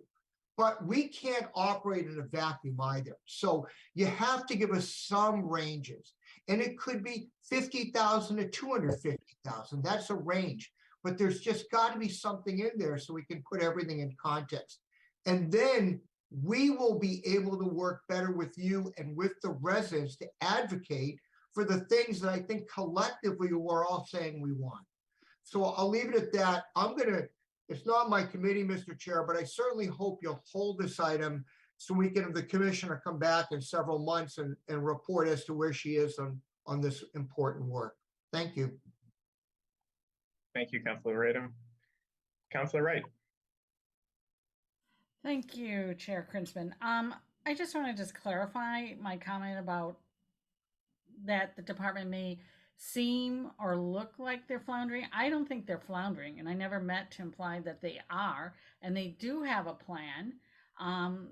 But we can't operate in a vacuum either. So you have to give us some ranges. And it could be 50,000 to 250,000. That's a range. But there's just got to be something in there so we can put everything in context. And then we will be able to work better with you and with the residents to advocate for the things that I think collectively we're all saying we want. So I'll leave it at that. It's not my committee, Mr. Chair, but I certainly hope you'll hold this item so we can have the commissioner come back in several months and report as to where she is on this important work. Thank you. Thank you, Councilor Radom. Councilor Wright. Thank you, Chair Krinsman. I just want to just clarify my comment about that the department may seem or look like they're floundering. I don't think they're floundering, and I never meant to imply that they are. And they do have a plan,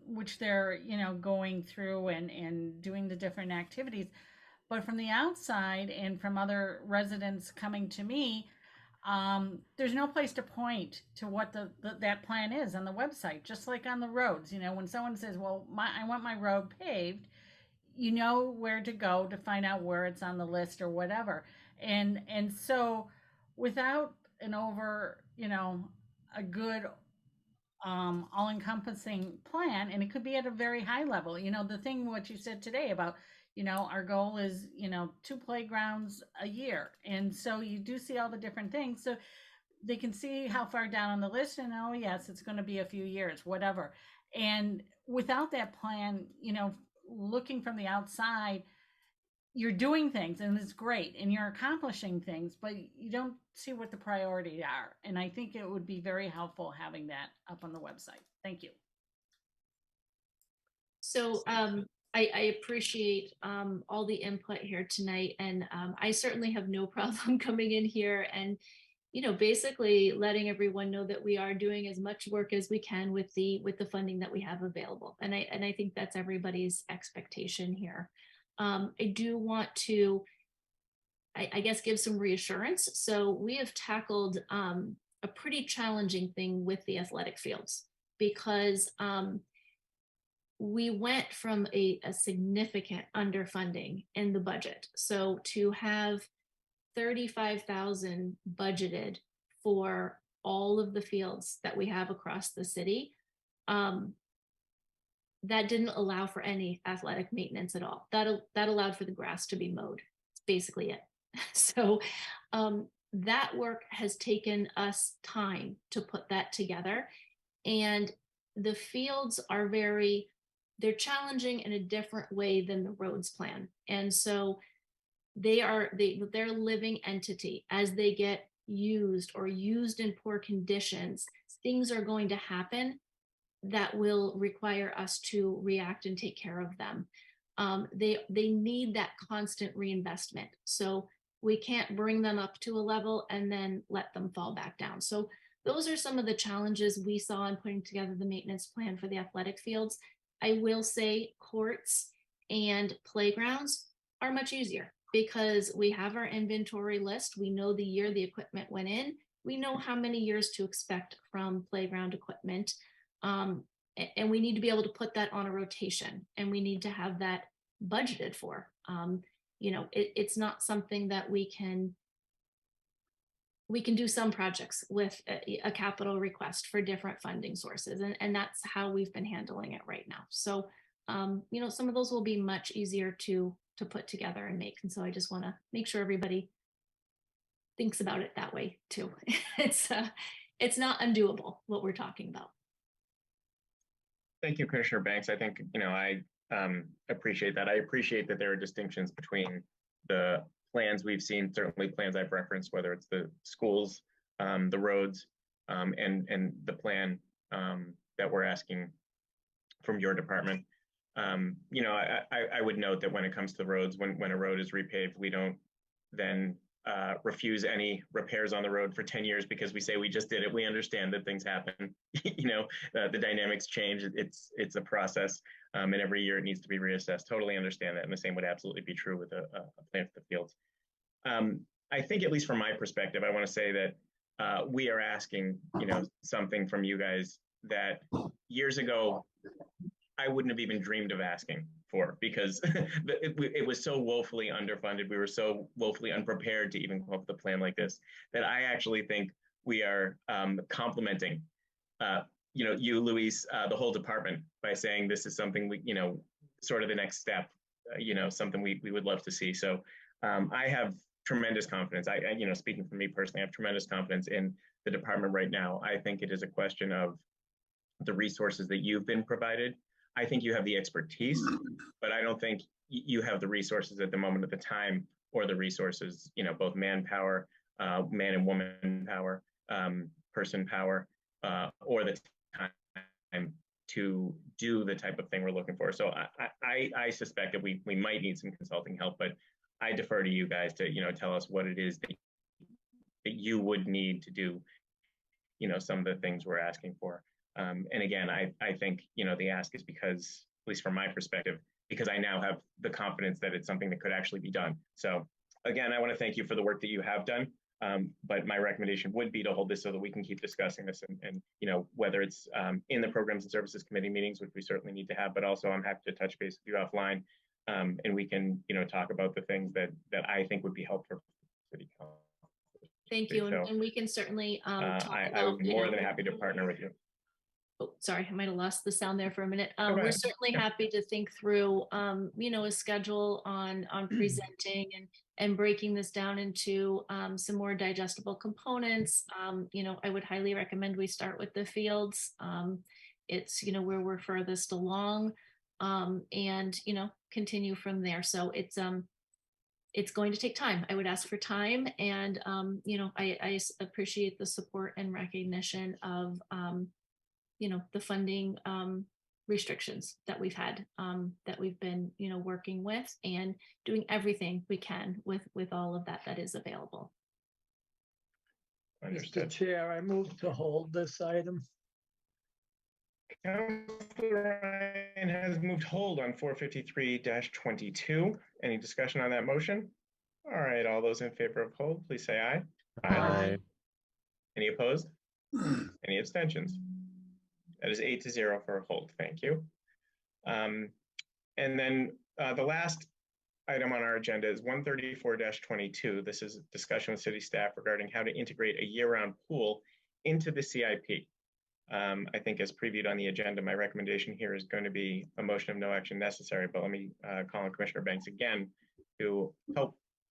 which they're going through and doing the different activities. But from the outside and from other residents coming to me, there's no place to point to what that plan is on the website, just like on the roads. When someone says, well, I want my road paved, you know where to go to find out where it's on the list or whatever. And so without an a good all-encompassing plan, and it could be at a very high level, the thing what you said today about our goal is 2 playgrounds a year, and so you do see all the different things, so they can see how far down on the list, and oh yes, it's going to be a few years, whatever. And without that plan, looking from the outside, you're doing things and it's great and you're accomplishing things, but you don't see what the priorities are. And I think it would be very helpful having that up on the website. Thank you. So I appreciate all the input here tonight, and I certainly have no problem coming in here and basically letting everyone know that we are doing as much work as we can with the funding that we have available. And I think that's everybody's expectation here. I do want to, I guess, give some reassurance. So we have tackled a pretty challenging thing with the athletic fields. because we went from a significant underfunding in the budget. So to have 35,000 budgeted for all of the fields that we have across the city, that didn't allow for any athletic maintenance at all. That allowed for the grass to be mowed. It's basically it. So that work has taken us time to put that together. And the fields are they're challenging in a different way than the roads plan. And so they're living entity. As they get used or used in poor conditions, things are going to happen that will require us to react and take care of them. They need that constant reinvestment. So we can't bring them up to a level and then let them fall back down. So those are some of the challenges we saw in putting together the maintenance plan for the athletic fields. I will say courts and playgrounds are much easier because we have our inventory list. We know the year the equipment went in. We know how many years to expect from playground equipment. And we need to be able to put that on a rotation, and we need to have that budgeted for. It's not something that we can do some projects with a capital request for different funding sources. And that's how we've been handling it right now. So, some of those will be much easier to put together and make. And so I just want to make sure everybody thinks about it that way too. It's not undoable what we're talking about. Thank you, Commissioner Banks. I think, I appreciate that. I appreciate that there are distinctions between the plans we've seen, certainly plans I've referenced, whether it's the schools, the roads, and the plan that we're asking from your department. I would note that when it comes to roads, when a road is repaved, we don't then refuse any repairs on the road for 10 years because we say we just did it. We understand that things happen. The dynamics change. It's a process, and every year it needs to be reassessed. Totally understand that, and the same would absolutely be true with a plan for the fields. I think, at least from my perspective, I want to say that we are asking, something from you guys that years ago I wouldn't have even dreamed of asking for, because it was so woefully underfunded. We were so woefully unprepared to even come up with a plan like this, that I actually think we are complimenting, you, Luis, the whole department, by saying this is something we, sort of the next step, something we would love to see. So I have tremendous confidence. I speaking for me personally, I have tremendous confidence in the department right now. I think it is a question of the resources that you've been provided. I think you have the expertise, but I don't think you have the resources at the moment of the time, or the resources, both manpower, man and woman power, person power, or the time to do the type of thing we're looking for. So I suspect that we might need some consulting help, but I defer to you guys to, tell us what it is that you would need to do, some of the things we're asking for. And again, I think, the ask is because, at least from my perspective, because I now have the confidence that it's something that could actually be done. So again, I want to thank you for the work that you have done. But my recommendation would be to hold this so that we can keep discussing this, and whether it's in the Programs and Services Committee meetings, which we certainly need to have, but also I'm happy to touch base with you offline, and we can, talk about the things that I think would be helpful for City Council. Thank you. So, and we can certainly talk I about, would be more than happy to partner with you. Oh, sorry, I might have lost the sound there for a minute. Go We're ahead. certainly Yeah. happy to think through, a schedule on presenting and breaking this down into some more digestible components. I would highly recommend we start with the fields. It's, where we're furthest along, and, continue from there. So it's going to take time. I would ask for time, and, I appreciate the support and recognition of, the funding restrictions that we've had, that we've been, working with and doing everything we can with all of that is available. Mr. Chair, I move to hold this item. Councilor Ryan has moved hold on 453-22. Any discussion on that motion? All right, all those in favor of hold, please say aye. Aye. Any opposed? Any abstentions? That is 8-0 for a hold. Thank you. And then the last item on our agenda is 134-22. This is a discussion with city staff regarding how to integrate a year-round pool into the CIP. I think as previewed on the agenda, my recommendation here is going to be a motion of no action necessary, but let me call on Commissioner Banks again to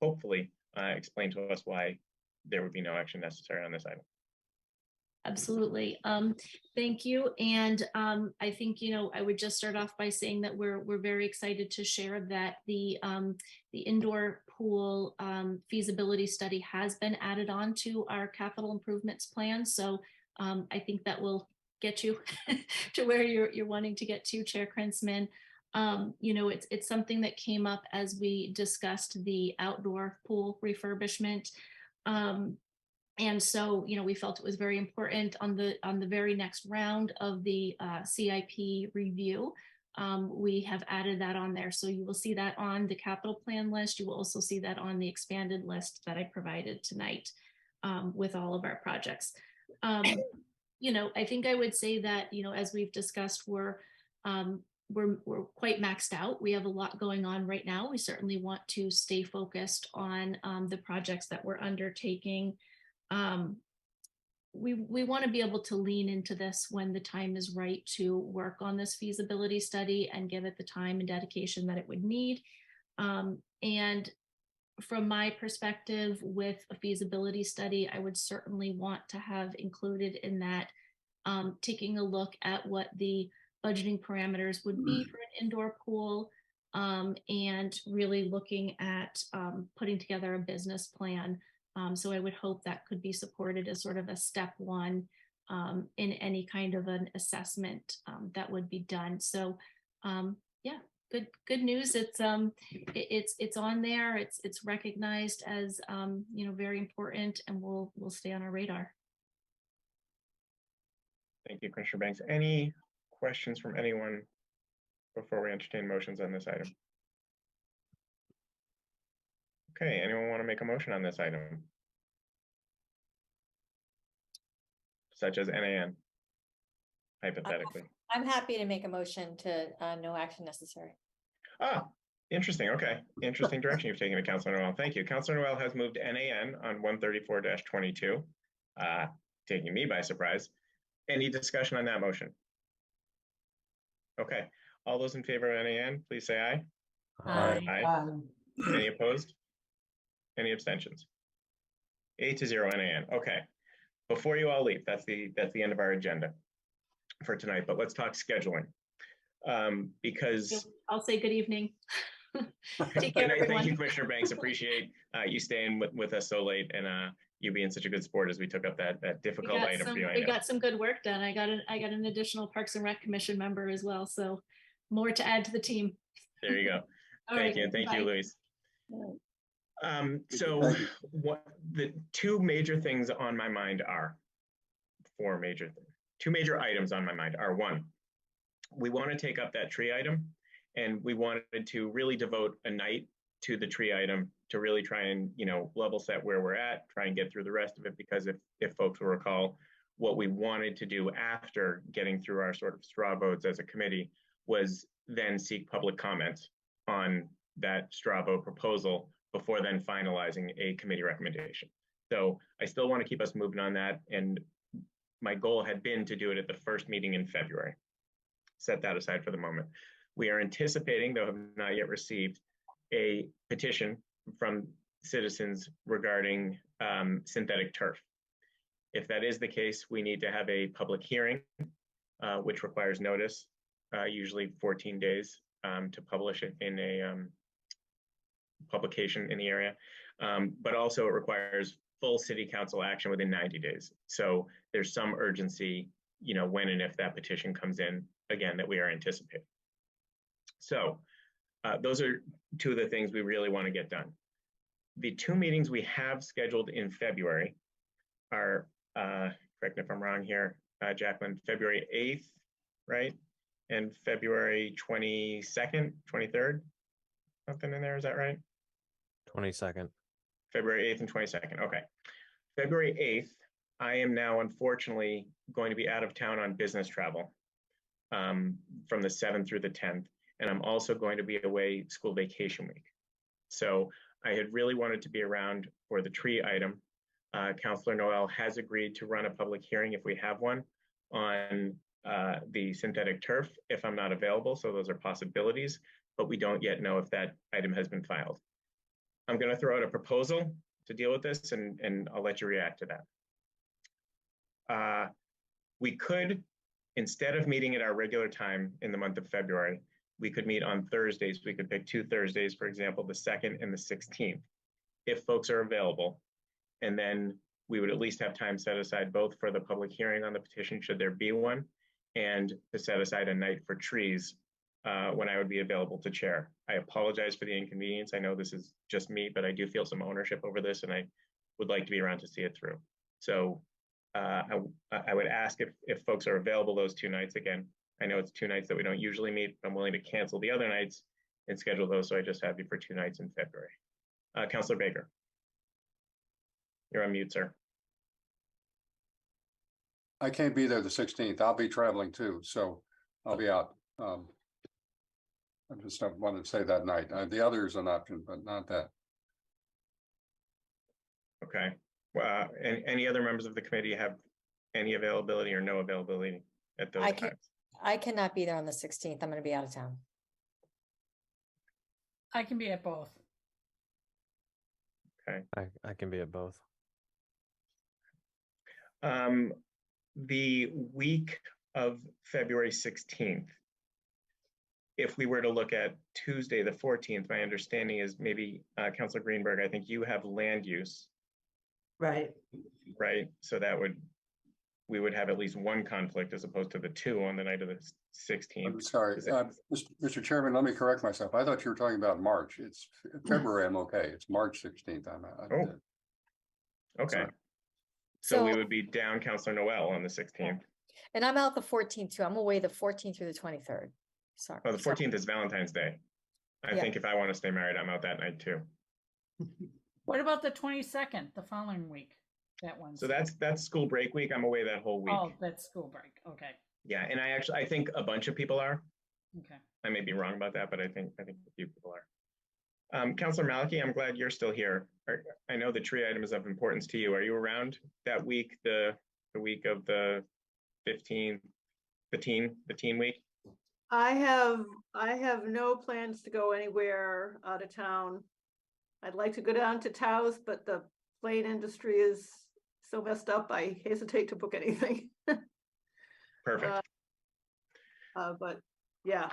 hopefully explain to us why there would be no action necessary on this item. Absolutely. Thank you. And I think, I would just start off by saying that we're very excited to share that the indoor pool feasibility study has been added on to our capital improvements plan. So I think that will get you to where you're wanting to get to, Chair Krinsman. It's something that came up as we discussed the outdoor pool refurbishment. And so, we felt it was very important on the very next round of the CIP review. We have added that on there. So you will see that on the capital plan list. You will also see that on the expanded list that I provided tonight with all of our projects. I think I would say that, as we've discussed, we're quite maxed out. We have a lot going on right now. We certainly want to stay focused on the projects that we're undertaking. We want to be able to lean into this when the time is right to work on this feasibility study and give it the time and dedication that it would need. And from my perspective, with a feasibility study, I would certainly want to have included in that taking a look at what the budgeting parameters would be for an indoor pool, and really looking at putting together a business plan. So I would hope that could be supported as sort of a step one in any kind of an assessment that would be done. So yeah, good news. It's on there. It's recognized as very important, and we'll stay on our radar. Thank you, Commissioner Banks. Any questions from anyone before we entertain motions on this item? Okay, anyone want to make a motion on this item? Such as NAN, hypothetically. I'm happy to make a motion to no action necessary. Ah, interesting. Okay. Interesting direction you've taken to Councilor Noel. Thank you. Councilor Noel has moved NAN on 134-22, taking me by surprise. Any discussion on that motion? Okay. All those in favor of NAN, please say aye. Aye. Any opposed? Any abstentions? 8-0 NAN. Okay. Before you all leave, that's the end of our agenda for tonight. But let's talk scheduling, because I'll say good evening. Take care, everyone. Thank you, everyone. Commissioner Banks. Appreciate you staying with us so late, and you being such a good sport as we took up that difficult item for you. We got some good work done. I got an additional Parks and Rec Commission member as well, so more to add to the team. There you go. Thank you, thank you, Louise. So what the two major things on my mind are, two major items on my mind are: one, we want to take up that tree item, and we wanted to really devote a night to the tree item to really try and, level set where we're at, try and get through the rest of it, because if folks will recall, what we wanted to do after getting through our sort of straw votes as a committee was then seek public comments on that straw vote proposal before then finalizing a committee recommendation. So I still want to keep us moving on that. And my goal had been to do it at the first meeting in February. Set that aside for the moment. We are anticipating, though have not yet received, a petition from citizens regarding synthetic turf. If that is the case, we need to have a public hearing, which requires notice, usually 14 days to publish it in a publication in the area. But also it requires full city council action within 90 days. So there's some urgency, when and if that petition comes in, again, that we are anticipating. So those are two of the things we really want to get done. The two meetings we have scheduled in February are, correct me if I'm wrong here, Jacqueline, February 8th, right? And February 22nd, 23rd, something in there, is that right? 22nd. February 8th and 22nd, okay. February 8th, I am now unfortunately going to be out of town on business travel. from the 7th through the 10th. And I'm also going to be away school vacation week. So I had really wanted to be around for the tree item. Councillor Noel has agreed to run a public hearing if we have one on the synthetic turf if I'm not available. So those are possibilities, but we don't yet know if that item has been filed. I'm going to throw out a proposal to deal with this, and I'll let you react to that. We could, instead of meeting at our regular time in the month of February, we could meet on Thursdays. We could pick 2 Thursdays, for example, the 2nd and the 16th, if folks are available. And then we would at least have time set aside both for the public hearing on the petition, should there be one, and to set aside a night for trees when I would be available to chair. I apologize for the inconvenience. I know this is just me, but I do feel some ownership over this, and I would like to be around to see it through. So I would ask if folks are available those 2 nights. Again, I know it's 2 nights that we don't usually meet. I'm willing to cancel the other nights and schedule those, so I just have you for 2 nights in February. Councillor Baker. You're on mute, sir. I can't be there the 16th. I'll be traveling too, so I'll be out. I just wanted to say that night. The other is an option, but not that. Okay. Any other members of the committee have any availability or no availability at those times? I cannot be there on the 16th. I'm going to be out of town. I can be at both. Okay. I can be at both. The week of February 16th, if we were to look at Tuesday, the 14th, my understanding is maybe Councilor Greenberg, I think you have land use. Right. Right. So we would have at least one conflict as opposed to the 2 on the night of the 16th. I'm sorry, Mr. Chairman, let me correct myself. I thought you were talking about March. It's February. I'm okay. It's March 16th. Okay. Sorry. So we would be down Councilor Noel on the 16th. And I'm out the 14th too. I'm away the 14th through the 23rd. Sorry. Oh, the 14th is Valentine's Day. I think if I want to stay married, I'm out that night too. What about the 22nd, the following week? That one. So that's school break week. I'm away that whole week. Oh, that's school break. Okay. Yeah, and I think a bunch of people are. Okay. I may be wrong about that, but I think a few people are. Councilor Maliki, I'm glad you're still here. I know the tree item is of importance to you. Are you around that week, the week of the 15th, the teen week? I have no plans to go anywhere out of town. I'd like to go down to Taos, but the plane industry is so messed up, I hesitate to book anything. Perfect. But yeah.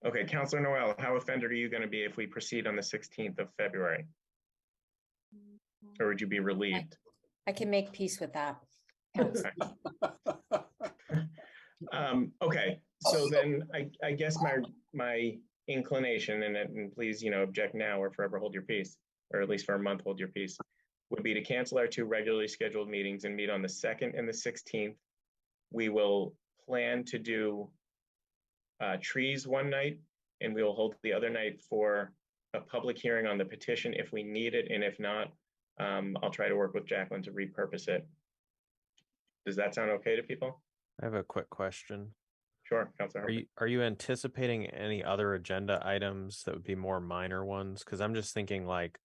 Okay, Councilor Noel, how offended are you going to be if we proceed on the 16th of February? Or would you be relieved? I can make peace with that. Okay, so then I guess my inclination, and please, object now or forever hold your peace, or at least for a month hold your peace, would be to cancel our 2 regularly scheduled meetings and meet on the 2nd and the 16th. We will plan to do trees one night, and we will hold the other night for a public hearing on the petition if we need it, and if not, I'll try to work with Jacqueline to repurpose it. Does that sound okay to people? I have a quick question. Sure, Councilor. Are you anticipating any other agenda items that would be more minor ones? Because I'm just thinking like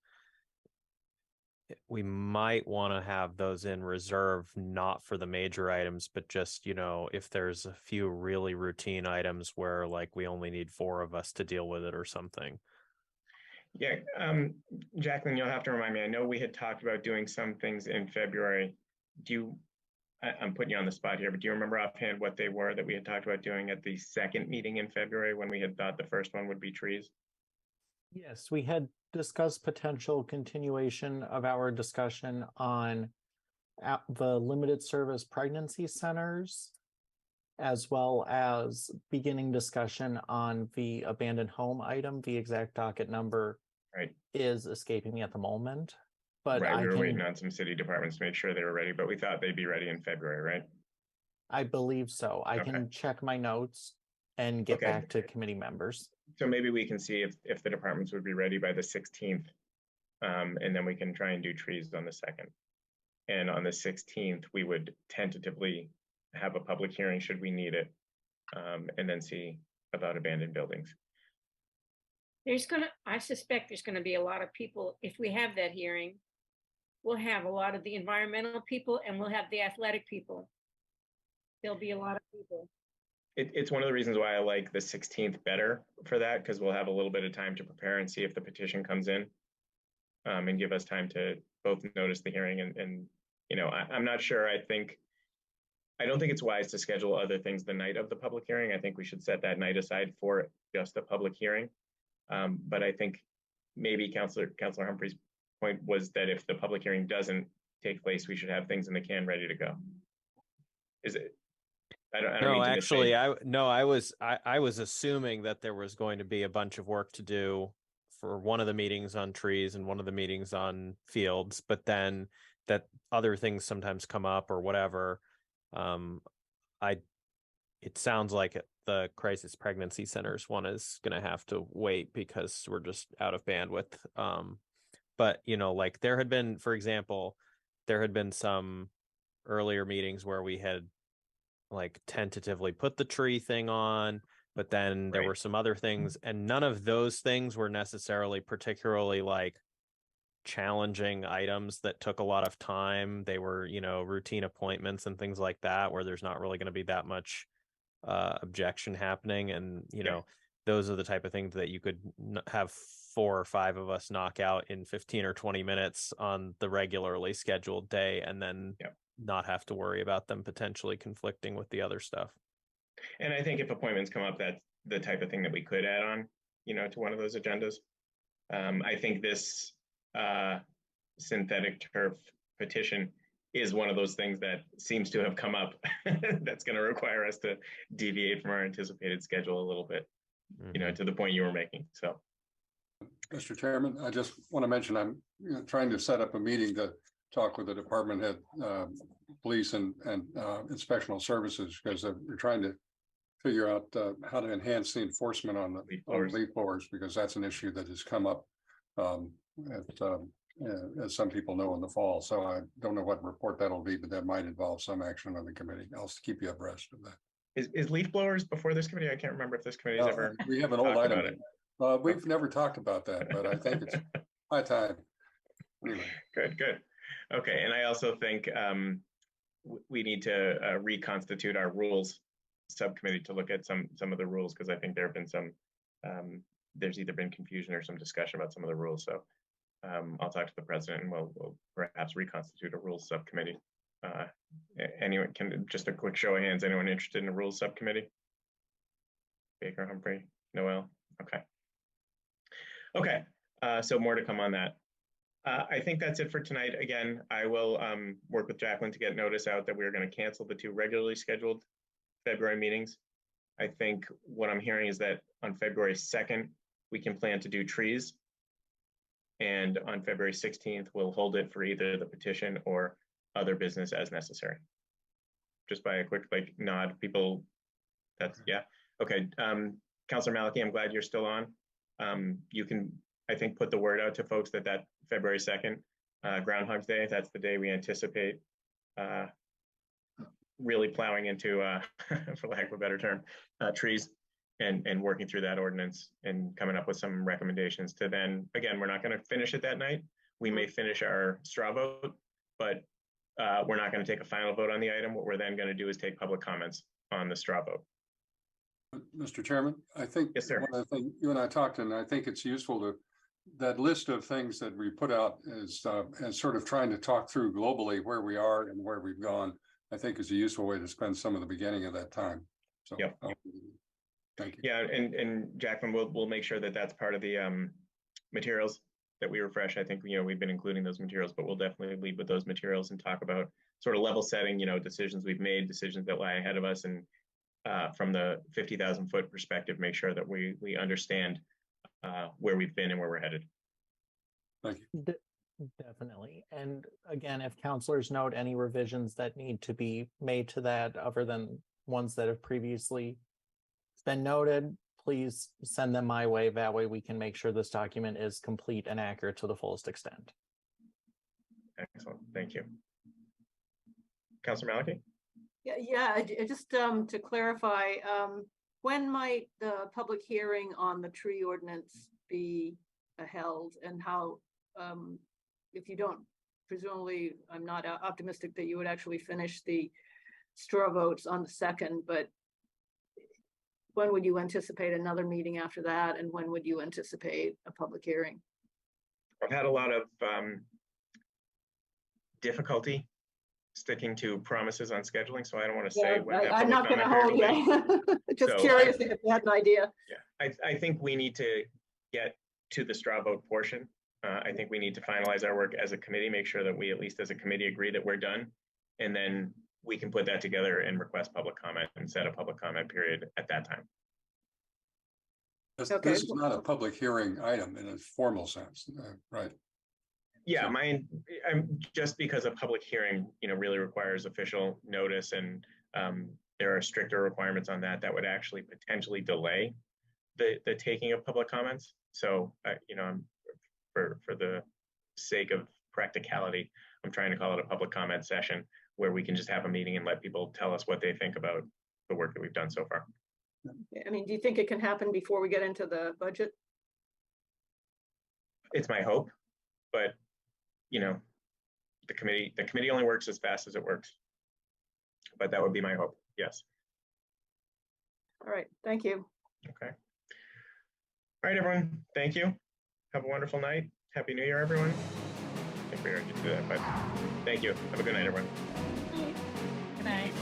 we might want to have those in reserve, not for the major items, but just, if there's a few really routine items where like we only need 4 of us to deal with it or something. Yeah, Jacqueline, you'll have to remind me. I know we had talked about doing some things in February. I'm putting you on the spot here, but do you remember offhand what they were that we had talked about doing at the 2nd meeting in February when we had thought the first one would be trees? Yes, we had discussed potential continuation of our discussion on the limited service pregnancy centers, as well as beginning discussion on the abandoned home item. The exact docket number is escaping me at the moment. But we were waiting on some city departments to make sure they were ready, but we thought they'd be ready in February, right? I believe so. I can check my notes and get back to committee members. So maybe we can see if the departments would be ready by the 16th, and then we can try and do trees on the 2nd. And on the 16th, we would tentatively have a public hearing should we need it. and then see about abandoned buildings. I suspect there's gonna be a lot of people, if we have that hearing, we'll have a lot of the environmental people and we'll have the athletic people. There'll be a lot of people. It's one of the reasons why I like the 16th better for that, because we'll have a little bit of time to prepare and see if the petition comes in, and give us time to both notice the hearing and you know, I'm not sure. I don't think it's wise to schedule other things the night of the public hearing. I think we should set that night aside for just a public hearing. But I think maybe Councilor Humphrey's point was that if the public hearing doesn't take place, we should have things in the can ready to go. Is it? I don't No, mean to actually, misstate. I was assuming that there was going to be a bunch of work to do for one of the meetings on trees and one of the meetings on fields, but then that other things sometimes come up or whatever. It sounds like the crisis pregnancy centers one is going to have to wait because we're just out of bandwidth. But you know, like there had been, for example, there had been some earlier meetings where we had like tentatively put the tree thing on, but then there were some other things, and none of those things were necessarily particularly like challenging items that took a lot of time. They were, you know, routine appointments and things like that, where there's not really going to be that much objection happening. And, you know, those are the type of things that you could have 4 or 5 of us knock out in 15 or 20 minutes on the regularly scheduled day, and then not have to worry about them potentially conflicting with the other stuff. And I think if appointments come up, that's the type of thing that we could add on, you know, to one of those agendas. I think this synthetic turf petition is one of those things that seems to have come up that's going to require us to deviate from our anticipated schedule a little bit, you know, to the point you were making. So, Mr. Chairman, I just want to mention I'm trying to set up a meeting to talk with the department head, police and inspectional services, because we're trying to figure out how to enhance the enforcement on the leaf blowers, because that's an issue that has come up as some people know in the fall. So I don't know what report that'll be, but that might involve some action on the committee. I'll keep you abreast of that. Is leaf blowers before this committee? I can't remember if this committee's ever. We have an old item. We've never talked about that, but I think it's high time. Anyway. Good. Okay, and I also think we need to reconstitute our rules subcommittee to look at some of the rules, because I think there have been some, there's either been confusion or some discussion about some of the rules. So I'll talk to the president and we'll perhaps reconstitute a rules subcommittee. Anyone can, just a quick show of hands, anyone interested in a rules subcommittee? Baker, Humphrey, Noel, okay. Okay, so more to come on that. I think that's it for tonight. Again, I will work with Jacqueline to get notice out that we're going to cancel the 2 regularly scheduled February meetings. I think what I'm hearing is that on February 2nd, we can plan to do trees. And on February 16th, we'll hold it for either the petition or other business as necessary. Just by a quick nod, people, that's, yeah. Okay, Councilor Malachy, I'm glad you're still on. You can, I think, put the word out to folks that February 2nd, Groundhog's Day, that's the day we anticipate really plowing into, for lack of a better term, trees and working through that ordinance and coming up with some recommendations to then, again, we're not going to finish it that night. We may finish our straw vote, but we're not going to take a final vote on the item. What we're then going to do is take public comments on the straw vote. Mr. Chairman, I think yes, sir. One of the things you and I talked, and I think it's useful to that list of things that we put out is as sort of trying to talk through globally where we are and where we've gone, I think is a useful way to spend some of the beginning of that time. So yep. Thank you. Yeah, and Jacqueline, we'll make sure that that's part of the materials that we refresh. I think, you know, we've been including those materials, but we'll definitely lead with those materials and talk about sort of level setting, you know, decisions we've made, decisions that lie ahead of us, and from the 50,000 foot perspective, make sure that we understand where we've been and where we're headed. Thank you. Definitely. And again, if counselors note any revisions that need to be made to that other than ones that have previously been noted, please send them my way. That way we can make sure this document is complete and accurate to the fullest extent. Excellent. Thank you. Councilor Malachy? Just to clarify, when might the public hearing on the tree ordinance be held, and how, if you don't, presumably, I'm not optimistic that you would actually finish the straw votes on the 2nd, but when would you anticipate another meeting after that, and when would you anticipate a public hearing? I've had a lot of difficulty sticking to promises on scheduling, so I don't want to say when that I'm not public going to hold comment period will be. you. Just So curious if you had an idea. Yeah, I think we need to get to the straw vote portion. I think we need to finalize our work as a committee, make sure that we, at least as a committee, agree that we're done. And then we can put that together and request public comment and set a public comment period at that time. This, Okay. this is not a public hearing item in a formal sense, right? Yeah, I'm just because a public hearing, really requires official notice, and there are stricter requirements on that would actually potentially delay the taking of public comments. So, I'm for the sake of practicality, I'm trying to call it a public comment session where we can just have a meeting and let people tell us what they think about the work that we've done so far. I mean, do you think it can happen before we get into the budget? It's my hope, but the committee only works as fast as it works. But that would be my hope. Yes. All right. Thank you. Okay. All right, everyone. Thank you. Have a wonderful night. Happy New Year, everyone. I think we already did that, but thank you. Have a good night, everyone. Good night.